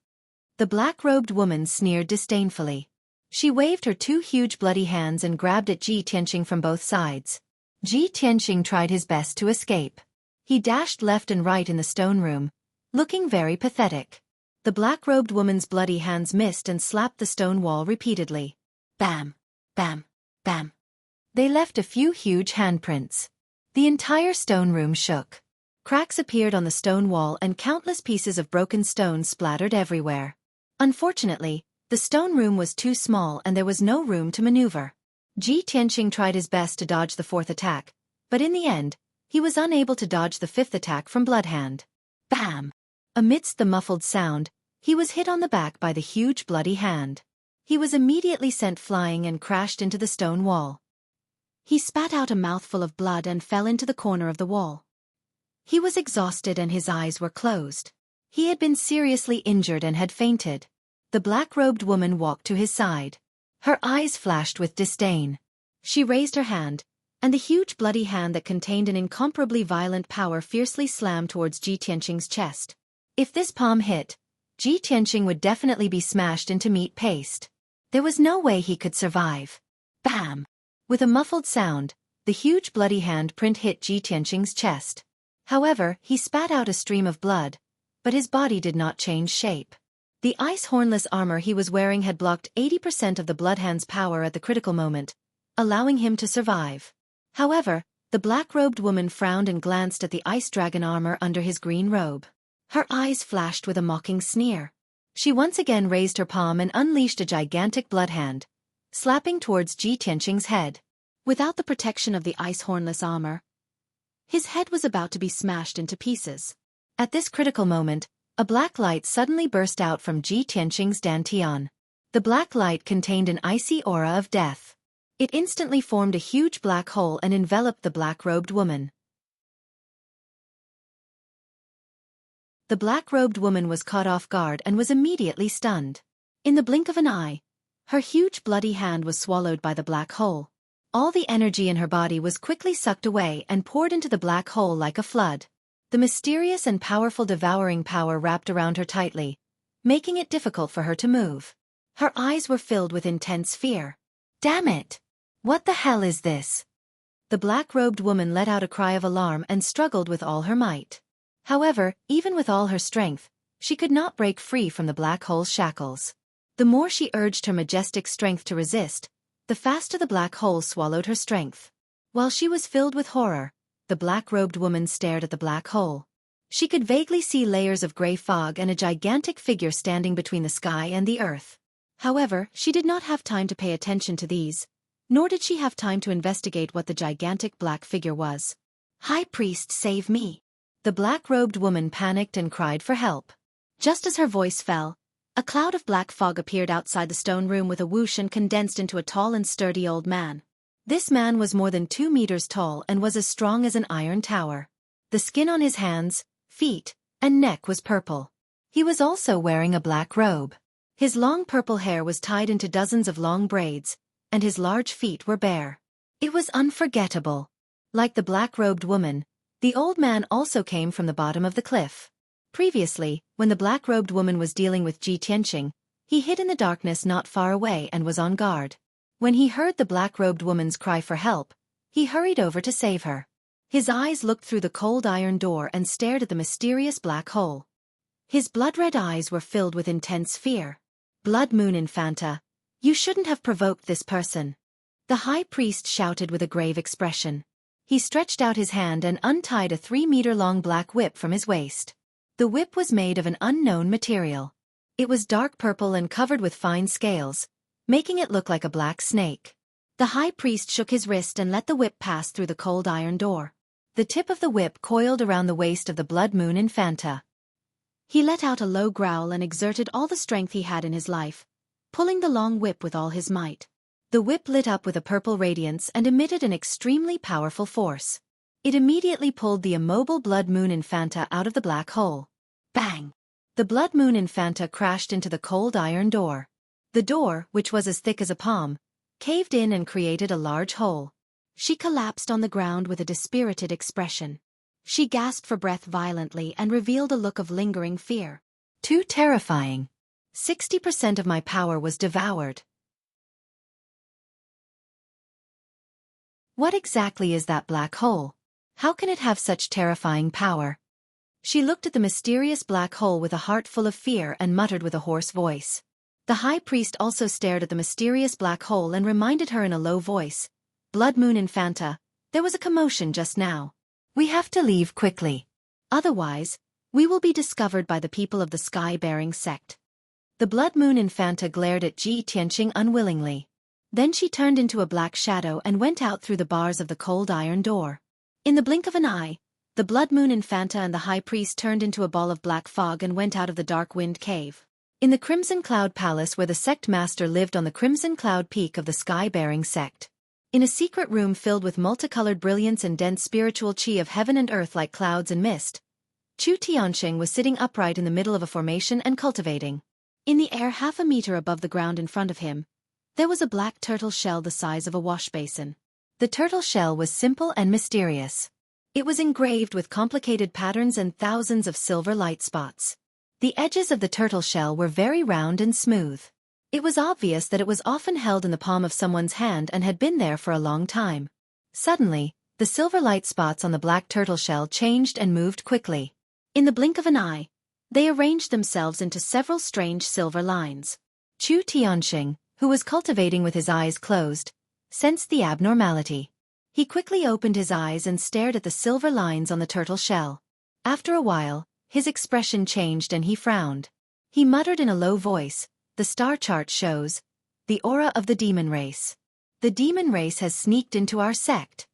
S1: The black-robed woman sneered disdainfully. She waved her 2 huge bloody hands and grabbed at Ji Tianxing from both sides. Ji Tianxing tried his best to escape. He dashed left and right in the stone room, looking very pathetic. The black-robed woman's bloody hands missed and slapped the stone wall repeatedly. Bam! Bam! Bam! They left a few huge handprints. The entire stone room shook. Cracks appeared on the stone wall and countless pieces of broken stone splattered everywhere. Unfortunately, the stone room was too small and there was no room to maneuver. Ji Tianxing tried his best to dodge the 4th attack, but in the end, he was unable to dodge the 5th attack from Bloodhand. Bam! Amidst the muffled sound, he was hit on the back by the huge bloody hand. He was immediately sent flying and crashed into the stone wall. He spat out a mouthful of blood and fell into the corner of the wall. He was exhausted and his eyes were closed. He had been seriously injured and had fainted. The black-robed woman walked to his side. Her eyes flashed with disdain. She raised her hand, and the huge bloody hand that contained an incomparably violent power fiercely slammed towards Ji Tianxing's chest. If this palm hit, Ji Tianxing would definitely be smashed into meat paste. There was no way he could survive. Bam! With a muffled sound, the huge bloody hand print hit Ji Tianxing's chest. However, he spat out a stream of blood, but his body did not change shape. The ice hornless armor he was wearing had blocked 80% of the Bloodhand's power at the critical moment, allowing him to survive. However, the black-robed woman frowned and glanced at the ice dragon armor under his green robe. Her eyes flashed with a mocking sneer. She once again raised her palm and unleashed a gigantic Bloodhand, slapping towards Ji Tianxing's head. Without the protection of the ice hornless armor, his head was about to be smashed into pieces. At this critical moment, a black light suddenly burst out from Ji Tianxing's dantian. The black light contained an icy aura of death. It instantly formed a huge black hole and enveloped the black-robed woman. The black-robed woman was caught off guard and was immediately stunned. In the blink of an eye, her huge bloody hand was swallowed by the black hole. All the energy in her body was quickly sucked away and poured into the black hole like a flood. The mysterious and powerful devouring power wrapped around her tightly, making it difficult for her to move. Her eyes were filled with intense fear. "Damn it! What the hell is this?" The black-robed woman let out a cry of alarm and struggled with all her might. However, even with all her strength, she could not break free from the black hole's shackles. The more she urged her majestic strength to resist, the faster the black hole swallowed her strength. While she was filled with horror, the black-robed woman stared at the black hole. She could vaguely see layers of gray fog and a gigantic figure standing between the sky and the earth. However, she did not have time to pay attention to these, nor did she have time to investigate what the gigantic black figure was. "High Priest, save me!" The black-robed woman panicked and cried for help. Just as her voice fell, a cloud of black fog appeared outside the stone room with a whoosh and condensed into a tall and sturdy old man. This man was more than 2 meters tall and was as strong as an iron tower. The skin on his hands, feet, and neck was purple. He was also wearing a black robe. His long purple hair was tied into dozens of long braids, and his large feet were bare. It was unforgettable. Like the black-robed woman, the old man also came from the bottom of the cliff. Previously, when the black-robed woman was dealing with Ji Tianqing, he hid in the darkness not far away and was on guard. When he heard the black-robed woman's cry for help, he hurried over to save her. His eyes looked through the cold iron door and stared at the mysterious black hole. His blood-red eyes were filled with intense fear. "Blood Moon Infanta, you shouldn't have provoked this person," the high priest shouted with a grave expression. He stretched out his hand and untied a 3-meter-long black whip from his waist. The whip was made of an unknown material. It was dark purple and covered with fine scales, making it look like a black snake. The high priest shook his wrist and let the whip pass through the cold iron door. The tip of the whip coiled around the waist of the Blood Moon Infanta. He let out a low growl and exerted all the strength he had in his life, pulling the long whip with all his might. The whip lit up with a purple radiance and emitted an extremely powerful force. It immediately pulled the immobile Blood Moon Infanta out of the black hole. Bang! The Blood Moon Infanta crashed into the cold iron door. The door, which was as thick as a palm, caved in and created a large hole. She collapsed on the ground with a dispirited expression. She gasped for breath violently and revealed a look of lingering fear. "Too terrifying. 60% of my power was devoured." What exactly is that black hole? How can it have such terrifying power? She looked at the mysterious black hole with a heart full of fear and muttered with a hoarse voice. The high priest also stared at the mysterious black hole and reminded her in a low voice, "Blood Moon Infanta, there was a commotion just now. We have to leave quickly. Otherwise, we will be discovered by the people of the sky-bearing sect." The Blood Moon Infanta glared at Ji Tianqing unwillingly. Then she turned into a black shadow and went out through the bars of the cold iron door. In the blink of an eye, the Blood Moon Infanta and the high priest turned into a ball of black fog and went out of the dark wind cave. In the Crimson Cloud Palace where the sect master lived on the Crimson Cloud Peak of the sky-bearing sect. In a secret room filled with multicolored brilliance and dense spiritual chi of heaven and earth like clouds and mist, Chu Tianqing was sitting upright in the middle of a formation and cultivating. In the air 1/2 meter above the ground in front of him, there was a black turtle shell the size of a wash basin. The turtle shell was simple and mysterious. It was engraved with complicated patterns and thousands of silver light spots. The edges of the turtle shell were very round and smooth. It was obvious that it was often held in the palm of someone's hand and had been there for a long time. Suddenly, the silver light spots on the black turtle shell changed and moved quickly. In the blink of an eye, they arranged themselves into several strange silver lines. Chu Tianqing, who was cultivating with his eyes closed, sensed the abnormality. He quickly opened his eyes and stared at the silver lines on the turtle shell. After a while, his expression changed and he frowned. He muttered in a low voice, "The star chart shows the aura of the demon race. The demon race has sneaked into our sect.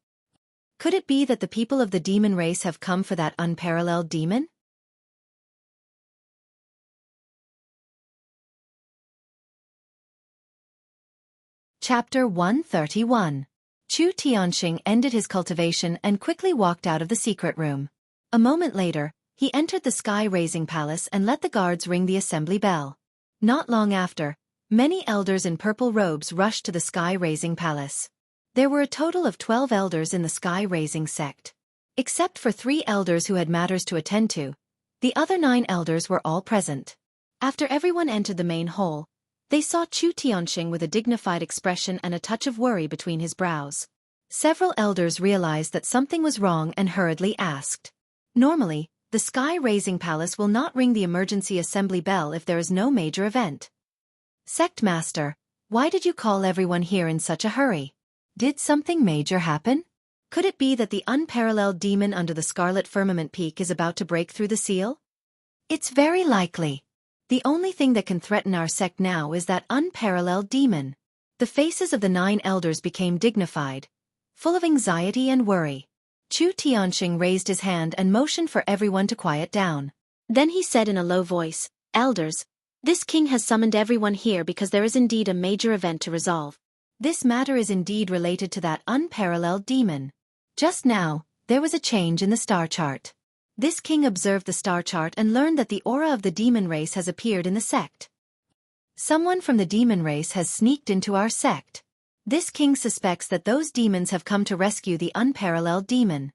S1: Could it be that the people of the demon race have come for that unparalleled demon?" Chapter 131. Chu Tianqing ended his cultivation and quickly walked out of the secret room. A moment later, He entered the sky-raising palace and let the guards ring the assembly bell. Not long after, many elders in purple robes rushed to the sky-raising palace. There were a total of 12 elders in the sky-raising sect. Except for 3 elders who had matters to attend to, the other 9 elders were all present. After everyone entered the main hall, they saw Chu Tianxing with a dignified expression and a touch of worry between his brows. Several elders realized that something was wrong and hurriedly asked. Normally, the sky-raising palace will not ring the emergency assembly bell if there is no major event. Sect Master, why did you call everyone here in such a hurry? Did something major happen? Could it be that the unparalleled demon under the Scarlet Firmament Peak is about to break through the seal? It's very likely. The only thing that can threaten our sect now is that unparalleled demon. The faces of the 9 elders became dignified, full of anxiety and worry. Chu Tianxing raised his hand and motioned for everyone to quiet down. Then he said in a low voice, "Elders, this king has summoned everyone here because there is indeed a major event to resolve. This matter is indeed related to that unparalleled demon." Just now, there was a change in the star chart. This king observed the star chart and learned that the aura of the demon race has appeared in the sect. Someone from the demon race has sneaked into our sect. This king suspects that those demons have come to rescue the unparalleled demon.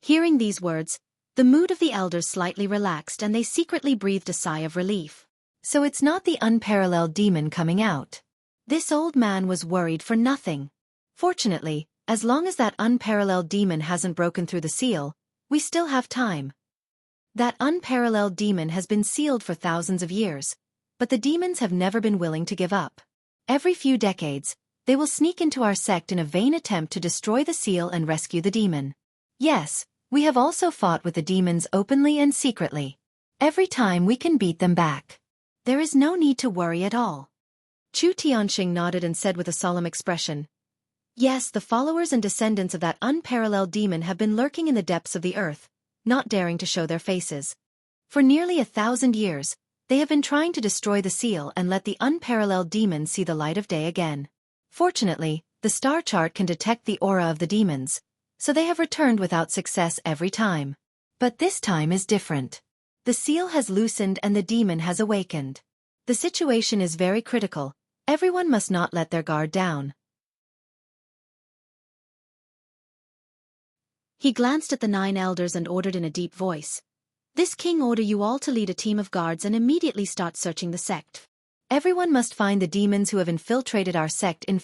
S1: Hearing these words, the mood of the elders slightly relaxed and they secretly breathed a sigh of relief. So it's not the unparalleled demon coming out. This old man was worried for nothing. Fortunately, as long as that unparalleled demon hasn't broken through the seal, we still have time. That unparalleled demon has been sealed for thousands of years, but the demons have never been willing to give up. Every few decades, they will sneak into our sect in a vain attempt to destroy the seal and rescue the demon. Yes, we have also fought with the demons openly and secretly. Every time we can beat them back. There is no need to worry at all. Chu Tianxing nodded and said with a solemn expression, "Yes, the followers and descendants of that unparalleled demon have been lurking in the depths of the earth, not daring to show their faces. For nearly 1,000 years, they have been trying to destroy the seal and let the unparalleled demon see the light of day again. Fortunately, the star chart can detect the aura of the demons, so they have returned without success every time. But this time is different. The seal has loosened and the demon has awakened. The situation is very critical. Everyone must not let their guard down." He glanced at the 9 elders and ordered in a deep voice, "This king order you all to lead a team of guards and immediately start searching the sect. Everyone must find the demons who have infiltrated our sect and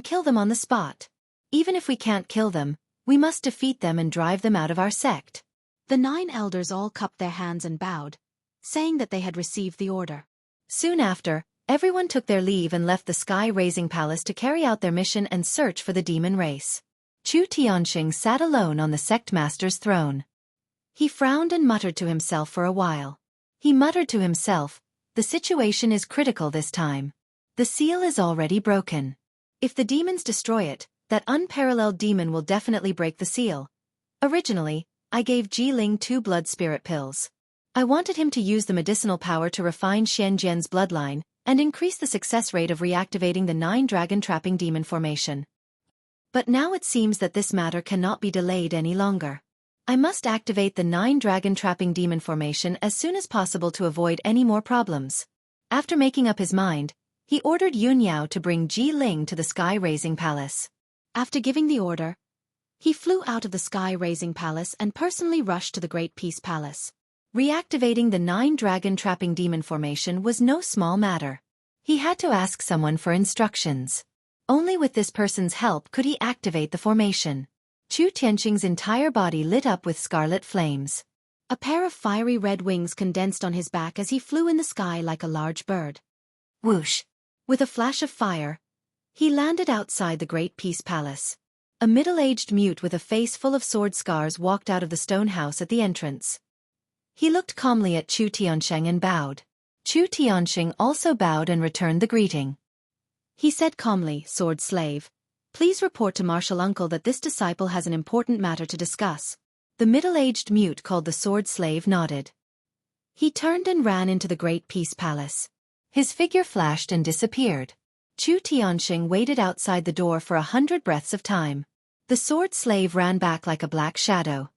S1: kill them on the spot. Even if we can't kill them, we must defeat them and drive them out of our sect." The 9 elders all cupped their hands and bowed, saying that they had received the order. Soon after, everyone took their leave and left the sky-raising palace to carry out their mission and search for the demon race. Chu Tianxing sat alone on the sect master's throne. He frowned and muttered to himself for a while. He muttered to himself, "The situation is critical this time. The seal is already broken. If the demons destroy it, that unparalleled demon will definitely break the seal. Originally, I gave Jiling 2 blood spirit pills. I wanted him to use the medicinal power to refine Xianjian's bloodline and increase the success rate of reactivating the 9 dragon-trapping demon formation. But now it seems that this matter cannot be delayed any longer. I must activate the 9 dragon-trapping demon formation as soon as possible to avoid any more problems." After making up his mind, he ordered Yun Yao to bring Ji Ling to the sky-raising palace. After giving the order, he flew out of the sky-raising palace and personally rushed to the Great Peace Palace. Reactivating the 9 dragon-trapping demon formation was no small matter. He had to ask someone for instructions. Only with this person's help could he activate the formation. Chu Tianxing's entire body lit up with scarlet flames. A pair of fiery red wings condensed on his back as he flew in the sky like a large bird. Whoosh! With a flash of fire, he landed outside the Great Peace Palace. A middle-aged mute with a face full of sword scars walked out of the stone house at the entrance. He looked calmly at Chu Tianxing and bowed. Chu Tianxing also bowed and returned the greeting. He said calmly, "Sword slave, please report to Martial Uncle that this disciple has an important matter to discuss." The middle-aged mute called the sword slave nodded. He turned and ran into the Great Peace Palace. His figure flashed and disappeared. Chu Tianxing waited outside the door for 100 breaths of time. The sword slave ran back like a black shadow.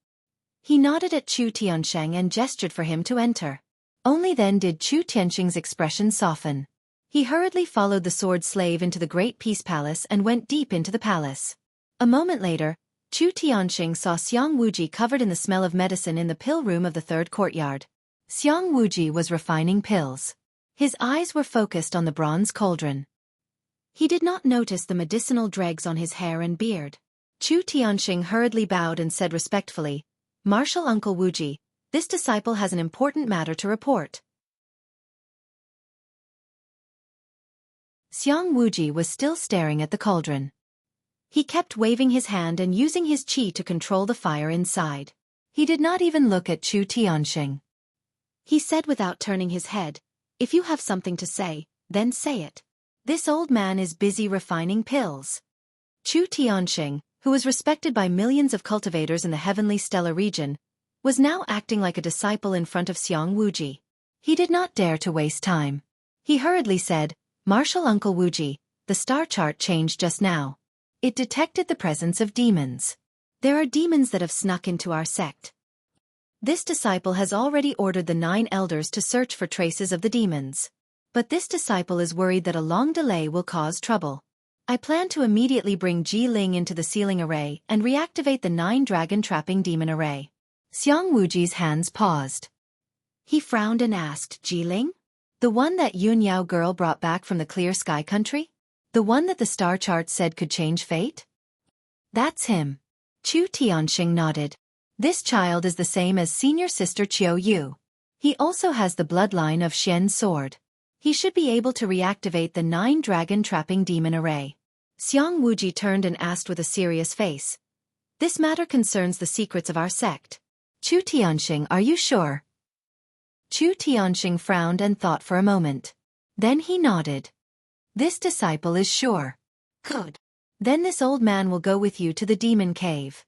S1: He nodded at Chu Tiansheng and gestured for him to enter. Only then did Chu Tiansheng's expression soften. He hurriedly followed the sword slave into the Great Peace Palace and went deep into the palace. A moment later, Chu Tiansheng saw Xiang Wuji covered in the smell of medicine in the pill room of the third courtyard. Xiang Wuji was refining pills. His eyes were focused on the bronze cauldron. He did not notice the medicinal dregs on his hair and beard. Chu Tiansheng hurriedly bowed and said respectfully, "Martial Uncle Wuji, this disciple has an important matter to report." Xiang Wuji was still staring at the cauldron. He kept waving his hand and using his qi to control the fire inside. He did not even look at Chu Tiansheng. He said without turning his head, "If you have something to say, then say it. This old man is busy refining pills." Chu Tiansheng, who was respected by millions of cultivators in the heavenly stellar region, was now acting like a disciple in front of Xiang Wuji. He did not dare to waste time. He hurriedly said, "Martial Uncle Wuji, the star chart changed just now. It detected the presence of demons. There are demons that have snuck into our sect. This disciple has already ordered the 9 elders to search for traces of the demons. But this disciple is worried that a long delay will cause trouble. I plan to immediately bring Ji Ling into the sealing array and reactivate the 9 dragon-trapping demon array." Xiang Wuji's hands paused. He frowned and asked, "Ji Ling? The one that Yun Yao girl brought back from the clear sky country? The one that the star chart said could change fate?" "That's him." Chu Tiansheng nodded. "This child is the same as senior sister Qiu Yu. He also has the bloodline of Xian's sword. He should be able to reactivate the 9 dragon-trapping demon array." Xiang Wuji turned and asked with a serious face, "This matter concerns the secrets of our sect. Chu Tiansheng, are you sure?" Chu Tiansheng frowned and thought for a moment. Then he nodded. "This disciple is sure." "Good. Then this old man will go with you to the demon cave."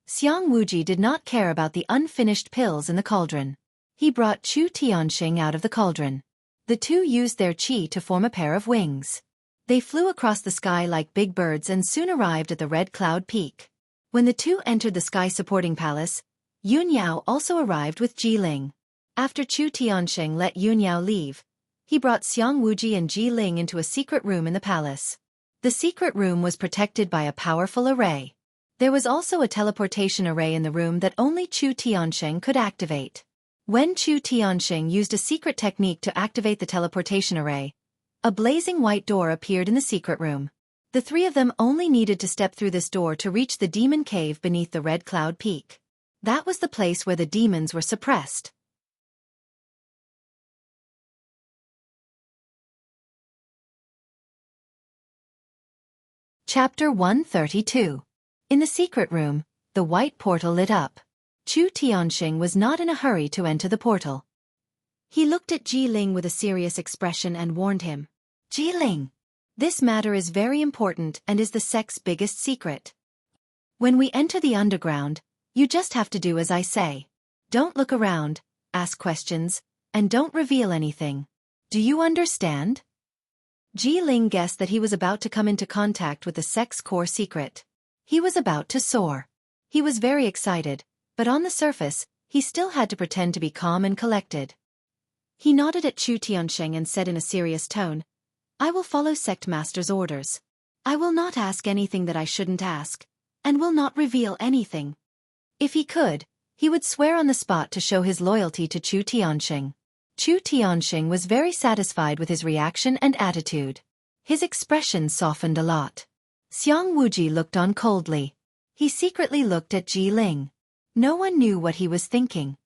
S1: Xiang Wuji did not care about the unfinished pills in the cauldron. He brought Chu Tiansheng out of the cauldron. The two used their qi to form a pair of wings. They flew across the sky like big birds and soon arrived at the Red Cloud Peak. When the two entered the sky-supporting palace, Yun Yao also arrived with Ji Ling. After Chu Tiansheng let Yun Yao leave, he brought Xiang Wuji and Ji Ling into a secret room in the palace. The secret room was protected by a powerful array. There was also a teleportation array in the room that only Chu Tiansheng could activate. When Chu Tiansheng used a secret technique to activate the teleportation array, a blazing white door appeared in the secret room. The 3 of them only needed to step through this door to reach the demon cave beneath the Red Cloud Peak. That was the place where the demons were suppressed. Chapter 132. In the secret room, the white portal lit up. Chu Tiansheng was not in a hurry to enter the portal. He looked at Ji Ling with a serious expression and warned him, "Ji Ling, this matter is very important and is the sect's biggest secret. When we enter the underground, you just have to do as I say. Don't look around, ask questions, and don't reveal anything. Do you understand?" Ji Ling guessed that he was about to come into contact with the sect's core secret. He was about to soar. He was very excited, but on the surface, he still had to pretend to be calm and collected. He nodded at Chu Tiansheng and said in a serious tone, "I will follow sect master's orders. I will not ask anything that I shouldn't ask, and will not reveal anything." If he could, he would swear on the spot to show his loyalty to Chu Tiansheng. Chu Tiansheng was very satisfied with his reaction and attitude. His expression softened a lot. Xiang Wuji looked on coldly. He secretly looked at Ji Ling. No one knew what he was thinking.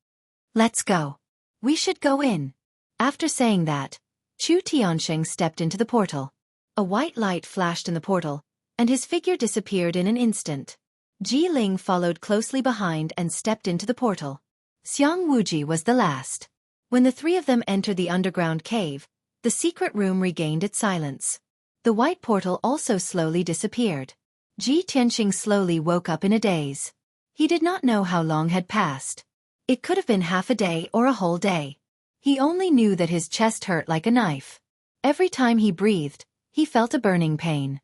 S1: "Let's go. We should go in." After saying that, Chu Tiansheng stepped into the portal. A white light flashed in the portal, and his figure disappeared in an instant. Ji Ling followed closely behind and stepped into the portal. Xiang Wuji was the last. When the 3 of them entered the underground cave, the secret room regained its silence. The white portal also slowly disappeared. Ji Tianxing slowly woke up in a daze. He did not know how long had passed. It could have been half a day or a whole day. He only knew that his chest hurt like a knife. Every time he breathed, he felt a burning pain.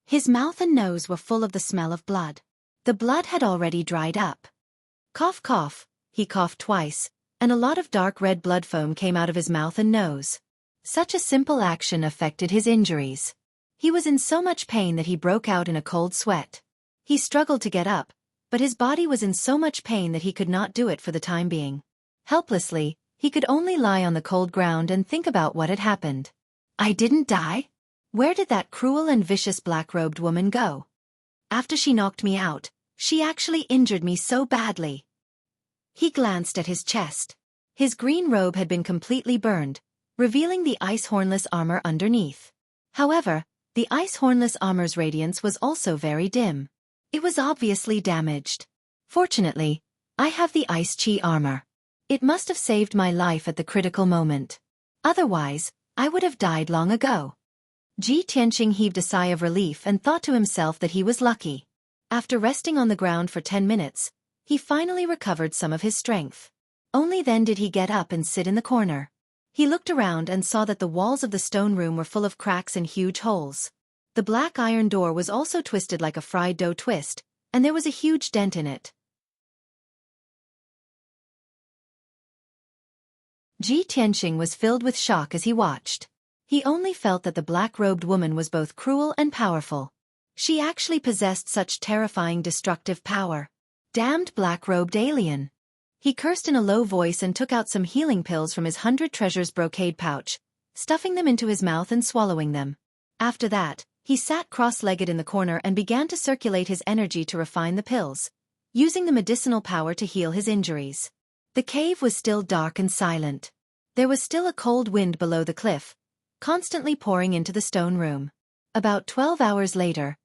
S1: His mouth and nose were full of the smell of blood. The blood had already dried up. Cough cough, he coughed twice, and a lot of dark red blood foam came out of his mouth and nose. Such a simple action affected his injuries. He was in so much pain that he broke out in a cold sweat. He struggled to get up, but his body was in so much pain that he could not do it for the time being. Helplessly, he could only lie on the cold ground and think about what had happened. I didn't die? Where did that cruel and vicious black-robed woman go? After she knocked me out, she actually injured me so badly. He glanced at his chest. His green robe had been completely burned, revealing the ice-hornless armor underneath. However, the ice-hornless armor's radiance was also very dim. It was obviously damaged. Fortunately, I have the ice chi armor. It must have saved my life at the critical moment. Otherwise, I would have died long ago. Ji Tianqing heaved a sigh of relief and thought to himself that he was lucky. After resting on the ground for 10 minutes, he finally recovered some of his strength. Only then did he get up and sit in the corner. He looked around and saw that the walls of the stone room were full of cracks and huge holes. The black iron door was also twisted like a fried dough twist, and there was a huge dent in it. Ji Tianqing was filled with shock as he watched. He only felt that the black-robed woman was both cruel and powerful. She actually possessed such terrifying destructive power. Damned black-robed alien. He cursed in a low voice and took out some healing pills from his 100 treasures brocade pouch, stuffing them into his mouth and swallowing them. After that, he sat cross-legged in the corner and began to circulate his energy to refine the pills, using the medicinal power to heal his injuries. The cave was still dark and silent. There was still a cold wind below the cliff, constantly pouring into the stone room. About 12 hours later,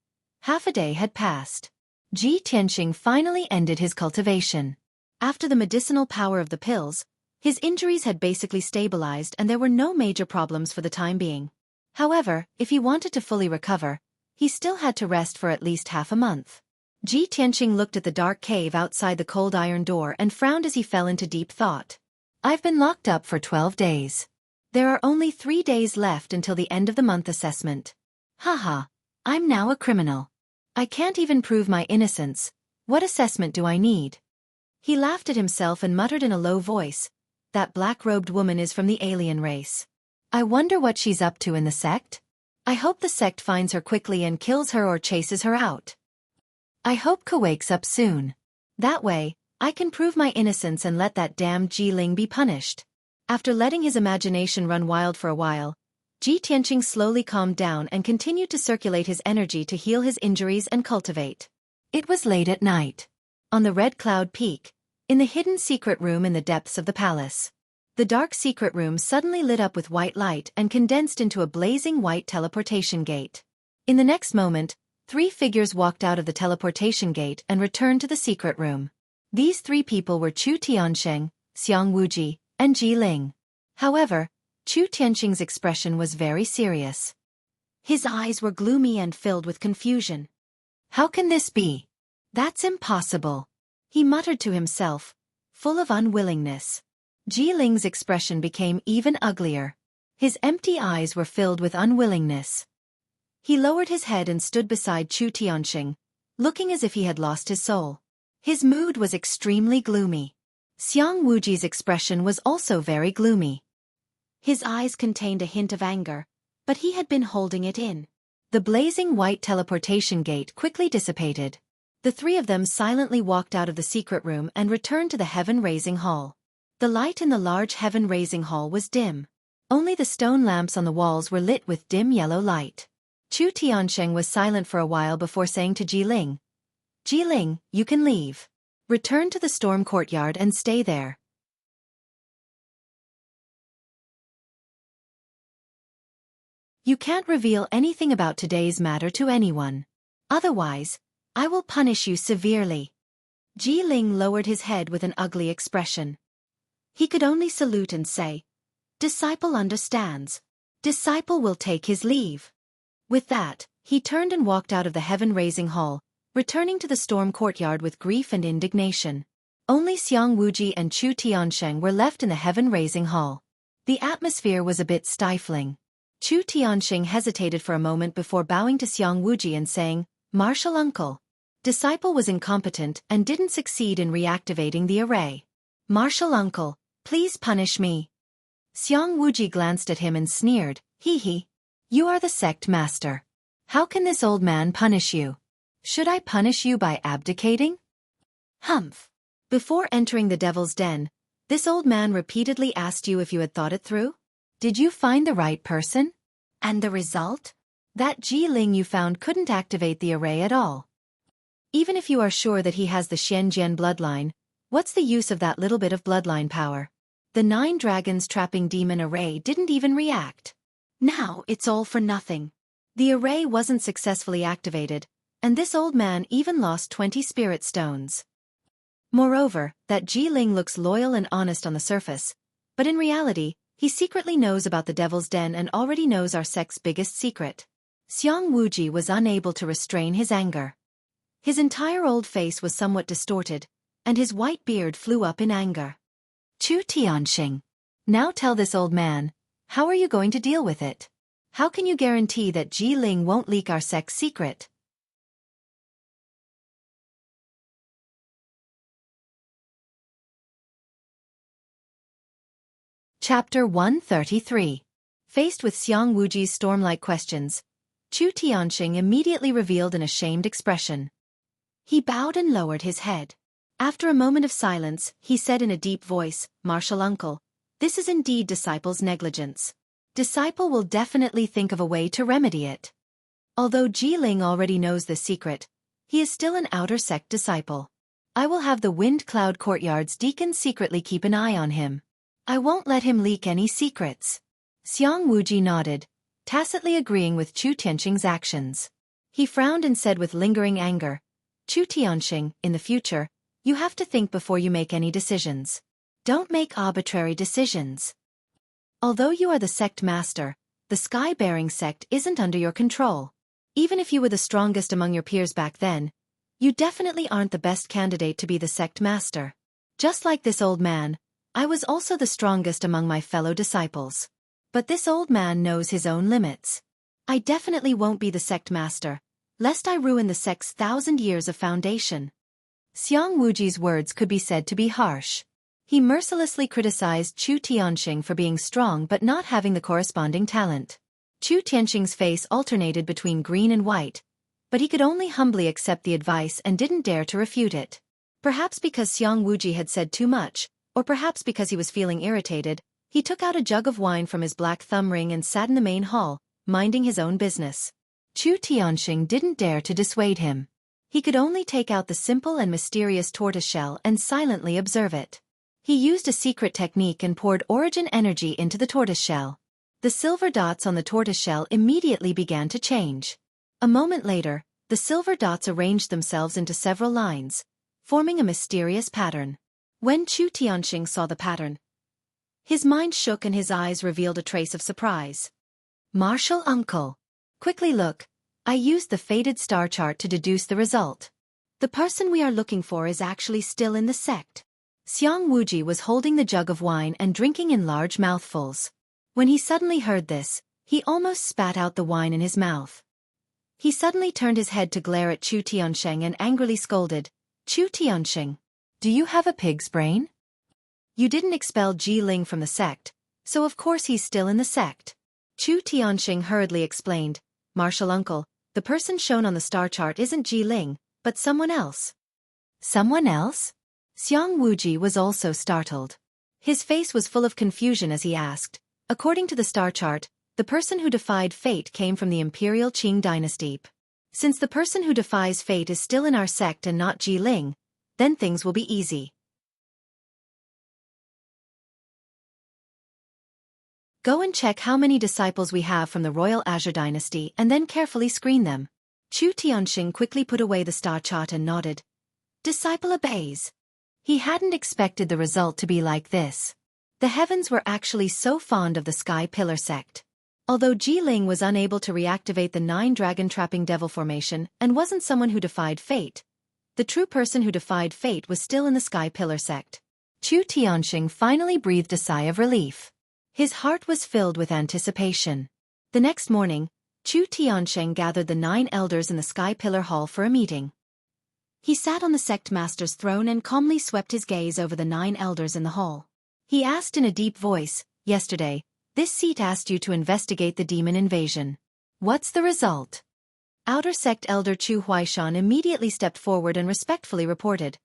S1: half a day had passed. Ji Tianqing finally ended his cultivation. After the medicinal power of the pills, his injuries had basically stabilized and there were no major problems for the time being. However, if he wanted to fully recover, he still had to rest for at least half a month. Ji Tianqing looked at the dark cave outside the cold iron door and frowned as he fell into deep thought. I've been locked up for 12 days. There are only 3 days left until the end of the month assessment. Haha, I'm now a criminal. I can't even prove my innocence. What assessment do I need? He laughed at himself and muttered in a low voice, that black-robed woman is from the alien race. I wonder what she's up to in the sect? I hope the sect finds her quickly and kills her or chases her out. I hope Ka wakes up soon. That way, I can prove my innocence and let that damned Ji Ling be punished. After letting his imagination run wild for a while, Ji Tianqing slowly calmed down and continued to circulate his energy to heal his injuries and cultivate. It was late at night. On the Red Cloud Peak, in the hidden secret room in the depths of the palace. The dark secret room suddenly lit up with white light and condensed into a blazing white teleportation gate. In the next moment, 3 figures walked out of the teleportation gate and returned to the secret room. These 3 people were Chu Tiansheng, Xiang Wuji, and Ji Ling. However, Chu Tianqing's expression was very serious. His eyes were gloomy and filled with confusion. How can this be? That's impossible. He muttered to himself, full of unwillingness. Ji Ling's expression became even uglier. His empty eyes were filled with unwillingness. He lowered his head and stood beside Chu Tianqing, looking as if he had lost his soul. His mood was extremely gloomy. Xiang Wuji's expression was also very gloomy. His eyes contained a hint of anger, but he had been holding it in. The blazing white teleportation gate quickly dissipated. The 3 of them silently walked out of the secret room and returned to the heaven-raising hall. The light in the large heaven-raising hall was dim. Only the stone lamps on the walls were lit with dim yellow light. Chu Tiansheng was silent for a while before saying to Ji Ling, Ji Ling, you can leave. Return to the storm courtyard and stay there. You can't reveal anything about today's matter to anyone. Otherwise, I will punish you severely. Ji Ling lowered his head with an ugly expression. He could only salute and say, Disciple understands. Disciple will take his leave. With that, he turned and walked out of the heaven-raising hall, returning to the storm courtyard with grief and indignation. Only Xiang Wuji and Chu Tiansheng were left in the heaven-raising hall. The atmosphere was a bit stifling. Chu Tiansheng hesitated for a moment before bowing to Xiang Wuji and saying, Martial uncle. Disciple was incompetent and didn't succeed in reactivating the array. Martial uncle, please punish me. Xiang Wuji glanced at him and sneered, hee hee. You are the sect master. How can this old man punish you? Should I punish you by abdicating? Humph. Before entering the devil's den, this old man repeatedly asked you if you had thought it through? Did you find the right person? And the result? That Ji Ling you found couldn't activate the array at all. Even if you are sure that he has the Xianjian bloodline, what's the use of that little bit of bloodline power? The 9 dragons trapping demon array didn't even react. Now it's all for nothing. The array wasn't successfully activated, and this old man even lost 20 spirit stones. Moreover, that Ji Ling looks loyal and honest on the surface, but in reality, he secretly knows about the devil's den and already knows our sect's biggest secret. Xiang Wuji was unable to restrain his anger. His entire old face was somewhat distorted, and his white beard flew up in anger. Chu Tianxing. Now tell this old man, how are you going to deal with it? How can you guarantee that Ji Ling won't leak our sect's secret? Chapter 133. Faced with Xiang Wuji's storm-like questions, Chu Tianxing immediately revealed an ashamed expression. He bowed and lowered his head. After a moment of silence, he said in a deep voice, Martial uncle, this is indeed Disciple's negligence. Disciple will definitely think of a way to remedy it. Although Ji Ling already knows this secret, he is still an outer sect disciple. I will have the Wind Cloud Courtyard's deacon secretly keep an eye on him. I won't let him leak any secrets. Xiang Wuji nodded, tacitly agreeing with Chu Tianxing's actions. He frowned and said with lingering anger, Chu Tianxing, in the future, you have to think before you make any decisions. Don't make arbitrary decisions. Although you are the sect master, the sky-bearing sect isn't under your control. Even if you were the strongest among your peers back then, you definitely aren't the best candidate to be the sect master. Just like this old man, I was also the strongest among my fellow disciples. But this old man knows his own limits. I definitely won't be the sect master, lest I ruin the sect's 1,000 years of foundation. Xiang Wuji's words could be said to be harsh. He mercilessly criticized Chu Tianxing for being strong but not having the corresponding talent. Chu Tianxing's face alternated between green and white, but he could only humbly accept the advice and didn't dare to refute it. Perhaps because Xiang Wuji had said too much, or perhaps because he was feeling irritated, he took out a jug of wine from his black thumb ring and sat in the main hall, minding his own business. Chu Tianxing didn't dare to dissuade him. He could only take out the simple and mysterious tortoiseshell and silently observe it. He used a secret technique and poured origin energy into the tortoiseshell. The silver dots on the tortoiseshell immediately began to change. A moment later, the silver dots arranged themselves into several lines, forming a mysterious pattern. When Chu Tianxing saw the pattern, his mind shook and his eyes revealed a trace of surprise. Martial uncle. Quickly look, I used the faded star chart to deduce the result. The person we are looking for is actually still in the sect. Xiang Wuji was holding the jug of wine and drinking in large mouthfuls. When he suddenly heard this, he almost spat out the wine in his mouth. He suddenly turned his head to glare at Chu Tianxing and angrily scolded, Chu Tianxing, do you have a pig's brain? You didn't expel Ji Ling from the sect, so of course he's still in the sect. Chu Tianxing hurriedly explained, Martial uncle, the person shown on the star chart isn't Ji Ling, but someone else. Someone else? Xiang Wuji was also startled. His face was full of confusion as he asked, according to the star chart, the person who defied fate came from the Imperial Qing dynasty. Since the person who defies fate is still in our sect and not Ji Ling, then things will be easy. Go and check how many disciples we have from the Royal Azure Dynasty and then carefully screen them. Chu Tianxing quickly put away the star chart and nodded. Disciple obeys. He hadn't expected the result to be like this. The heavens were actually so fond of the Sky Pillar sect. Although Ji Ling was unable to reactivate the 9 dragon trapping devil formation and wasn't someone who defied fate, the true person who defied fate was still in the Sky Pillar sect. Chu Tianxing finally breathed a sigh of relief. His heart was filled with anticipation. The next morning, Chu Tianxing gathered the 9 elders in the Sky Pillar Hall for a meeting. He sat on the sect master's throne and calmly swept his gaze over the 9 elders in the hall. He asked in a deep voice, "Yesterday, this seat asked you to investigate the demon invasion. What's the result?" Outer sect elder Chu Huaishan immediately stepped forward and respectfully reported.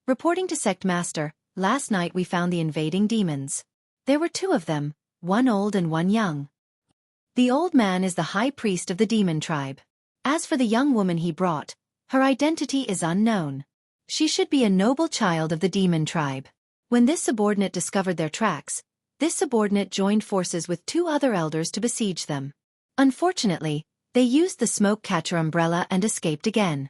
S1: Reporting to sect master, "Last night we found the invading demons. There were 2 of them, one old and one young. The old man is the high priest of the demon tribe. As for the young woman he brought, her identity is unknown. She should be a noble child of the demon tribe." When this subordinate discovered their tracks, this subordinate joined forces with 2 other elders to besiege them. Unfortunately, they used the smoke catcher umbrella and escaped again.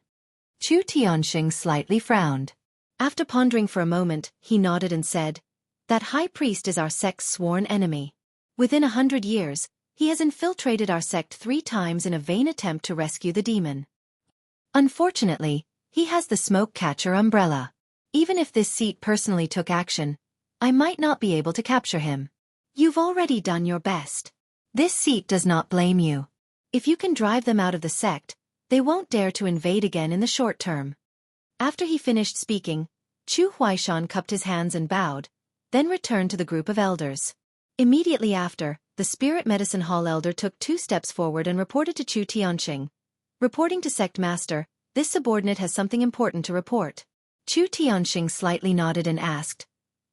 S1: Chu Tianxing slightly frowned. After pondering for a moment, he nodded and said, "That high priest is our sect's sworn enemy. Within 100 years, he has infiltrated our sect 3 times in a vain attempt to rescue the demon. Unfortunately, he has the smoke catcher umbrella. Even if this seat personally took action, I might not be able to capture him. You've already done your best. This seat does not blame you. If you can drive them out of the sect, they won't dare to invade again in the short term." After he finished speaking, Chu Huaishan cupped his hands and bowed, then returned to the group of elders. Immediately after, the Spirit Medicine Hall elder took 2 steps forward and reported to Chu Tianxing. Reporting to sect master, "This subordinate has something important to report." Chu Tianxing slightly nodded and asked,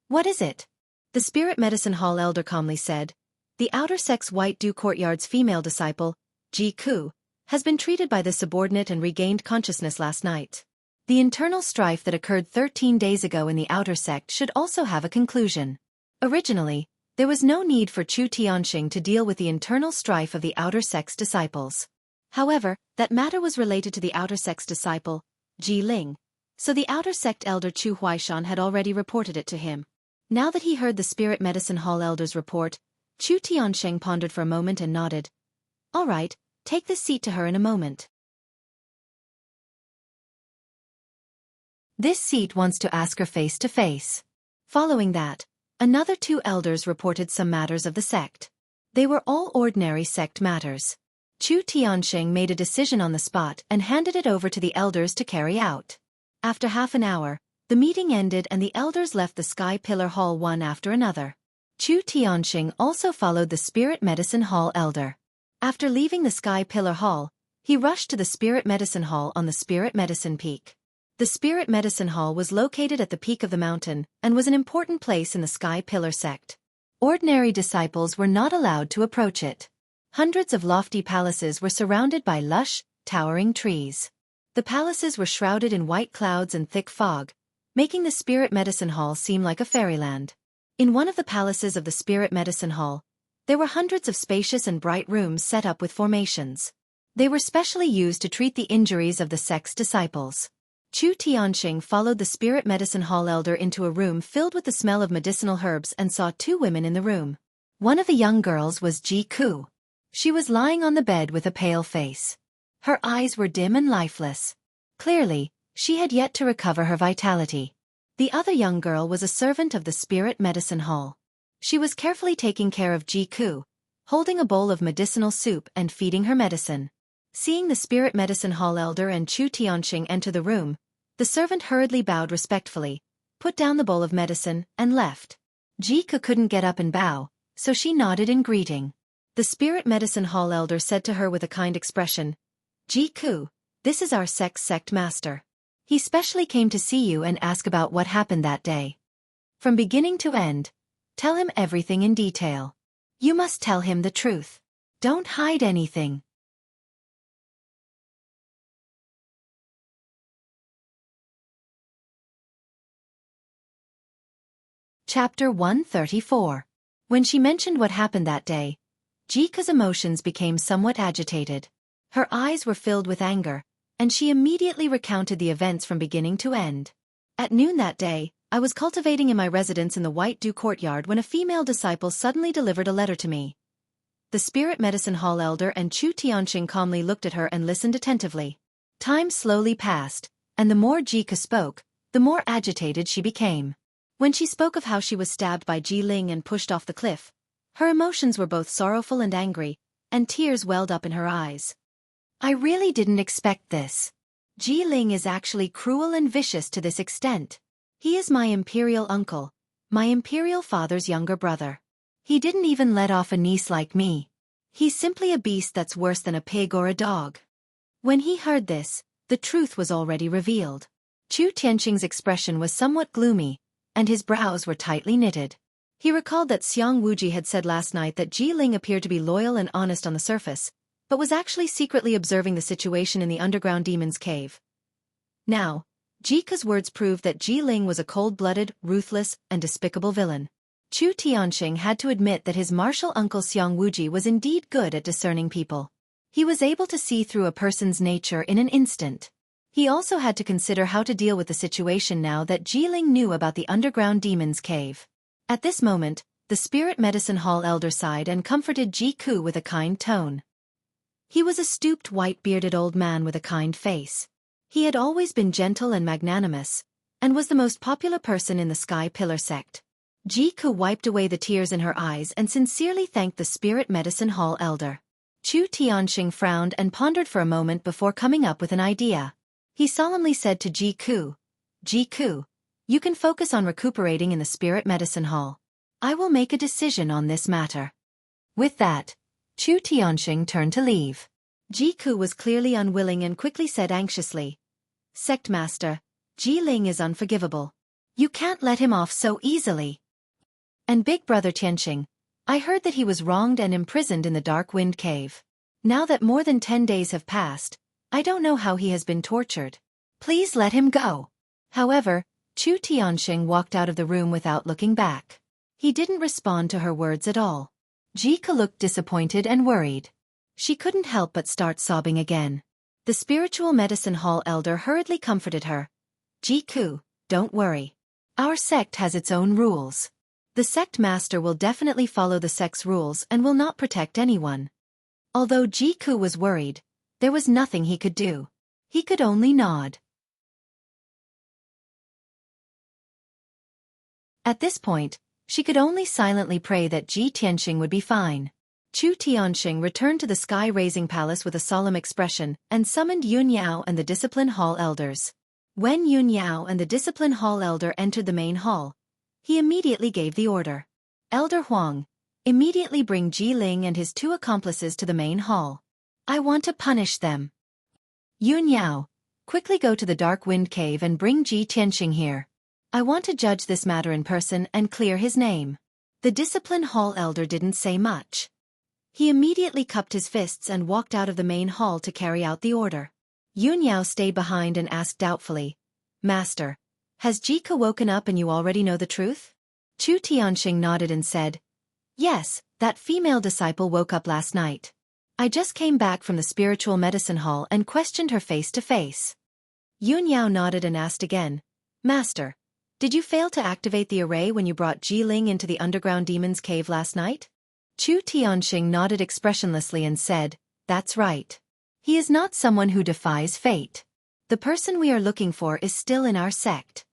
S1: "What is it?" The Spirit Medicine Hall elder calmly said, "The outer sect's White Dew Courtyard's female disciple, Ji Ku, has been treated by the subordinate and regained consciousness last night. The internal strife that occurred 13 days ago in the outer sect should also have a conclusion. Originally, there was no need for Chu Tianxing to deal with the internal strife of the outer sect's disciples. However, that matter was related to the outer sect's disciple, Ji Ling, so the outer sect elder Chu Huaishan had already reported it to him. Now that he heard the Spirit Medicine Hall elder's report, Chu Tianxing pondered for a moment and nodded. "All right, take this seat to her in a moment. This seat wants to ask her face to face." Following that, another 2 elders reported some matters of the sect. They were all ordinary sect matters. Chu Tianxing made a decision on the spot and handed it over to the elders to carry out. After half an hour, the meeting ended and the elders left the Sky Pillar Hall one after another. Chu Tianxing also followed the Spirit Medicine Hall elder. After leaving the Sky Pillar Hall, he rushed to the Spirit Medicine Hall on the Spirit Medicine Peak. The Spirit Medicine Hall was located at the peak of the mountain and was an important place in the Sky Pillar sect. Ordinary disciples were not allowed to approach it. Hundreds of lofty palaces were surrounded by lush, towering trees. The palaces were shrouded in white clouds and thick fog, making the Spirit Medicine Hall seem like a fairyland. In one of the palaces of the Spirit Medicine Hall, there were hundreds of spacious and bright rooms set up with formations. They were specially used to treat the injuries of the sect's disciples. Chu Tianxing followed the Spirit Medicine Hall elder into a room filled with the smell of medicinal herbs and saw 2 women in the room. One of the young girls was Ji Ku. She was lying on the bed with a pale face. Her eyes were dim and lifeless. Clearly, she had yet to recover her vitality. The other young girl was a servant of the Spirit Medicine Hall. She was carefully taking care of Ji Ku, holding a bowl of medicinal soup and feeding her medicine. Seeing the Spirit Medicine Hall elder and Chu Tianxing enter the room, the servant hurriedly bowed respectfully, put down the bowl of medicine, and left. Ji Ku couldn't get up and bow, so she nodded in greeting. The Spirit Medicine Hall elder said to her with a kind expression, "Ji Ku, this is our sect master. He specially came to see you and ask about what happened that day. From beginning to end, tell him everything in detail. You must tell him the truth. Don't hide anything." Chapter 134. When she mentioned what happened that day, Jika's emotions became somewhat agitated. Her eyes were filled with anger, and she immediately recounted the events from beginning to end. At noon that day, I was cultivating in my residence in the White Dew Courtyard when a female disciple suddenly delivered a letter to me. The Spirit Medicine Hall elder and Chu Tianxing calmly looked at her and listened attentively. Time slowly passed, and the more Jika spoke, the more agitated she became. When she spoke of how she was stabbed by Ji Ling and pushed off the cliff, her emotions were both sorrowful and angry, and tears welled up in her eyes. "I really didn't expect this. Ji Ling is actually cruel and vicious to this extent. He is my imperial uncle, my imperial father's younger brother. He didn't even let off a niece like me. He's simply a beast that's worse than a pig or a dog. When he heard this, the truth was already revealed. Chu Tianqing's expression was somewhat gloomy, and his brows were tightly knitted. He recalled that Xiang Wuji had said last night that Ji Ling appeared to be loyal and honest on the surface, but was actually secretly observing the situation in the underground demon's cave. Now, Jike's words proved that Ji Ling was a cold-blooded, ruthless, and despicable villain. Chu Tianqing had to admit that his martial uncle Xiang Wuji was indeed good at discerning people. He was able to see through a person's nature in an instant. He also had to consider how to deal with the situation now that Ji Ling knew about the underground demon's cave. At this moment, the Spirit Medicine Hall elder sighed and comforted Jiku with a kind tone. He was a stooped white-bearded old man with a kind face. He had always been gentle and magnanimous, and was the most popular person in the Sky Pillar sect. Jiku wiped away the tears in her eyes and sincerely thanked the Spirit Medicine Hall elder. Chu Tianqing frowned and pondered for a moment before coming up with an idea. He solemnly said to Jiku, "Jiku, you can focus on recuperating in the Spirit Medicine Hall. I will make a decision on this matter." With that, Chu Tianqing turned to leave. Jiku was clearly unwilling and quickly said anxiously, "Sect Master, Ji Ling is unforgivable. You can't let him off so easily. And Big Brother Tianqing, I heard that he was wronged and imprisoned in the Dark Wind Cave. Now that more than 10 days have passed, I don't know how he has been tortured. Please let him go." However, Chu Tianqing walked out of the room without looking back. He didn't respond to her words at all. Jika looked disappointed and worried. She couldn't help but start sobbing again. The Spiritual Medicine Hall elder hurriedly comforted her. "Jiku, don't worry. Our sect has its own rules. The sect master will definitely follow the sect's rules and will not protect anyone." Although Jiku was worried, there was nothing he could do. He could only nod. At this point, she could only silently pray that Ji Tianqing would be fine. Chu Tianqing returned to the sky-raising palace with a solemn expression and summoned Yun Yao and the Discipline Hall elders. When Yun Yao and the Discipline Hall elder entered the main hall, he immediately gave the order. "Elder Huang, immediately bring Ji Ling and his 2 accomplices to the main hall. I want to punish them. Yun Yao, quickly go to the Dark Wind Cave and bring Ji Tianqing here. I want to judge this matter in person and clear his name." The Discipline Hall elder didn't say much. He immediately cupped his fists and walked out of the main hall to carry out the order. Yun Yao stayed behind and asked doubtfully, "Master, has Jika woken up and you already know the truth?" Chu Tianqing nodded and said, "Yes, that female disciple woke up last night. I just came back from the Spiritual Medicine Hall and questioned her face to face." Yun Yao nodded and asked again, "Master, did you fail to activate the array when you brought Ji Ling into the underground demon's cave last night?" Chu Tianqing nodded expressionlessly and said, "That's right. He is not someone who defies fate. The person we are looking for is still in our sect."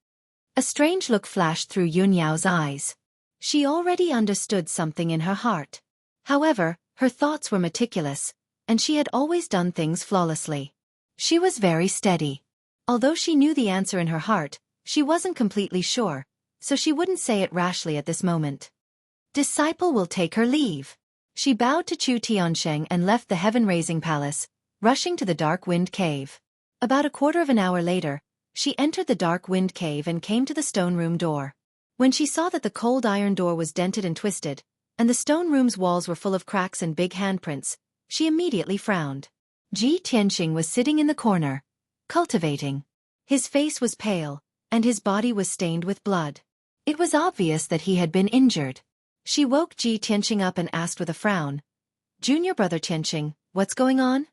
S1: A strange look flashed through Yun Yao's eyes. She already understood something in her heart. However, her thoughts were meticulous, and she had always done things flawlessly. She was very steady. Although she knew the answer in her heart, she wasn't completely sure, so she wouldn't say it rashly at this moment. "Disciple will take her leave." She bowed to Chu Tianqing and left the heaven-raising palace, rushing to the Dark Wind Cave. About a quarter of an hour later, she entered the Dark Wind Cave and came to the stone room door. When she saw that the cold iron door was dented and twisted, and the stone room's walls were full of cracks and big handprints, she immediately frowned. Ji Tianqing was sitting in the corner, cultivating. His face was pale, and his body was stained with blood. It was obvious that he had been injured. She woke Ji Tianqing up and asked with a frown, "Junior brother Tianqing, what's going on?"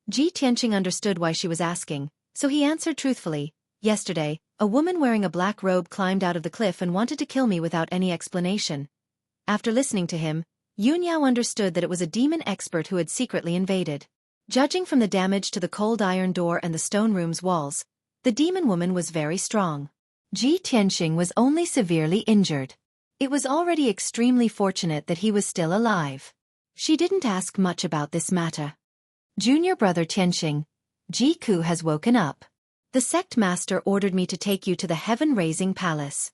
S1: Ji Tianqing understood why she was asking, so he answered truthfully, "Yesterday, a woman wearing a black robe climbed out of the cliff and wanted to kill me without any explanation." After listening to him, Yun Yao understood that it was a demon expert who had secretly invaded. Judging from the damage to the cold iron door and the stone room's walls, the demon woman was very strong. Ji Tianqing was only severely injured. It was already extremely fortunate that he was still alive. She didn't ask much about this matter. "Junior brother Tianqing, Jiku has woken up. The sect master ordered me to take you to the heaven-raising palace.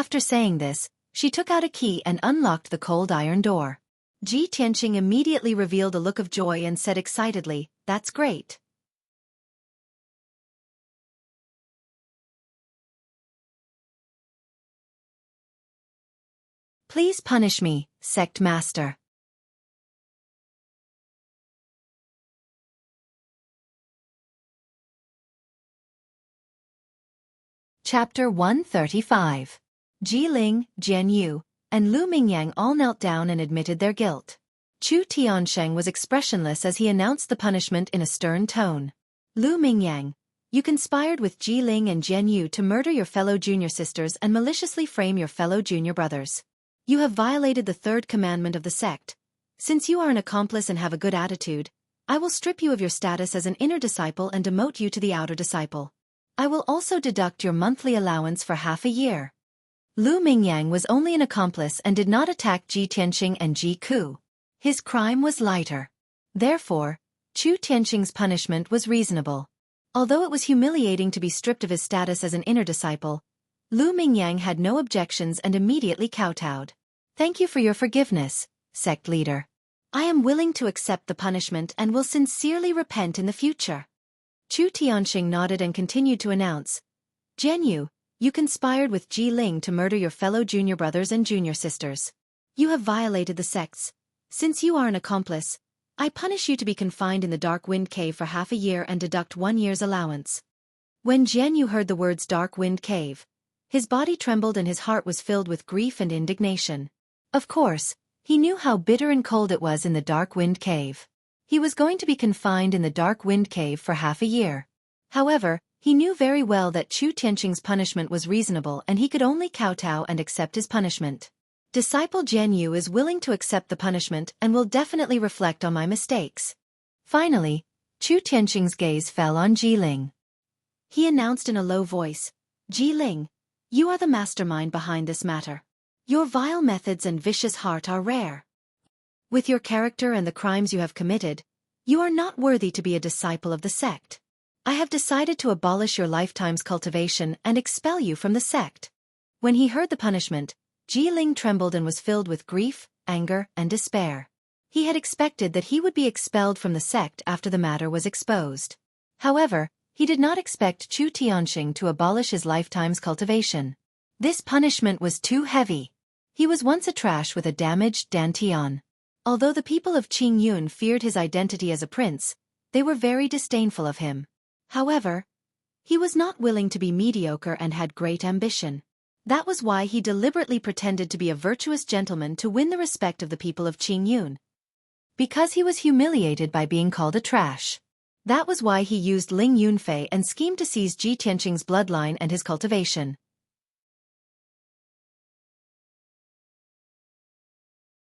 S1: After saying this, she took out a key and unlocked the cold iron door. Ji Tianqing immediately revealed a look of joy and said excitedly, "That's great. Please punish me, sect master." Chapter 135. Ji Ling, Jian Yu, and Lu Mingyang all knelt down and admitted their guilt. Chu Tiansheng was expressionless as he announced the punishment in a stern tone. "Lu Mingyang, you conspired with Ji Ling and Jian Yu to murder your fellow junior sisters and maliciously frame your fellow junior brothers. You have violated the third commandment of the sect. Since you are an accomplice and have a good attitude, I will strip you of your status as an inner disciple and demote you to the outer disciple. I will also deduct your monthly allowance for half a year." Lu Mingyang was only an accomplice and did not attack Ji Tianqing and Ji Ku. His crime was lighter. Therefore, Chu Tianqing's punishment was reasonable. Although it was humiliating to be stripped of his status as an inner disciple, Lu Mingyang had no objections and immediately kowtowed. "Thank you for your forgiveness, sect leader. I am willing to accept the punishment and will sincerely repent in the future." Chu Tianqing nodded and continued to announce, "Jian Yu, you conspired with Ji Ling to murder your fellow junior brothers and junior sisters. You have violated the sects. Since you are an accomplice, I punish you to be confined in the Dark Wind Cave for half a year and deduct 1 year's allowance." When Jian Yu heard the words Dark Wind Cave, his body trembled and his heart was filled with grief and indignation. Of course, he knew how bitter and cold it was in the Dark Wind Cave. He was going to be confined in the Dark Wind Cave for half a year. However, he knew very well that Chu Tianqing's punishment was reasonable and he could only kowtow and accept his punishment. Disciple Jian Yu is willing to accept the punishment and will definitely reflect on my mistakes. Finally, Chu Tianqing's gaze fell on Ji Ling. He announced in a low voice, "Ji Ling, you are the mastermind behind this matter. Your vile methods and vicious heart are rare. With your character and the crimes you have committed, you are not worthy to be a disciple of the sect. I have decided to abolish your lifetime's cultivation and expel you from the sect." When he heard the punishment, Ji Ling trembled and was filled with grief, anger, and despair. He had expected that he would be expelled from the sect after the matter was exposed. However, he did not expect Chu Tianqing to abolish his lifetime's cultivation. This punishment was too heavy. He was once a trash with a damaged dantian. Although the people of Qingyun feared his identity as a prince, they were very disdainful of him. However, he was not willing to be mediocre and had great ambition. That was why he deliberately pretended to be a virtuous gentleman to win the respect of the people of Qingyun. Because he was humiliated by being called a trash. That was why he used Ling Yunfei and schemed to seize Ji Tianqing's bloodline and his cultivation.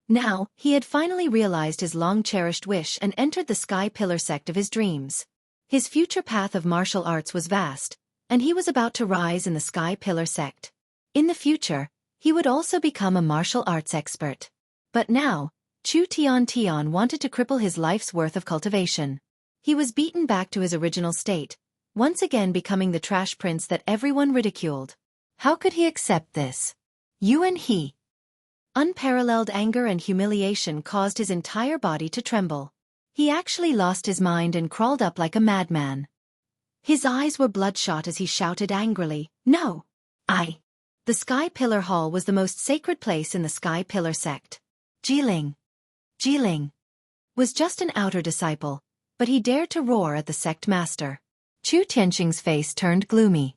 S1: Now, he had finally realized his long-cherished wish and entered the Sky Pillar sect of his dreams. His future path of martial arts was vast, and he was about to rise in the Sky Pillar sect. In the future, he would also become a martial arts expert. But now, Chu Tian wanted to cripple his life's worth of cultivation. He was beaten back to his original state, once again becoming the trash prince that everyone ridiculed. How could he accept this? He. Unparalleled anger and humiliation caused his entire body to tremble. He actually lost his mind and crawled up like a madman. His eyes were bloodshot as he shouted angrily, "No! The Sky Pillar Hall was the most sacred place in the Sky Pillar sect. Ji Ling was just an outer disciple, but he dared to roar at the sect master." Chu Tianqing's face turned gloomy.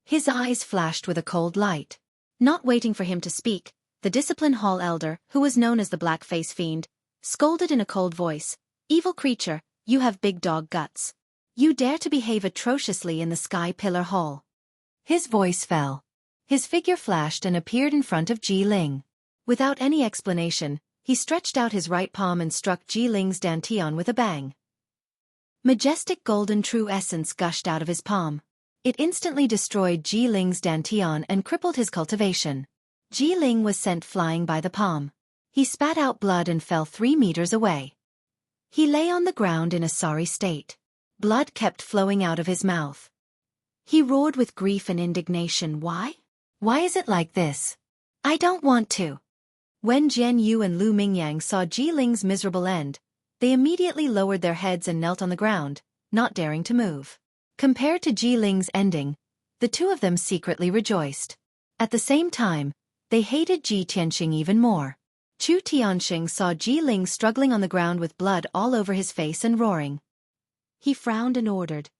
S1: His eyes flashed with a cold light. Not waiting for him to speak, the Discipline Hall elder, who was known as the Black-Face Fiend, scolded in a cold voice, "Evil creature, you have big dog guts. You dare to behave atrociously in the Sky Pillar Hall." His voice fell. His figure flashed and appeared in front of Ji Ling. Without any explanation, he stretched out his right palm and struck Ji Ling's dantian with a bang. Majestic golden true essence gushed out of his palm. It instantly destroyed Ji Ling's dantian and crippled his cultivation. Ji Ling was sent flying by the palm. He spat out blood and fell 3 meters away. He lay on the ground in a sorry state. Blood kept flowing out of his mouth. He roared with grief and indignation. Why? Why is it like this? I don't want to. When Jian Yu and Lu Mingyang saw Ji Ling's miserable end, they immediately lowered their heads and knelt on the ground, not daring to move. Compared to Ji Ling's ending, the two of them secretly rejoiced. At the same time, they hated Ji Tianxing even more. Chu Tianxing saw Ji Ling struggling on the ground with blood all over his face and roaring. He frowned and ordered,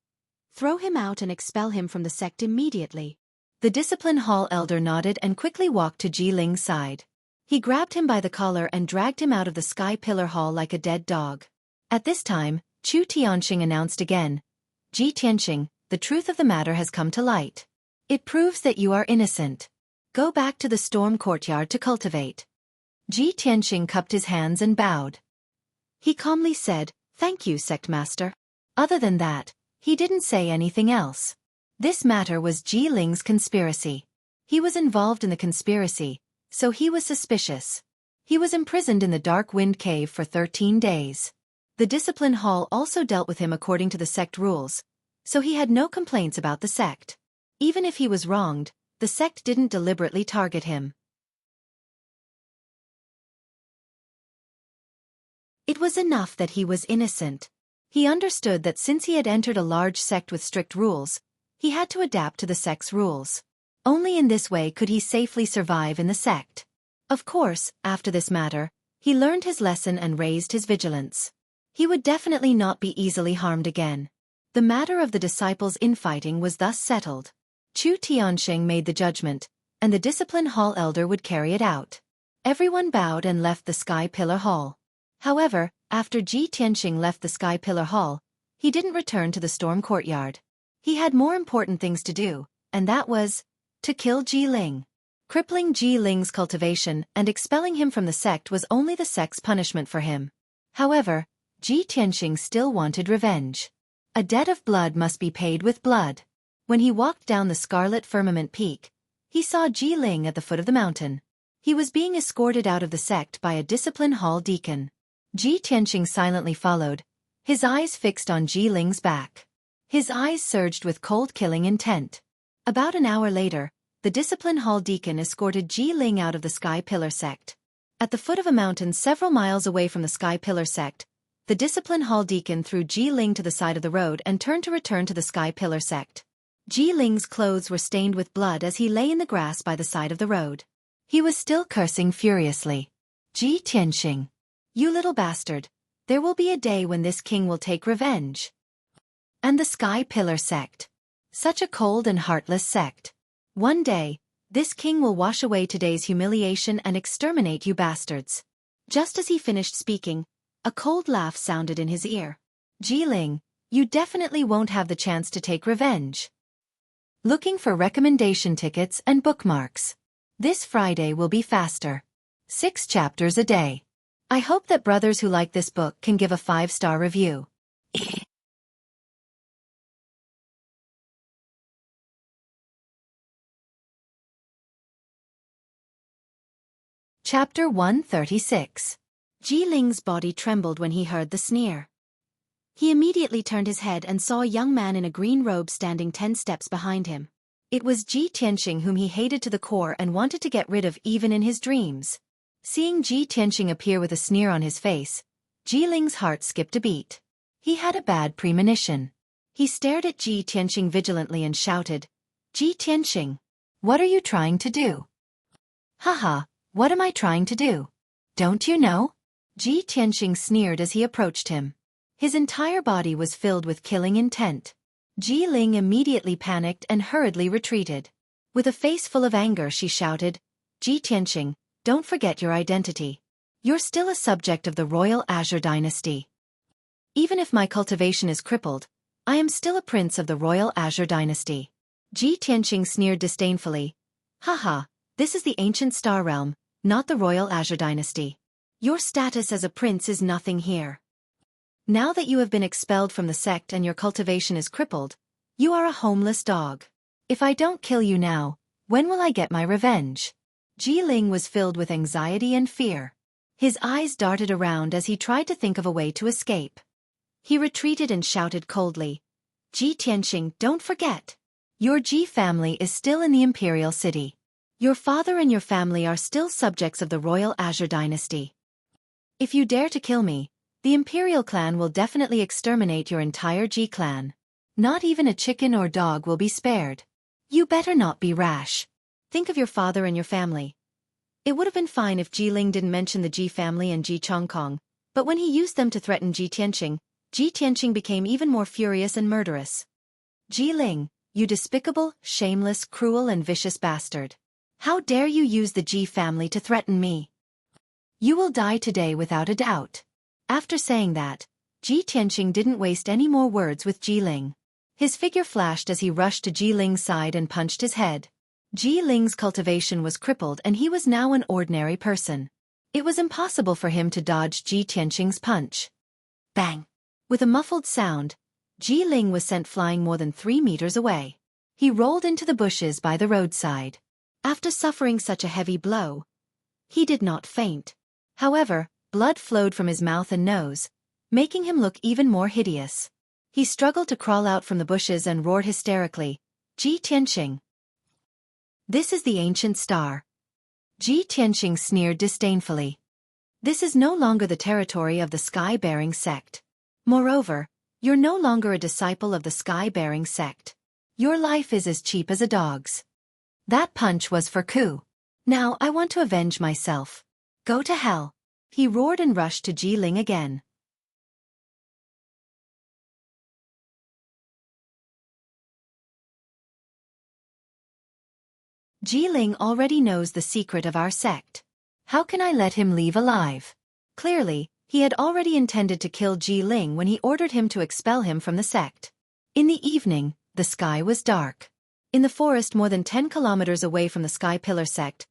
S1: "Throw him out and expel him from the sect immediately." The discipline hall elder nodded and quickly walked to Ji Ling's side. He grabbed him by the collar and dragged him out of the Sky Pillar Hall like a dead dog. At this time, Chu Tianxing announced again, "Ji Tianxing, the truth of the matter has come to light. It proves that you are innocent. Go back to the storm courtyard to cultivate." Ji Tianxing cupped his hands and bowed. He calmly said, "Thank you, sect master." Other than that, he didn't say anything else. This matter was Ji Ling's conspiracy. He was involved in the conspiracy, so he was suspicious. He was imprisoned in the Dark Wind Cave for 13 days. The discipline hall also dealt with him according to the sect rules, so he had no complaints about the sect. Even if he was wronged, the sect didn't deliberately target him. It was enough that he was innocent. He understood that since he had entered a large sect with strict rules, he had to adapt to the sect's rules. Only in this way could he safely survive in the sect. Of course, after this matter, he learned his lesson and raised his vigilance. He would definitely not be easily harmed again. The matter of the disciples' infighting was thus settled. Chu Tianxing made the judgment, and the discipline hall elder would carry it out. Everyone bowed and left the Sky Pillar Hall. However, after Ji Tianxing left the Sky Pillar Hall, he didn't return to the storm courtyard. He had more important things to do, and that was to kill Ji Ling. Crippling Ji Ling's cultivation and expelling him from the sect was only the sect's punishment for him. However, Ji Tianxing still wanted revenge. A debt of blood must be paid with blood. When he walked down the Scarlet Firmament Peak, he saw Ji Ling at the foot of the mountain. He was being escorted out of the sect by a discipline hall deacon. Ji Tianxing silently followed, his eyes fixed on Ji Ling's back. His eyes surged with cold killing intent. About an hour later, the discipline hall deacon escorted Ji Ling out of the Sky Pillar sect. At the foot of a mountain several miles away from the Sky Pillar sect, the discipline hall deacon threw Ji Ling to the side of the road and turned to return to the Sky Pillar sect. Ji Ling's clothes were stained with blood as he lay in the grass by the side of the road. He was still cursing furiously. "Ji Tianxing, you little bastard, there will be a day when this king will take revenge." And the Sky Pillar sect. Such a cold and heartless sect. One day, this king will wash away today's humiliation and exterminate you bastards. Just as he finished speaking, a cold laugh sounded in his ear. "Ji Ling, you definitely won't have the chance to take revenge." Looking for recommendation tickets and bookmarks. This Friday will be faster. 6 chapters a day. I hope that brothers who like this book can give a 5-star review. Chapter 136. Ji Ling's body trembled when he heard the sneer. He immediately turned his head and saw a young man in a green robe standing 10 steps behind him. It was Ji Tianxing, whom he hated to the core and wanted to get rid of even in his dreams. Seeing Ji Tianxing appear with a sneer on his face, Ji Ling's heart skipped a beat. He had a bad premonition. He stared at Ji Tianxing vigilantly and shouted, "Ji Tianxing, what are you trying to do?" "Haha, what am I trying to do? Don't you know?" Ji Tianxing sneered as he approached him. His entire body was filled with killing intent. Ji Ling immediately panicked and hurriedly retreated. With a face full of anger she shouted, "Ji Tianxing, don't forget your identity. You're still a subject of the Royal Azure Dynasty. Even if my cultivation is crippled, I am still a prince of the Royal Azure Dynasty." Ji Tianxing sneered disdainfully. "Haha, this is the ancient Star Realm, not the Royal Azure Dynasty. Your status as a prince is nothing here. Now that you have been expelled from the sect and your cultivation is crippled, you are a homeless dog. If I don't kill you now, when will I get my revenge?" Ji Ling was filled with anxiety and fear. His eyes darted around as he tried to think of a way to escape. He retreated and shouted coldly, "Ji Tianxing, don't forget. Your Ji family is still in the imperial city. Your father and your family are still subjects of the royal Azure dynasty. If you dare to kill me, the imperial clan will definitely exterminate your entire Ji clan. Not even a chicken or dog will be spared. You better not be rash. Think of your father and your family. It would have been fine if Ji Ling didn't mention the Ji family and Ji Chongkong, but when he used them to threaten Ji Tianqing became even more furious and murderous. Ji Ling, you despicable, shameless, cruel and vicious bastard. How dare you use the Ji family to threaten me? You will die today without a doubt. After saying that, Ji Tianqing didn't waste any more words with Ji Ling. His figure flashed as he rushed to Ji Ling's side and punched his head. Ji Ling's cultivation was crippled and he was now an ordinary person. It was impossible for him to dodge Ji Tianqing's punch. Bang! With a muffled sound, Ji Ling was sent flying more than 3 meters away. He rolled into the bushes by the roadside. After suffering such a heavy blow, he did not faint. However, blood flowed from his mouth and nose, making him look even more hideous. He struggled to crawl out from the bushes and roared hysterically, "Ji Tianqing! This is the ancient star." Ji Tianqing sneered disdainfully. This is no longer the territory of the sky-bearing sect. Moreover, you're no longer a disciple of the sky-bearing sect. Your life is as cheap as a dog's. That punch was for coup. Now I want to avenge myself. Go to hell. He roared and rushed to Ji Ling again. Ji Ling already knows the secret of our sect. How can I let him leave alive? Clearly, he had already intended to kill Ji Ling when he ordered him to expel him from the sect. In the evening, the sky was dark. In the forest more than 10 kilometers away from the Sky Pillar sect,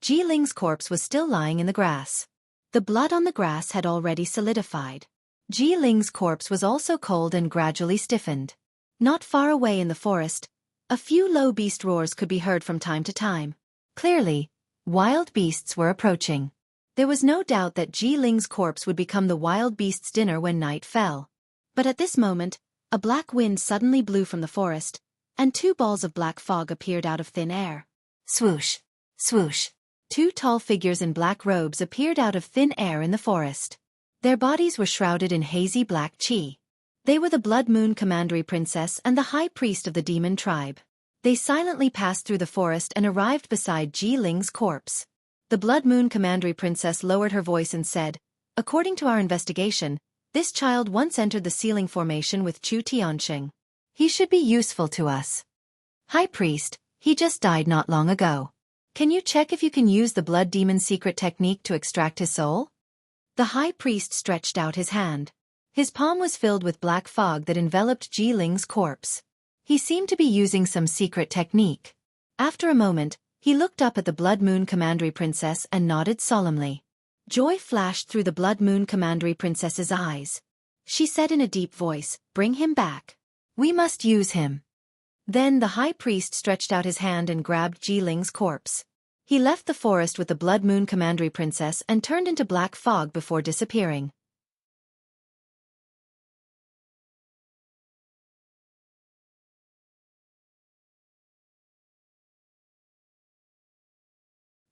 S1: Ji Ling's corpse was still lying in the grass. The blood on the grass had already solidified. Ji Ling's corpse was also cold and gradually stiffened. Not far away in the forest, a few low beast roars could be heard from time to time. Clearly, wild beasts were approaching. There was no doubt that Ji Ling's corpse would become the wild beast's dinner when night fell. But at this moment, a black wind suddenly blew from the forest, and 2 balls of black fog appeared out of thin air. Swoosh! Swoosh! 2 tall figures in black robes appeared out of thin air in the forest. Their bodies were shrouded in hazy black qi. They were the Blood Moon Commandery Princess and the High Priest of the Demon Tribe. They silently passed through the forest and arrived beside Ji Ling's corpse. The Blood Moon Commandery Princess lowered her voice and said, "According to our investigation, this child once entered the sealing formation with Chu Tianqing. He should be useful to us." "High Priest, he just died not long ago. Can you check if you can use the Blood Demon's secret technique to extract his soul?" The High Priest stretched out his hand. His palm was filled with black fog that enveloped Ji Ling's corpse. He seemed to be using some secret technique. After a moment, he looked up at the Blood Moon Commandery Princess and nodded solemnly. Joy flashed through the Blood Moon Commandery Princess's eyes. She said in a deep voice, "Bring him back. We must use him." Then the High Priest stretched out his hand and grabbed Ji Ling's corpse. He left the forest with the Blood Moon Commandery Princess and turned into black fog before disappearing.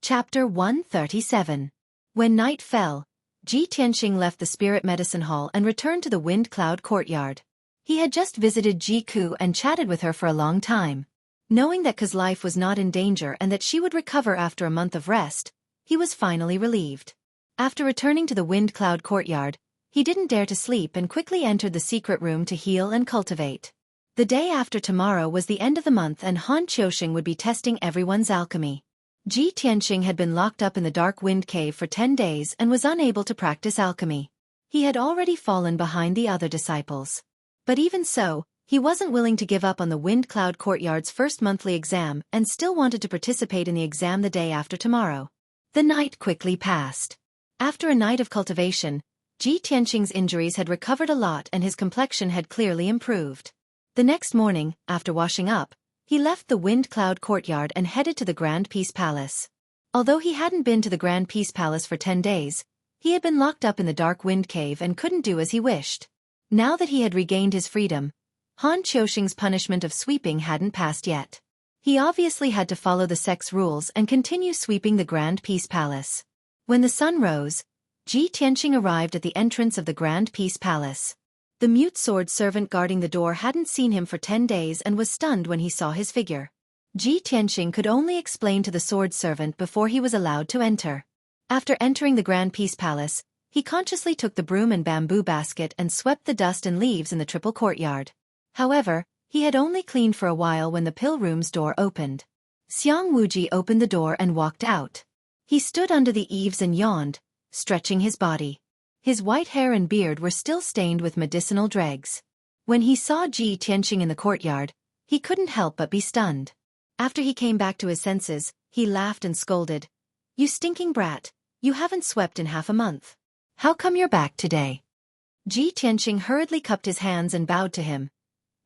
S1: Chapter 137. When night fell, Ji Tianqing left the Spirit Medicine Hall and returned to the Wind Cloud Courtyard. He had just visited Ji Ku and chatted with her for a long time. Knowing that Ku's life was not in danger and that she would recover after a month of rest, he was finally relieved. After returning to the Wind Cloud Courtyard, he didn't dare to sleep and quickly entered the secret room to heal and cultivate. The day after tomorrow was the end of the month and Han Qiusheng would be testing everyone's alchemy. Ji Tianqing had been locked up in the Dark Wind Cave for 10 days and was unable to practice alchemy. He had already fallen behind the other disciples. But even so, he wasn't willing to give up on the Wind Cloud Courtyard's first monthly exam and still wanted to participate in the exam the day after tomorrow. The night quickly passed. After a night of cultivation, Ji Tianqing's injuries had recovered a lot and his complexion had clearly improved. The next morning, after washing up, he left the Wind Cloud Courtyard and headed to the Grand Peace Palace. Although he hadn't been to the Grand Peace Palace for 10 days, he had been locked up in the Dark Wind Cave and couldn't do as he wished. Now that he had regained his freedom, Han Qiusheng's punishment of sweeping hadn't passed yet. He obviously had to follow the sect's rules and continue sweeping the Grand Peace Palace. When the sun rose, Ji Tianqing arrived at the entrance of the Grand Peace Palace. The mute sword servant guarding the door hadn't seen him for 10 days and was stunned when he saw his figure. Ji Tianqing could only explain to the sword servant before he was allowed to enter. After entering the Grand Peace Palace, he consciously took the broom and bamboo basket and swept the dust and leaves in the triple courtyard. However, he had only cleaned for a while when the pill room's door opened. Xiang Wuji opened the door and walked out. He stood under the eaves and yawned, stretching his body. His white hair and beard were still stained with medicinal dregs. When he saw Ji Tianqing in the courtyard, he couldn't help but be stunned. After he came back to his senses, he laughed and scolded. "You stinking brat, you haven't swept in half a month. How come you're back today?" Ji Tianqing hurriedly cupped his hands and bowed to him.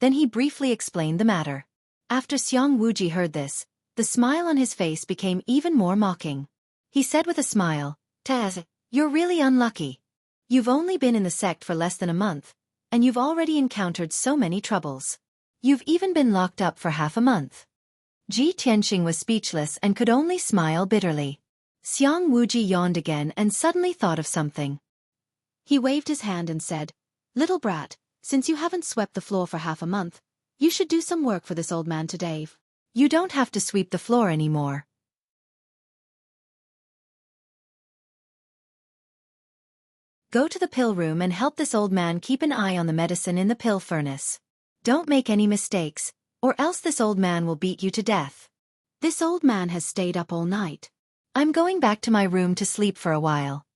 S1: Then he briefly explained the matter. After Xiang Wuji heard this, the smile on his face became even more mocking. He said with a smile, "Taz, you're really unlucky. You've only been in the sect for less than a month, and you've already encountered so many troubles. You've even been locked up for half a month." Ji Tianqing was speechless and could only smile bitterly. Xiang Wuji yawned again and suddenly thought of something. He waved his hand and said, "Little brat, since you haven't swept the floor for half a month, you should do some work for this old man today. You don't have to sweep the floor anymore. Go to the pill room and help this old man keep an eye on the medicine in the pill furnace. Don't make any mistakes, or else this old man will beat you to death. This old man has stayed up all night. I'm going back to my room to sleep for a while."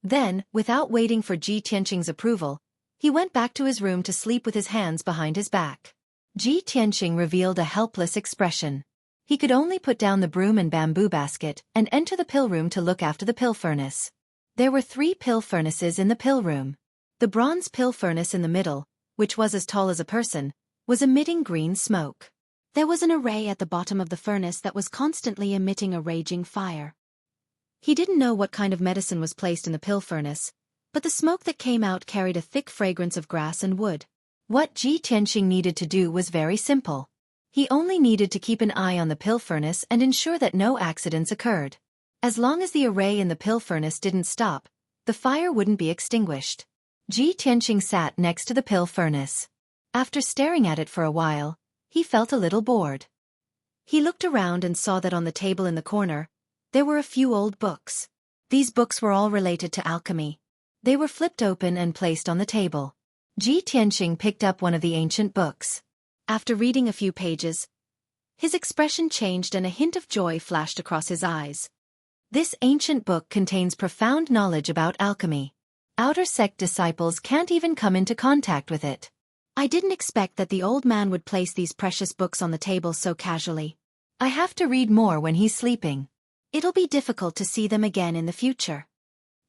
S1: Then, without waiting for Ji Tianqing's approval, he went back to his room to sleep with his hands behind his back. Ji Tianqing revealed a helpless expression. He could only put down the broom and bamboo basket and enter the pill room to look after the pill furnace. There were 3 pill furnaces in the pill room. The bronze pill furnace in the middle, which was as tall as a person, was emitting green smoke. There was an array at the bottom of the furnace that was constantly emitting a raging fire. He didn't know what kind of medicine was placed in the pill furnace, but the smoke that came out carried a thick fragrance of grass and wood. What Ji Tianqing needed to do was very simple. He only needed to keep an eye on the pill furnace and ensure that no accidents occurred. As long as the array in the pill furnace didn't stop, the fire wouldn't be extinguished. Ji Tianqing sat next to the pill furnace. After staring at it for a while, he felt a little bored. He looked around and saw that on the table in the corner, there were a few old books. These books were all related to alchemy. They were flipped open and placed on the table. Ji Tianqing picked up one of the ancient books. After reading a few pages, his expression changed and a hint of joy flashed across his eyes. This ancient book contains profound knowledge about alchemy. Outer sect disciples can't even come into contact with it. I didn't expect that the old man would place these precious books on the table so casually. I have to read more when he's sleeping. It'll be difficult to see them again in the future.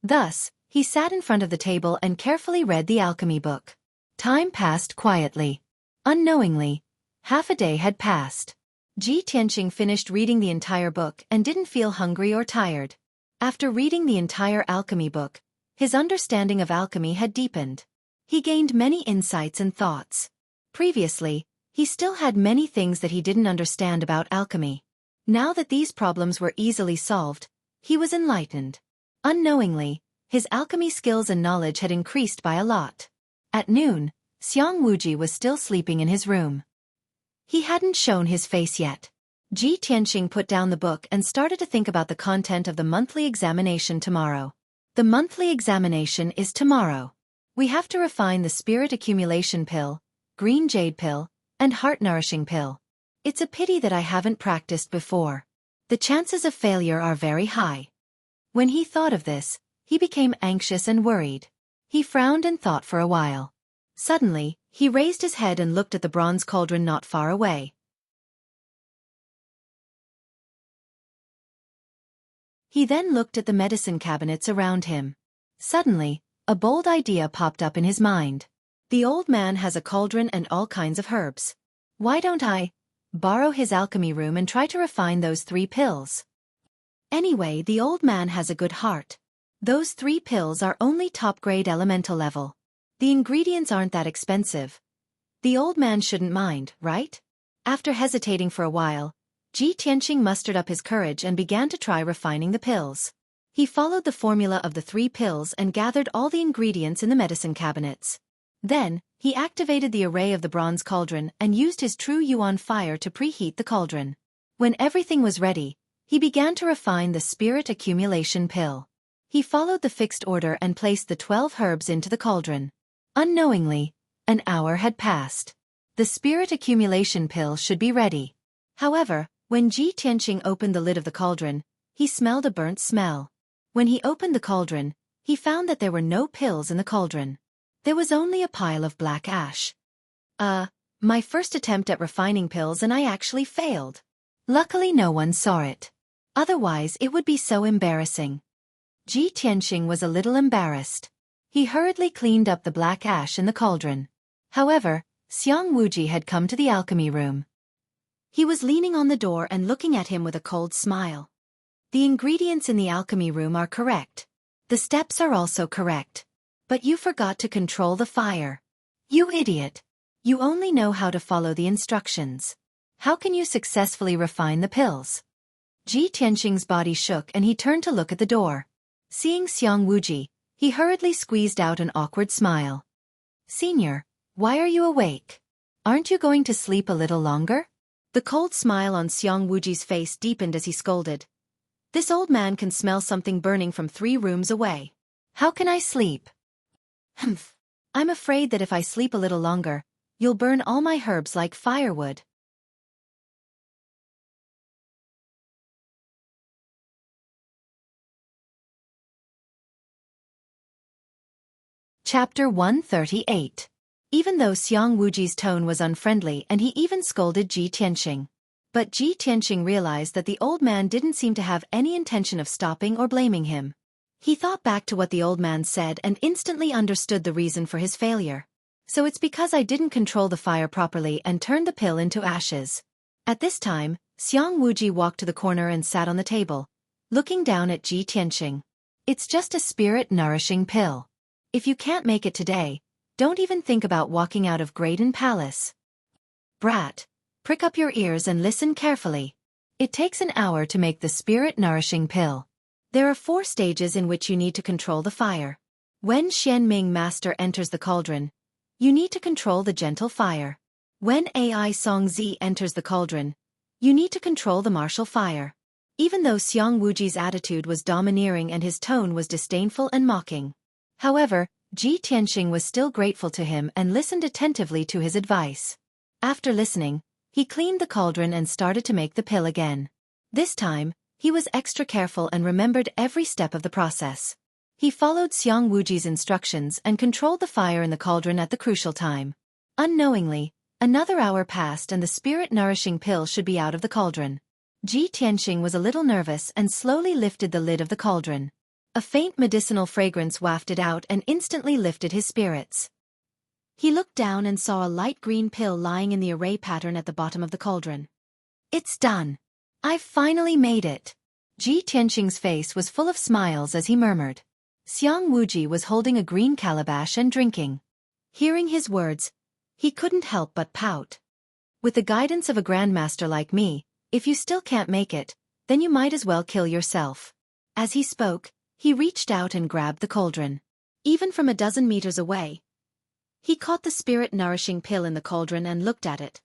S1: Thus, he sat in front of the table and carefully read the alchemy book. Time passed quietly. Unknowingly, half a day had passed. Ji Tianqing finished reading the entire book and didn't feel hungry or tired. After reading the entire alchemy book, his understanding of alchemy had deepened. He gained many insights and thoughts. Previously, he still had many things that he didn't understand about alchemy. Now that these problems were easily solved, he was enlightened. Unknowingly, his alchemy skills and knowledge had increased by a lot. At noon, Xiang Wuji was still sleeping in his room. He hadn't shown his face yet. Ji Tianqing put down the book and started to think about the content of the monthly examination tomorrow. The monthly examination is tomorrow. We have to refine the spirit accumulation pill, green jade pill, and heart-nourishing pill. It's a pity that I haven't practiced before. The chances of failure are very high. When he thought of this, he became anxious and worried. He frowned and thought for a while. Suddenly, he raised his head and looked at the bronze cauldron not far away. He then looked at the medicine cabinets around him. Suddenly, a bold idea popped up in his mind. The old man has a cauldron and all kinds of herbs. Why don't I borrow his alchemy room and try to refine those 3 pills? Anyway, the old man has a good heart. Those 3 pills are only top-grade elemental level. The ingredients aren't that expensive. The old man shouldn't mind, right? After hesitating for a while, Ji Tianqing mustered up his courage and began to try refining the pills. He followed the formula of the 3 pills and gathered all the ingredients in the medicine cabinets. Then, he activated the array of the bronze cauldron and used his true yuan fire to preheat the cauldron. When everything was ready, he began to refine the spirit accumulation pill. He followed the fixed order and placed the 12 herbs into the cauldron. Unknowingly, an hour had passed. The spirit accumulation pill should be ready. However, when Ji Tianqing opened the lid of the cauldron, he smelled a burnt smell. When he opened the cauldron, he found that there were no pills in the cauldron. There was only a pile of black ash. My first attempt at refining pills and I actually failed. Luckily no one saw it. Otherwise it would be so embarrassing. Ji Tianqing was a little embarrassed. He hurriedly cleaned up the black ash in the cauldron. However, Xiang Wuji had come to the alchemy room. He was leaning on the door and looking at him with a cold smile. The ingredients in the alchemy room are correct. The steps are also correct. But you forgot to control the fire. You idiot. You only know how to follow the instructions. How can you successfully refine the pills? Ji Tianqing's body shook and he turned to look at the door. Seeing Xiang Wuji, he hurriedly squeezed out an awkward smile. Senior, why are you awake? Aren't you going to sleep a little longer? The cold smile on Xiang Wuji's face deepened as he scolded. This old man can smell something burning from 3 rooms away. How can I sleep? Humph. I'm afraid that if I sleep a little longer, you'll burn all my herbs like firewood. Chapter 138. Even though Xiang Wuji's tone was unfriendly and he even scolded Ji Tianqing. But Ji Tianqing realized that the old man didn't seem to have any intention of stopping or blaming him. He thought back to what the old man said and instantly understood the reason for his failure. So it's because I didn't control the fire properly and turned the pill into ashes. At this time, Xiang Wuji walked to the corner and sat on the table, looking down at Ji Tianqing. It's just a spirit-nourishing pill. If you can't make it today, don't even think about walking out of Graydon Palace. Brat, prick up your ears and listen carefully. It takes an hour to make the spirit-nourishing pill. There are 4 stages in which you need to control the fire. When Xianming Master enters the cauldron, you need to control the gentle fire. When Ai Songzi enters the cauldron, you need to control the martial fire. Even though Xiang Wuji's attitude was domineering and his tone was disdainful and mocking. However, Ji Tianqing was still grateful to him and listened attentively to his advice. After listening, he cleaned the cauldron and started to make the pill again. This time, he was extra careful and remembered every step of the process. He followed Xiang Wuji's instructions and controlled the fire in the cauldron at the crucial time. Unknowingly, another hour passed and the spirit-nourishing pill should be out of the cauldron. Ji Tianqing was a little nervous and slowly lifted the lid of the cauldron. A faint medicinal fragrance wafted out and instantly lifted his spirits. He looked down and saw a light green pill lying in the array pattern at the bottom of the cauldron. It's done. I've finally made it. Ji Tianqing's face was full of smiles as he murmured. Xiang Wuji was holding a green calabash and drinking. Hearing his words, he couldn't help but pout. With the guidance of a grandmaster like me, if you still can't make it, then you might as well kill yourself. As he spoke, he reached out and grabbed the cauldron. Even from a dozen meters away, he caught the spirit-nourishing pill in the cauldron and looked at it.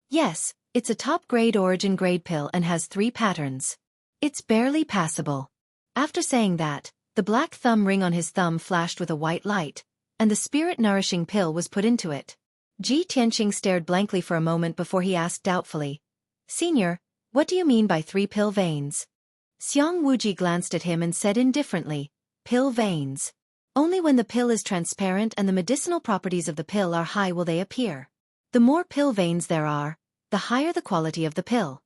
S1: Yes, it's a top-grade origin grade pill and has 3 patterns. It's barely passable. After saying that, the black thumb ring on his thumb flashed with a white light, and the spirit-nourishing pill was put into it. Ji Tianqing stared blankly for a moment before he asked doubtfully, Senior, what do you mean by 3 pill veins? Xiang Wuji glanced at him and said indifferently, pill veins. Only when the pill is transparent and the medicinal properties of the pill are high will they appear. The more pill veins there are, the higher the quality of the pill.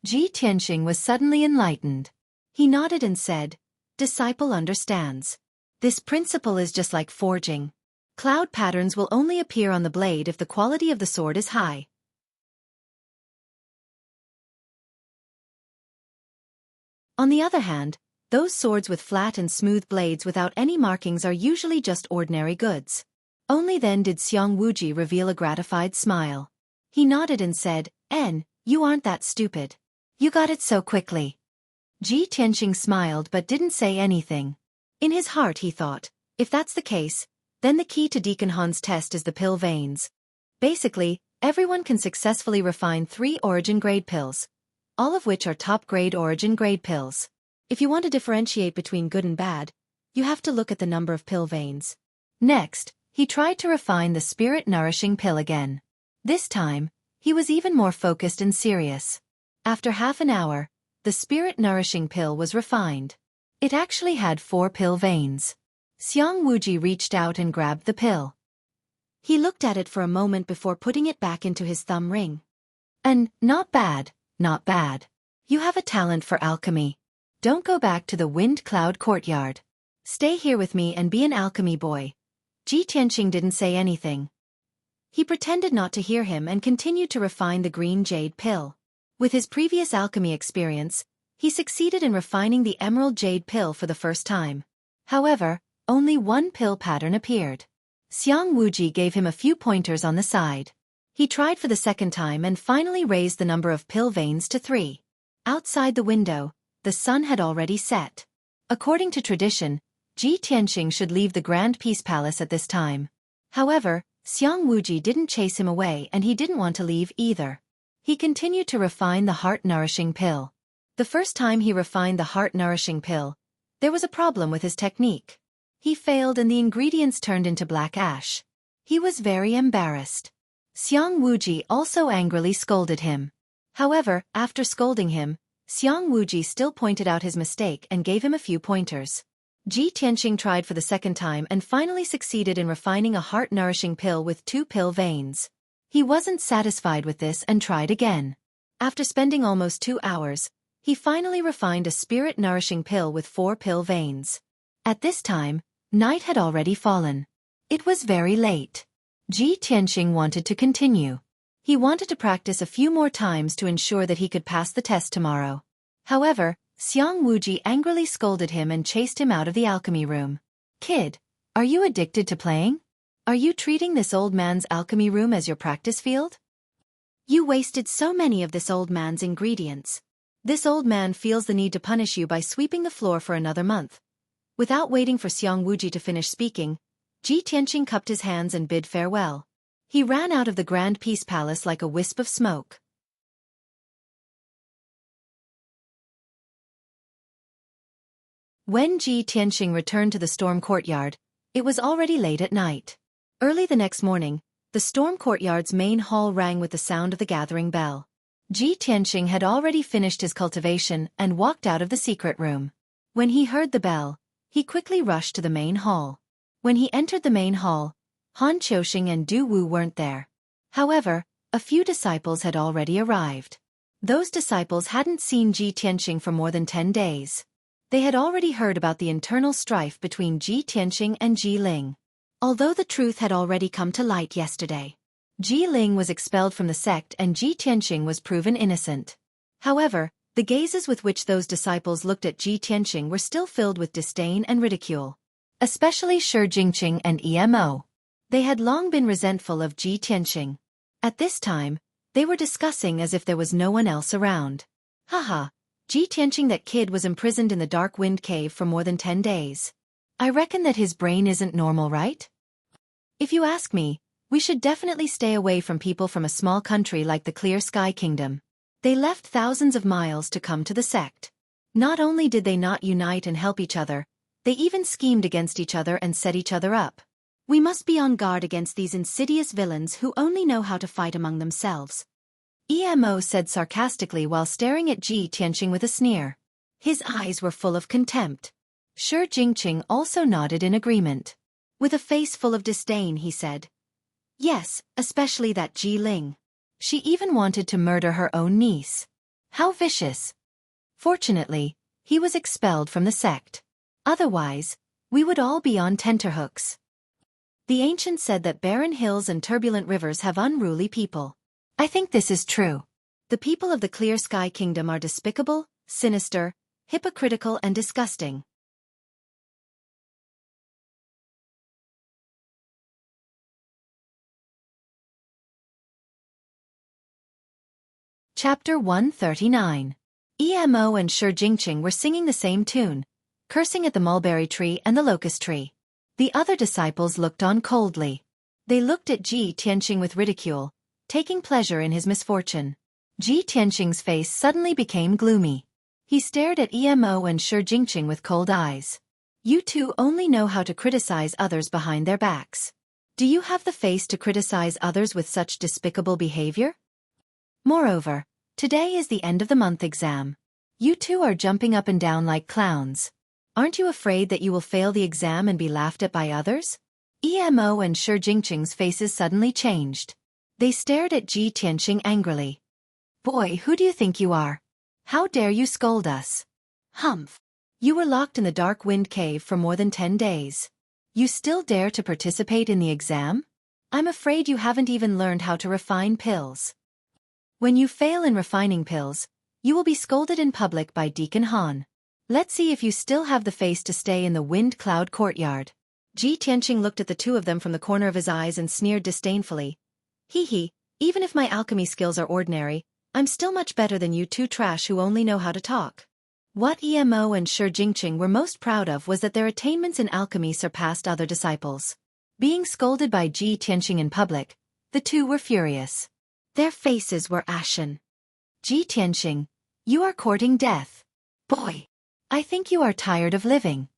S1: Ji Tianqing was suddenly enlightened. He nodded and said, Disciple understands. This principle is just like forging. Cloud patterns will only appear on the blade if the quality of the sword is high. On the other hand, those swords with flat and smooth blades without any markings are usually just ordinary goods. Only then did Xiang Wuji reveal a gratified smile. He nodded and said, You aren't that stupid. You got it so quickly. Ji Tianxing smiled but didn't say anything. In his heart he thought, if that's the case, then the key to Deacon Han's test is the pill veins. Basically, everyone can successfully refine 3 origin-grade pills, all of which are top-grade origin-grade pills. If you want to differentiate between good and bad, you have to look at the number of pill veins. Next, he tried to refine the spirit-nourishing pill again. This time, he was even more focused and serious. After half an hour, the spirit-nourishing pill was refined. It actually had 4 pill veins. Xiang Wuji reached out and grabbed the pill. He looked at it for a moment before putting it back into his thumb ring. And, not bad, not bad. You have a talent for alchemy. Don't go back to the Wind Cloud Courtyard. Stay here with me and be an alchemy boy. Ji Tianxing didn't say anything. He pretended not to hear him and continued to refine the green jade pill. With his previous alchemy experience, he succeeded in refining the emerald jade pill for the first time. However, only 1 pill pattern appeared. Xiang Wuji gave him a few pointers on the side. He tried for the second time and finally raised the number of pill veins to 3. Outside the window, the sun had already set. According to tradition, Ji Tianxing should leave the Grand Peace Palace at this time. However, Xiang Wuji didn't chase him away and he didn't want to leave either. He continued to refine the heart-nourishing pill. The first time he refined the heart-nourishing pill, there was a problem with his technique. He failed and the ingredients turned into black ash. He was very embarrassed. Xiang Wuji also angrily scolded him. However, after scolding him, Xiang Wuji still pointed out his mistake and gave him a few pointers. Ji Tianxing tried for the second time and finally succeeded in refining a heart-nourishing pill with 2 pill veins. He wasn't satisfied with this and tried again. After spending almost 2 hours, he finally refined a spirit-nourishing pill with 4 pill veins. At this time, night had already fallen. It was very late. Ji Tianxing wanted to continue. He wanted to practice a few more times to ensure that he could pass the test tomorrow. However, Xiang Wuji angrily scolded him and chased him out of the alchemy room. Kid, are you addicted to playing? Are you treating this old man's alchemy room as your practice field? You wasted so many of this old man's ingredients. This old man feels the need to punish you by sweeping the floor for another month. Without waiting for Xiang Wuji to finish speaking, Ji Tianxing cupped his hands and bid farewell. He ran out of the Grand Peace Palace like a wisp of smoke. When Ji Tianxing returned to the storm courtyard, it was already late at night. Early the next morning, the storm courtyard's main hall rang with the sound of the gathering bell. Ji Tianxing had already finished his cultivation and walked out of the secret room. When he heard the bell, he quickly rushed to the main hall. When he entered the main hall, Han Qiuxing and Du Wu weren't there. However, a few disciples had already arrived. Those disciples hadn't seen Ji Tianxing for more than 10 days. They had already heard about the internal strife between Ji Tianxing and Ji Ling. Although the truth had already come to light yesterday, Ji Ling was expelled from the sect and Ji Tianxing was proven innocent. However, the gazes with which those disciples looked at Ji Tianxing were still filled with disdain and ridicule. Especially Shi Jingqing and Emo. They had long been resentful of Ji Tianxing. At this time, they were discussing as if there was no one else around. Haha, Ji Tianxing, that kid was imprisoned in the Dark Wind Cave for more than 10 days. I reckon that his brain isn't normal, right? If you ask me, we should definitely stay away from people from a small country like the Clear Sky Kingdom. They left thousands of miles to come to the sect. Not only did they not unite and help each other, they even schemed against each other and set each other up. We must be on guard against these insidious villains who only know how to fight among themselves. Emo said sarcastically while staring at Ji Tianxing with a sneer. His eyes were full of contempt. Shi Jingqing also nodded in agreement. With a face full of disdain he said, Yes, especially that Ji Ling. She even wanted to murder her own niece. How vicious. Fortunately, he was expelled from the sect. Otherwise, we would all be on tenterhooks. The ancients said that barren hills and turbulent rivers have unruly people. I think this is true. The people of the Clear Sky Kingdom are despicable, sinister, hypocritical and disgusting. Chapter 139. Emo and Shi Jingqing were singing the same tune, cursing at the mulberry tree and the locust tree. The other disciples looked on coldly. They looked at Ji Tianqing with ridicule, taking pleasure in his misfortune. Ji Tianqing's face suddenly became gloomy. He stared at Emo and Shi Jingqing with cold eyes. You two only know how to criticize others behind their backs. Do you have the face to criticize others with such despicable behavior? Moreover, today is the end of the month exam. You two are jumping up and down like clowns. Aren't you afraid that you will fail the exam and be laughed at by others? Emo and Shi Jingqing's faces suddenly changed. They stared at Ji Tianqing angrily. Boy, who do you think you are? How dare you scold us? Humph. You were locked in the dark wind cave for more than 10 days. You still dare to participate in the exam? I'm afraid you haven't even learned how to refine pills. When you fail in refining pills, you will be scolded in public by Deacon Han. Let's see if you still have the face to stay in the wind cloud courtyard. Ji Tianqing looked at the two of them from the corner of his eyes and sneered disdainfully. Hee, even if my alchemy skills are ordinary, I'm still much better than you two trash who only know how to talk. What Emo and Shi Jingqing were most proud of was that their attainments in alchemy surpassed other disciples. Being scolded by Ji Tianqing in public, the two were furious. Their faces were ashen. Ji Tianqing, you are courting death. Boy, I think you are tired of living.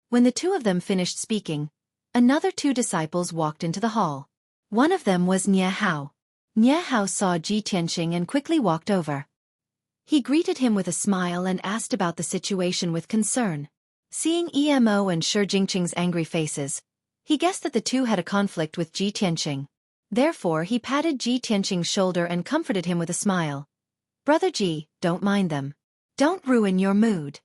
S1: When the two of them finished speaking, another two disciples walked into the hall. One of them was Nie Hao. Nie Hao saw Ji Tianqing and quickly walked over. He greeted him with a smile and asked about the situation with concern. Seeing Emo and Shi Jingqing's angry faces, he guessed that the two had a conflict with Ji Tianqing. Therefore he patted Ji Tianqing's shoulder and comforted him with a smile. Brother Ji, don't mind them. Don't ruin your mood.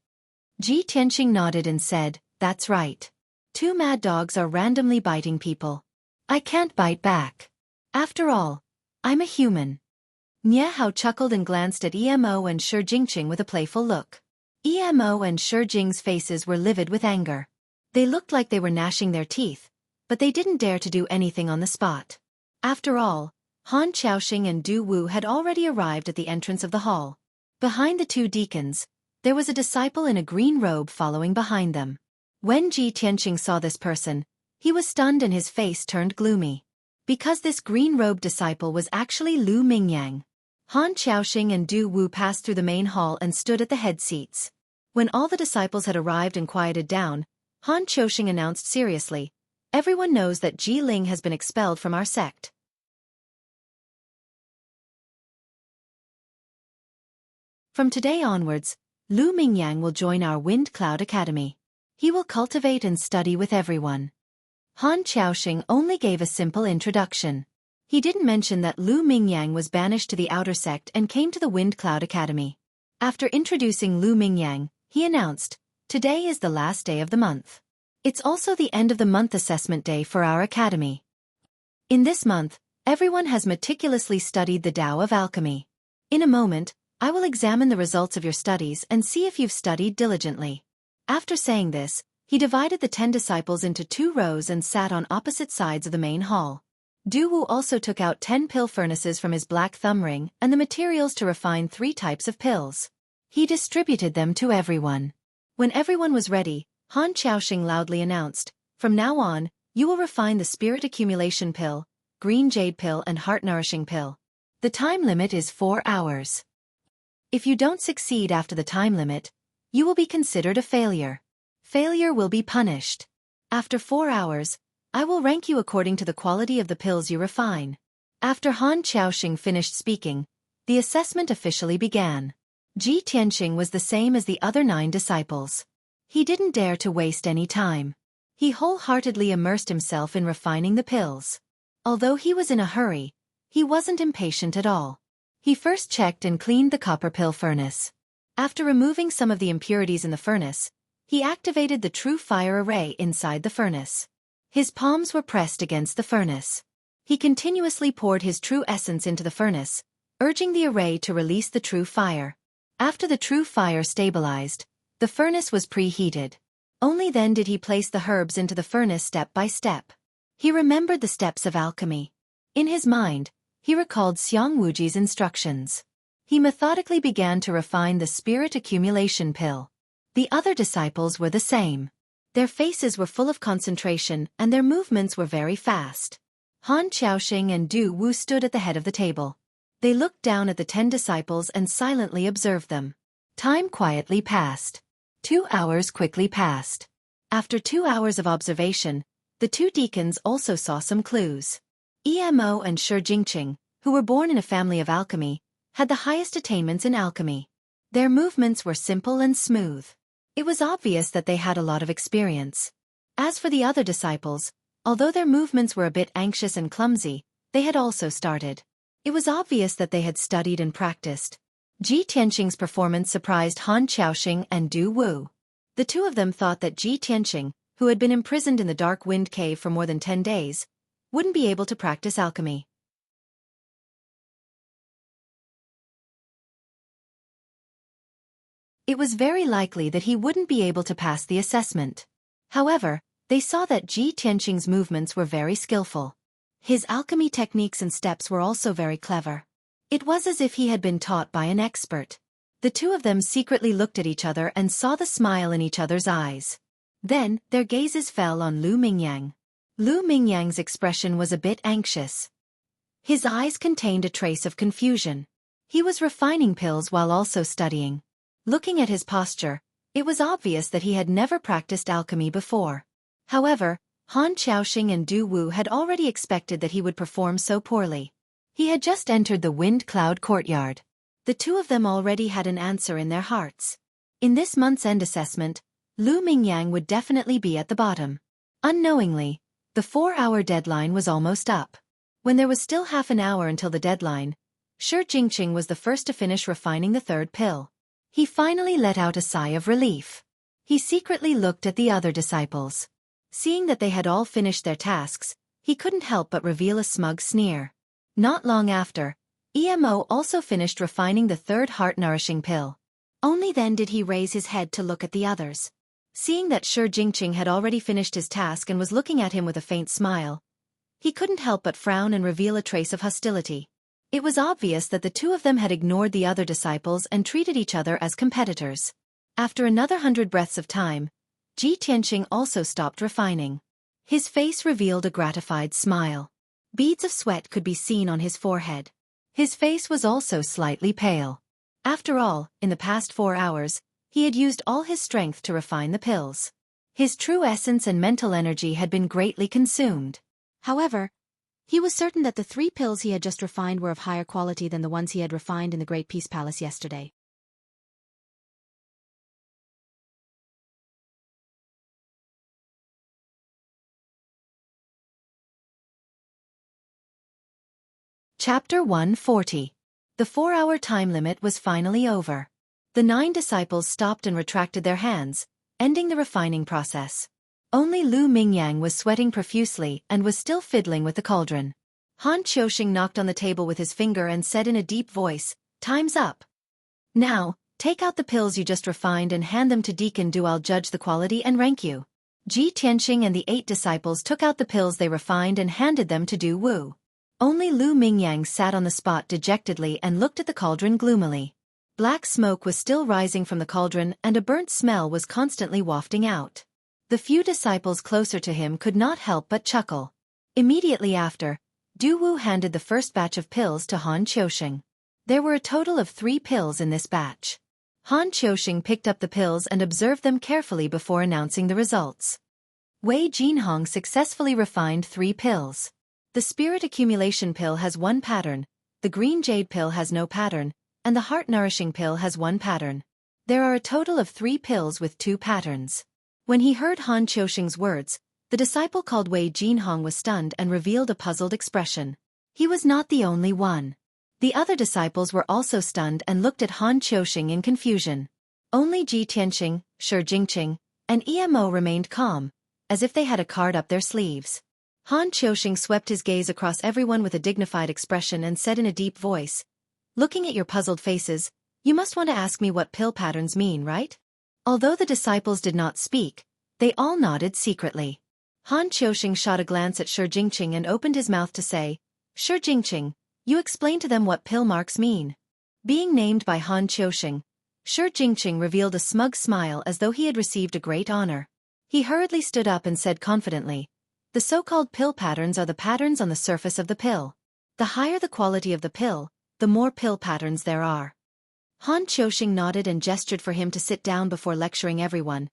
S1: Ji Tianqing nodded and said, that's right. Two mad dogs are randomly biting people. I can't bite back. After all, I'm a human. Nie Hao chuckled and glanced at Emo and Shi Jingqing with a playful look. Emo and Shi Jing's faces were livid with anger. They looked like they were gnashing their teeth, but they didn't dare to do anything on the spot. After all, Han Xiaoxing and Du Wu had already arrived at the entrance of the hall. Behind the two deacons, there was a disciple in a green robe following behind them. When Ji Tianqing saw this person, he was stunned and his face turned gloomy. Because this green-robed disciple was actually Lu Mingyang. Han Xiaoxing and Du Wu passed through the main hall and stood at the head seats. When all the disciples had arrived and quieted down, Han Xiaoxing announced seriously, everyone knows that Ji Ling has been expelled from our sect. From today onwards, Lu Mingyang will join our Wind Cloud Academy. He will cultivate and study with everyone. Han Xiaoxing only gave a simple introduction. He didn't mention that Lu Mingyang was banished to the outer sect and came to the Wind Cloud Academy. After introducing Lu Mingyang, he announced, today is the last day of the month. It's also the end of the month assessment day for our academy. In this month, everyone has meticulously studied the Tao of alchemy. In a moment, I will examine the results of your studies and see if you've studied diligently. After saying this, he divided the 10 disciples into 2 rows and sat on opposite sides of the main hall. Du Wu also took out 10 pill furnaces from his black thumb ring and the materials to refine 3 types of pills. He distributed them to everyone. When everyone was ready, Han Xiaoxing loudly announced, from now on, you will refine the spirit accumulation pill, green jade pill and heart nourishing pill. The time limit is 4 hours. If you don't succeed after the time limit, you will be considered a failure. Failure will be punished. After 4 hours, I will rank you according to the quality of the pills you refine. After Han Xiaoxing finished speaking, the assessment officially began. Ji Tianqing was the same as the other 9 disciples. He didn't dare to waste any time. He wholeheartedly immersed himself in refining the pills. Although he was in a hurry, he wasn't impatient at all. He first checked and cleaned the copper pill furnace. After removing some of the impurities in the furnace, he activated the true fire array inside the furnace. His palms were pressed against the furnace. He continuously poured his true essence into the furnace, urging the array to release the true fire. After the true fire stabilized, the furnace was preheated. Only then did he place the herbs into the furnace step by step. He remembered the steps of alchemy. In his mind, he recalled Xiang Wuji's instructions. He methodically began to refine the spirit accumulation pill. The other disciples were the same. Their faces were full of concentration and their movements were very fast. Han Qiaoxing and Du Wu stood at the head of the table. They looked down at the 10 disciples and silently observed them. Time quietly passed. 2 hours quickly passed. After 2 hours of observation, the 2 deacons also saw some clues. Emo and Xueqi, who were born in a family of alchemy, had the highest attainments in alchemy. Their movements were simple and smooth. It was obvious that they had a lot of experience. As for the other disciples, although their movements were a bit anxious and clumsy, they had also started. It was obvious that they had studied and practiced. Ji Tianqing's performance surprised Han Qiaoxing and Du Wu. The 2 of them thought that Ji Tianqing, who had been imprisoned in the dark wind cave for more than 10 days, wouldn't be able to practice alchemy. It was very likely that he wouldn't be able to pass the assessment. However, they saw that Ji Tianqing's movements were very skillful. His alchemy techniques and steps were also very clever. It was as if he had been taught by an expert. The 2 of them secretly looked at each other and saw the smile in each other's eyes. Then, their gazes fell on Lu Mingyang. Lu Mingyang's expression was a bit anxious. His eyes contained a trace of confusion. He was refining pills while also studying. Looking at his posture, it was obvious that he had never practiced alchemy before. However, Han Qiaoxing and Du Wu had already expected that he would perform so poorly. He had just entered the wind cloud courtyard. The 2 of them already had an answer in their hearts. In this month's end assessment, Lu Mingyang would definitely be at the bottom. Unknowingly, the 4-hour deadline was almost up. When there was still half an hour until the deadline, Xueqi was the first to finish refining the 3rd pill. He finally let out a sigh of relief. He secretly looked at the other disciples. Seeing that they had all finished their tasks, he couldn't help but reveal a smug sneer. Not long after, Emo also finished refining the 3rd heart-nourishing pill. Only then did he raise his head to look at the others. Seeing that Xueqi had already finished his task and was looking at him with a faint smile, he couldn't help but frown and reveal a trace of hostility. It was obvious that the 2 of them had ignored the other disciples and treated each other as competitors. After another 100 breaths of time, Ji Tianqing also stopped refining. His face revealed a gratified smile. Beads of sweat could be seen on his forehead. His face was also slightly pale. After all, in the past 4 hours, he had used all his strength to refine the pills. His true essence and mental energy had been greatly consumed. However, he was certain that the 3 pills he had just refined were of higher quality than the ones he had refined in the Great Peace Palace yesterday. Chapter 140. The 4-hour time limit was finally over. The 9 disciples stopped and retracted their hands, ending the refining process. Only Lu Mingyang was sweating profusely and was still fiddling with the cauldron. Han Qiaoxing knocked on the table with his finger and said in a deep voice, "Time's up. Now, take out the pills you just refined and hand them to Deacon Du. I'll judge the quality and rank you." Ji Tianqing and the 8 disciples took out the pills they refined and handed them to Du Wu. Only Lu Mingyang sat on the spot dejectedly and looked at the cauldron gloomily. Black smoke was still rising from the cauldron and a burnt smell was constantly wafting out. The few disciples closer to him could not help but chuckle. Immediately after, Du Wu handed the first batch of pills to Han Qiaoxing. There were a total of 3 pills in this batch. Han Qiaoxing picked up the pills and observed them carefully before announcing the results. Wei Jinhong successfully refined 3 pills. The spirit accumulation pill has 1 pattern, the green jade pill has no pattern, and the heart-nourishing pill has 1 pattern. There are a total of 3 pills with 2 patterns. When he heard Han Qiaoxing's words, the disciple called Wei Jinhong was stunned and revealed a puzzled expression. He was not the only one. The other disciples were also stunned and looked at Han Qiaoxing in confusion. Only Ji Tianqing, Xueqi, and Emo remained calm, as if they had a card up their sleeves. Han Qiaoxing swept his gaze across everyone with a dignified expression and said in a deep voice, "Looking at your puzzled faces, you must want to ask me what pill patterns mean, right?" Although the disciples did not speak, they all nodded secretly. Han Qiaoxing shot a glance at Xueqi and opened his mouth to say, "Xueqi, you explain to them what pill marks mean." Being named by Han Qiusheng, Xueqi revealed a smug smile as though he had received a great honor. He hurriedly stood up and said confidently, "The so-called pill patterns are the patterns on the surface of the pill. The higher the quality of the pill, the more pill patterns there are." Han Qiusheng nodded and gestured for him to sit down before lecturing everyone.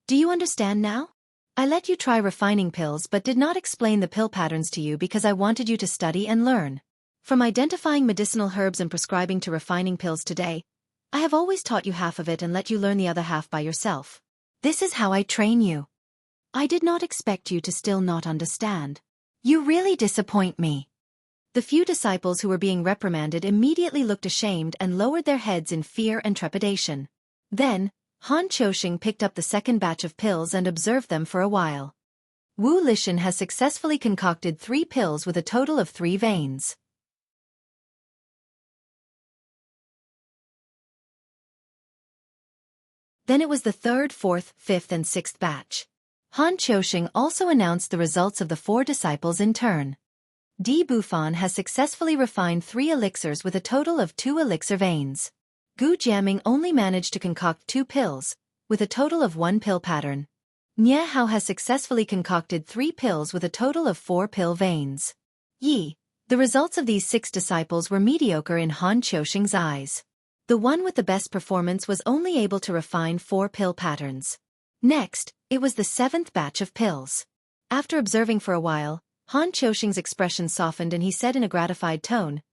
S1: "Do you understand now? I let you try refining pills but did not explain the pill patterns to you because I wanted you to study and learn. From identifying medicinal herbs and prescribing to refining pills today, I have always taught you half of it and let you learn the other half by yourself. This is how I train you. I did not expect you to still not understand. You really disappoint me." The few disciples who were being reprimanded immediately looked ashamed and lowered their heads in fear and trepidation. Then, Han Qiusheng picked up the second batch of pills and observed them for a while. Wu Lishan has successfully concocted 3 pills with a total of 3 veins. Then it was the 3rd, 4th, 5th and 6th batch. Han Qiusheng also announced the results of the 4 disciples in turn. Di Bufan has successfully refined 3 elixirs with a total of 2 elixir veins. Gu Jiaming only managed to concoct 2 pills, with a total of 1 pill pattern. Nie Hao has successfully concocted 3 pills with a total of 4 pill veins. The results of these 6 disciples were mediocre in Han Qiusheng's eyes. The one with the best performance was only able to refine 4 pill patterns. Next, it was the 7th batch of pills. After observing for a while, Han Qiusheng's expression softened and he said in a gratified tone,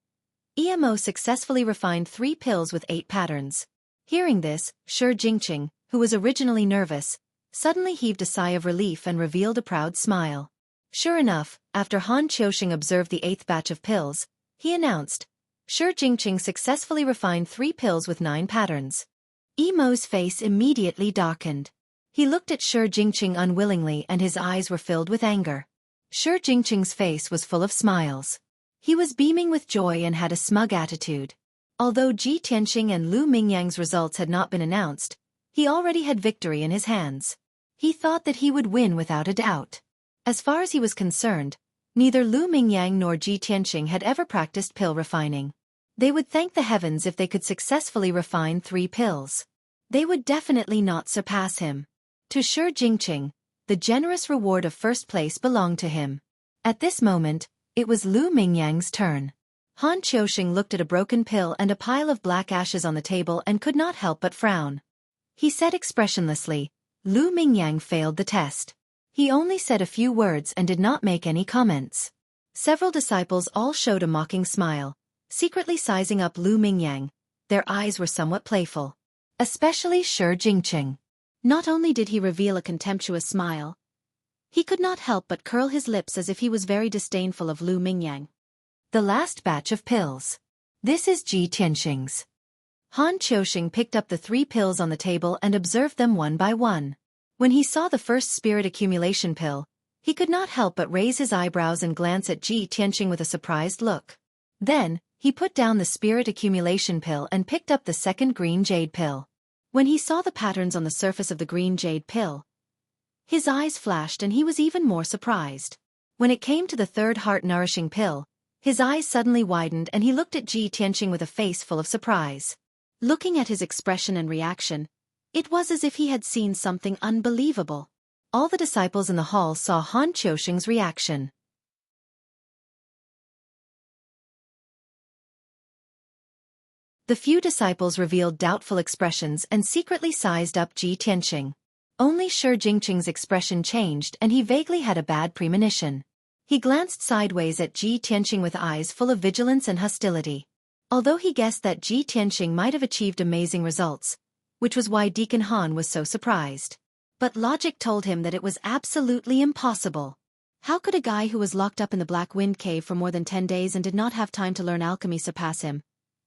S1: "EMO successfully refined 3 pills with 8 patterns." Hearing this, Xueqi, who was originally nervous, suddenly heaved a sigh of relief and revealed a proud smile. Sure enough, after Han Qiusheng observed the 8th batch of pills, he announced, "Xueqi successfully refined 3 pills with 9 patterns." Emo's face immediately darkened. He looked at Xueqi unwillingly and his eyes were filled with anger. Xueqi's face was full of smiles. He was beaming with joy and had a smug attitude. Although Ji Tianxing and Lu Mingyang's results had not been announced, he already had victory in his hands. He thought that he would win without a doubt. As far as he was concerned, neither Lu Mingyang nor Ji Tianxing had ever practiced pill refining. They would thank the heavens if they could successfully refine 3 pills. They would definitely not surpass him. To Xueqi, the generous reward of 1st place belonged to him. At this moment, it was Lu Mingyang's turn. Han Qiusheng looked at a broken pill and a pile of black ashes on the table and could not help but frown. He said expressionlessly, "Lu Mingyang failed the test." He only said a few words and did not make any comments. Several disciples all showed a mocking smile, secretly sizing up Lu Mingyang. Their eyes were somewhat playful. Especially Xueqi. Not only did he reveal a contemptuous smile, he could not help but curl his lips as if he was very disdainful of Lu Mingyang. The last batch of pills. This is Ji Tianxing's. Han Qiusheng picked up the 3 pills on the table and observed them one by one. When he saw the first spirit accumulation pill, he could not help but raise his eyebrows and glance at Ji Tianxing with a surprised look. Then, he put down the spirit accumulation pill and picked up the second green jade pill. When he saw the patterns on the surface of the green jade pill, his eyes flashed and he was even more surprised. When it came to the 3rd heart-nourishing pill, his eyes suddenly widened and he looked at Ji Tianxing with a face full of surprise. Looking at his expression and reaction, it was as if he had seen something unbelievable. All the disciples in the hall saw Han Qiusheng's reaction. The few disciples revealed doubtful expressions and secretly sized up Ji Tianxing. Only Xueqing's expression changed and he vaguely had a bad premonition. He glanced sideways at Ji Tianxing with eyes full of vigilance and hostility. Although he guessed that Ji Tianxing might have achieved amazing results, which was why Deacon Han was so surprised. But logic told him that it was absolutely impossible. How could a guy who was locked up in the Black Wind Cave for more than 10 days and did not have time to learn alchemy surpass him?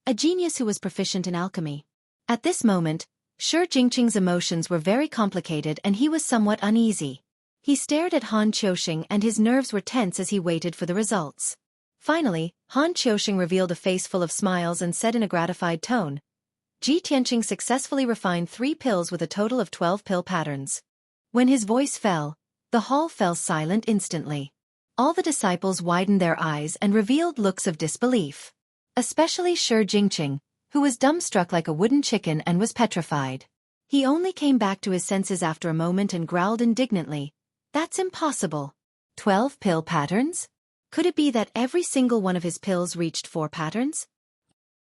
S1: A genius who was proficient in alchemy. At this moment, Xueqing's emotions were very complicated and he was somewhat uneasy. He stared at Han Qiusheng and his nerves were tense as he waited for the results. Finally, Han Qiusheng revealed a face full of smiles and said in a gratified tone, "Ji Tianxing successfully refined 3 pills with a total of 12 pill patterns." When his voice fell, the hall fell silent instantly. All the disciples widened their eyes and revealed looks of disbelief. Especially Xueqi, who was dumbstruck like a wooden chicken and was petrified. He only came back to his senses after a moment and growled indignantly, "That's impossible. 12 pill patterns? Could it be that every single one of his pills reached 4 patterns?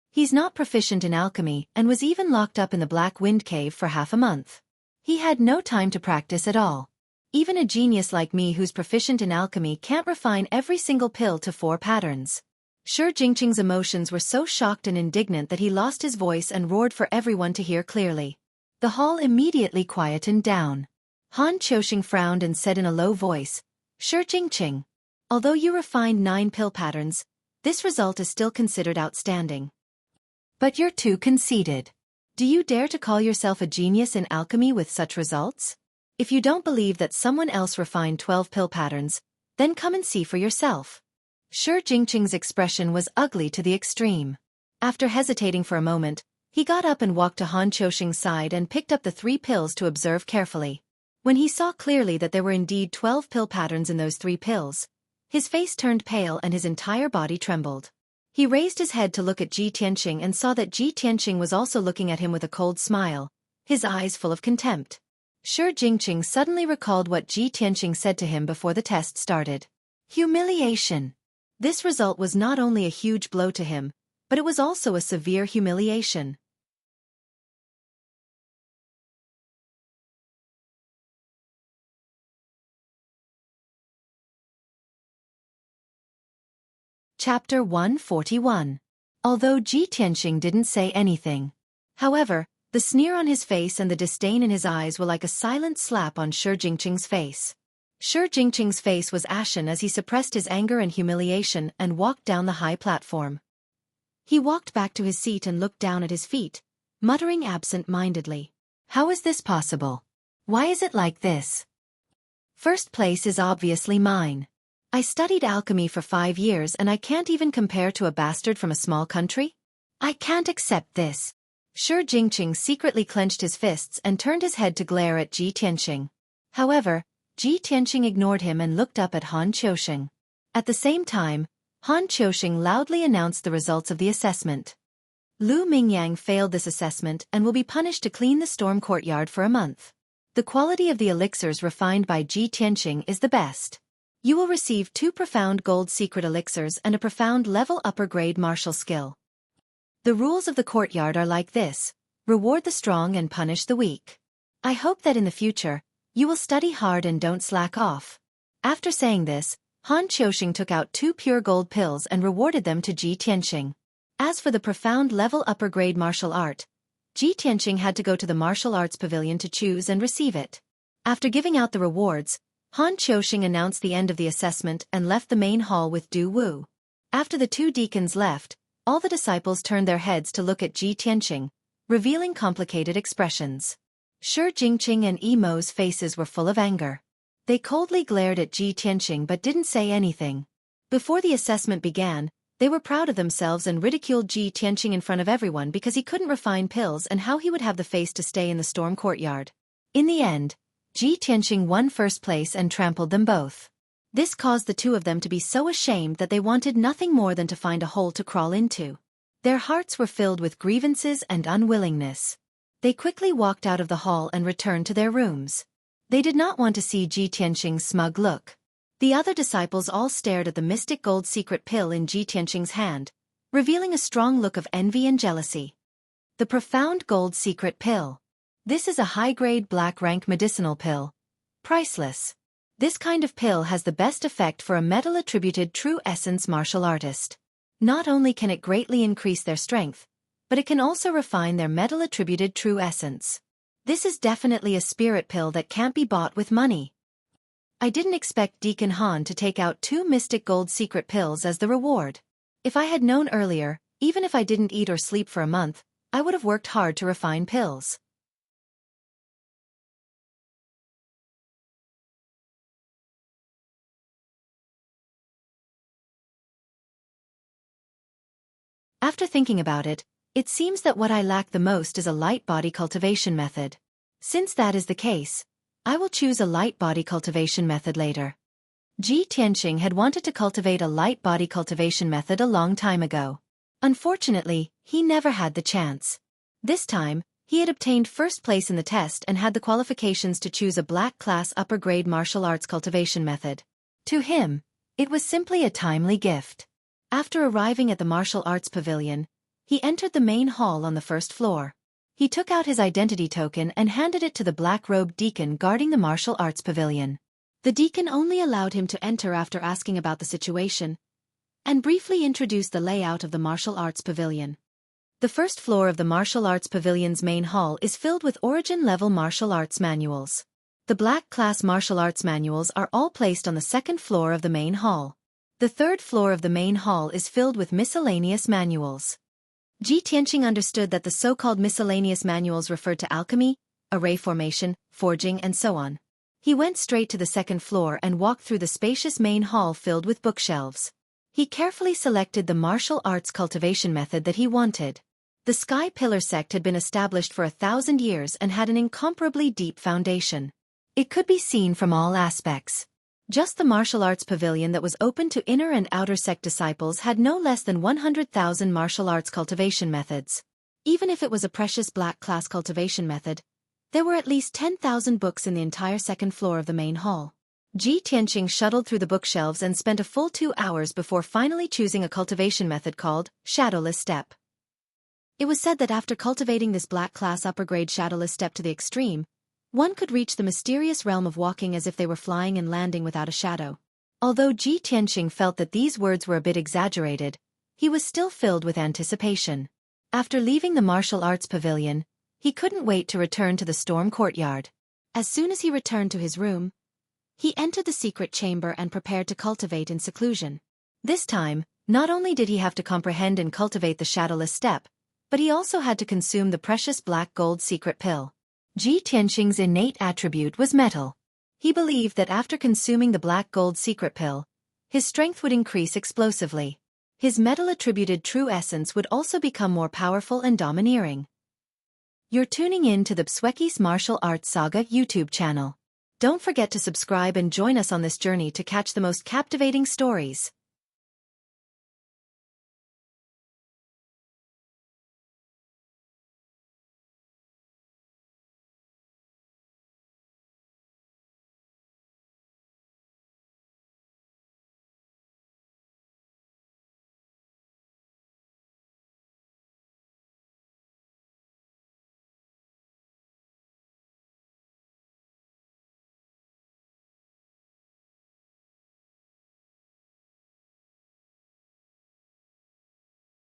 S1: He's not proficient in alchemy and was even locked up in the Black Wind Cave for half a month. He had no time to practice at all. Even a genius like me who's proficient in alchemy can't refine every single pill to 4 patterns." Xueqi's emotions were so shocked and indignant that he lost his voice and roared for everyone to hear clearly. The hall immediately quietened down. Han Qiuxing frowned and said in a low voice, "Xueqi, although you refined 9 pill patterns, this result is still considered outstanding. But you're too conceited. Do you dare to call yourself a genius in alchemy with such results? If you don't believe that someone else refined 12 pill patterns, then come and see for yourself." Xueqi's expression was ugly to the extreme. After hesitating for a moment, he got up and walked to Han Qiuxing's side and picked up the 3 pills to observe carefully. When he saw clearly that there were indeed 12 pill patterns in those 3 pills, his face turned pale and his entire body trembled. He raised his head to look at Ji Tianqing and saw that Ji Tianqing was also looking at him with a cold smile, his eyes full of contempt. Xueqi suddenly recalled what Ji Tianqing said to him before the test started. Humiliation. This result was not only a huge blow to him, but it was also a severe humiliation. Chapter 141. Although Ji Tianqing didn't say anything. However, the sneer on his face and the disdain in his eyes were like a silent slap on Xueqi's face. Xueqi's face was ashen as he suppressed his anger and humiliation and walked down the high platform. He walked back to his seat and looked down at his feet, muttering absent-mindedly. "How is this possible? Why is it like this? First place is obviously mine. I studied alchemy for 5 years and I can't even compare to a bastard from a small country? I can't accept this." Xueqi secretly clenched his fists and turned his head to glare at Ji Tianqing. However, Ji Tianqing ignored him and looked up at Han Qiuxing. At the same time, Han Qiuxing loudly announced the results of the assessment. Lu Mingyang failed this assessment and will be punished to clean the storm courtyard for a month. The quality of the elixirs refined by Ji Tianqing is the best. You will receive 2 profound gold secret elixirs and a profound level upper grade martial skill. The rules of the courtyard are like this: reward the strong and punish the weak. I hope that in the future, you will study hard and don't slack off. After saying this, Han Qiuxing took out 2 pure gold pills and rewarded them to Ji Tianqing. As for the profound level upper grade martial art, Ji Tianqing had to go to the martial arts pavilion to choose and receive it. After giving out the rewards, Han Qiuxing announced the end of the assessment and left the main hall with Du Wu. After the 2 deacons left, all the disciples turned their heads to look at Ji Tianqing, revealing complicated expressions. Xueqi and Emo's faces were full of anger. They coldly glared at Ji Tianqing but didn't say anything. Before the assessment began, they were proud of themselves and ridiculed Ji Tianqing in front of everyone because he couldn't refine pills and how he would have the face to stay in the storm courtyard. In the end, Ji Tianqing won first place and trampled them both. This caused the 2 of them to be so ashamed that they wanted nothing more than to find a hole to crawl into. Their hearts were filled with grievances and unwillingness. They quickly walked out of the hall and returned to their rooms. They did not want to see Ji Tianqing's smug look. The other disciples all stared at the mystic gold secret pill in Ji Tianqing's hand, revealing a strong look of envy and jealousy. The profound gold secret pill. This is a high-grade black-rank medicinal pill. Priceless. This kind of pill has the best effect for a metal-attributed true essence martial artist. Not only can it greatly increase their strength, but it can also refine their metal-attributed true essence. This is definitely a spirit pill that can't be bought with money. I didn't expect Deacon Han to take out 2 mystic gold secret pills as the reward. If I had known earlier, even if I didn't eat or sleep for a month, I would have worked hard to refine pills. After thinking about it, it seems that what I lack the most is a light body cultivation method. Since that is the case, I will choose a light body cultivation method later. Ji Tianqing had wanted to cultivate a light body cultivation method a long time ago. Unfortunately, he never had the chance. This time, he had obtained first place in the test and had the qualifications to choose a black class upper grade martial arts cultivation method. To him, it was simply a timely gift. After arriving at the martial arts pavilion, he entered the main hall on the first floor. He took out his identity token and handed it to the black-robed deacon guarding the martial arts pavilion. The deacon only allowed him to enter after asking about the situation and briefly introduced the layout of the martial arts pavilion. The first floor of the martial arts pavilion's main hall is filled with origin-level martial arts manuals. The black class martial arts manuals are all placed on the second floor of the main hall. The third floor of the main hall is filled with miscellaneous manuals. Ji Tianqing understood that the so-called miscellaneous manuals referred to alchemy, array formation, forging and so on. He went straight to the second floor and walked through the spacious main hall filled with bookshelves. He carefully selected the martial arts cultivation method that he wanted. The Sky Pillar sect had been established for 1,000 years and had an incomparably deep foundation. It could be seen from all aspects. Just the martial arts pavilion that was open to inner and outer sect disciples had no less than 100,000 martial arts cultivation methods. Even if it was a precious black class cultivation method, there were at least 10,000 books in the entire second floor of the main hall. Ji Tianqing shuttled through the bookshelves and spent a full 2 hours before finally choosing a cultivation method called Shadowless Step. It was said that after cultivating this black class upper grade shadowless step to the extreme, one could reach the mysterious realm of walking as if they were flying and landing without a shadow. Although Ji Tianqing felt that these words were a bit exaggerated, he was still filled with anticipation. After leaving the martial arts pavilion, he couldn't wait to return to the storm courtyard. As soon as he returned to his room, he entered the secret chamber and prepared to cultivate in seclusion. This time, not only did he have to comprehend and cultivate the shadowless step, but he also had to consume the precious black gold secret pill. Ji Tianqing's innate attribute was metal. He believed that after consuming the black gold secret pill, his strength would increase explosively. His metal-attributed true essence would also become more powerful and domineering. You're tuning in to the Xueqi's Martial Arts Saga YouTube channel. Don't forget to subscribe and join us on this journey to catch the most captivating stories.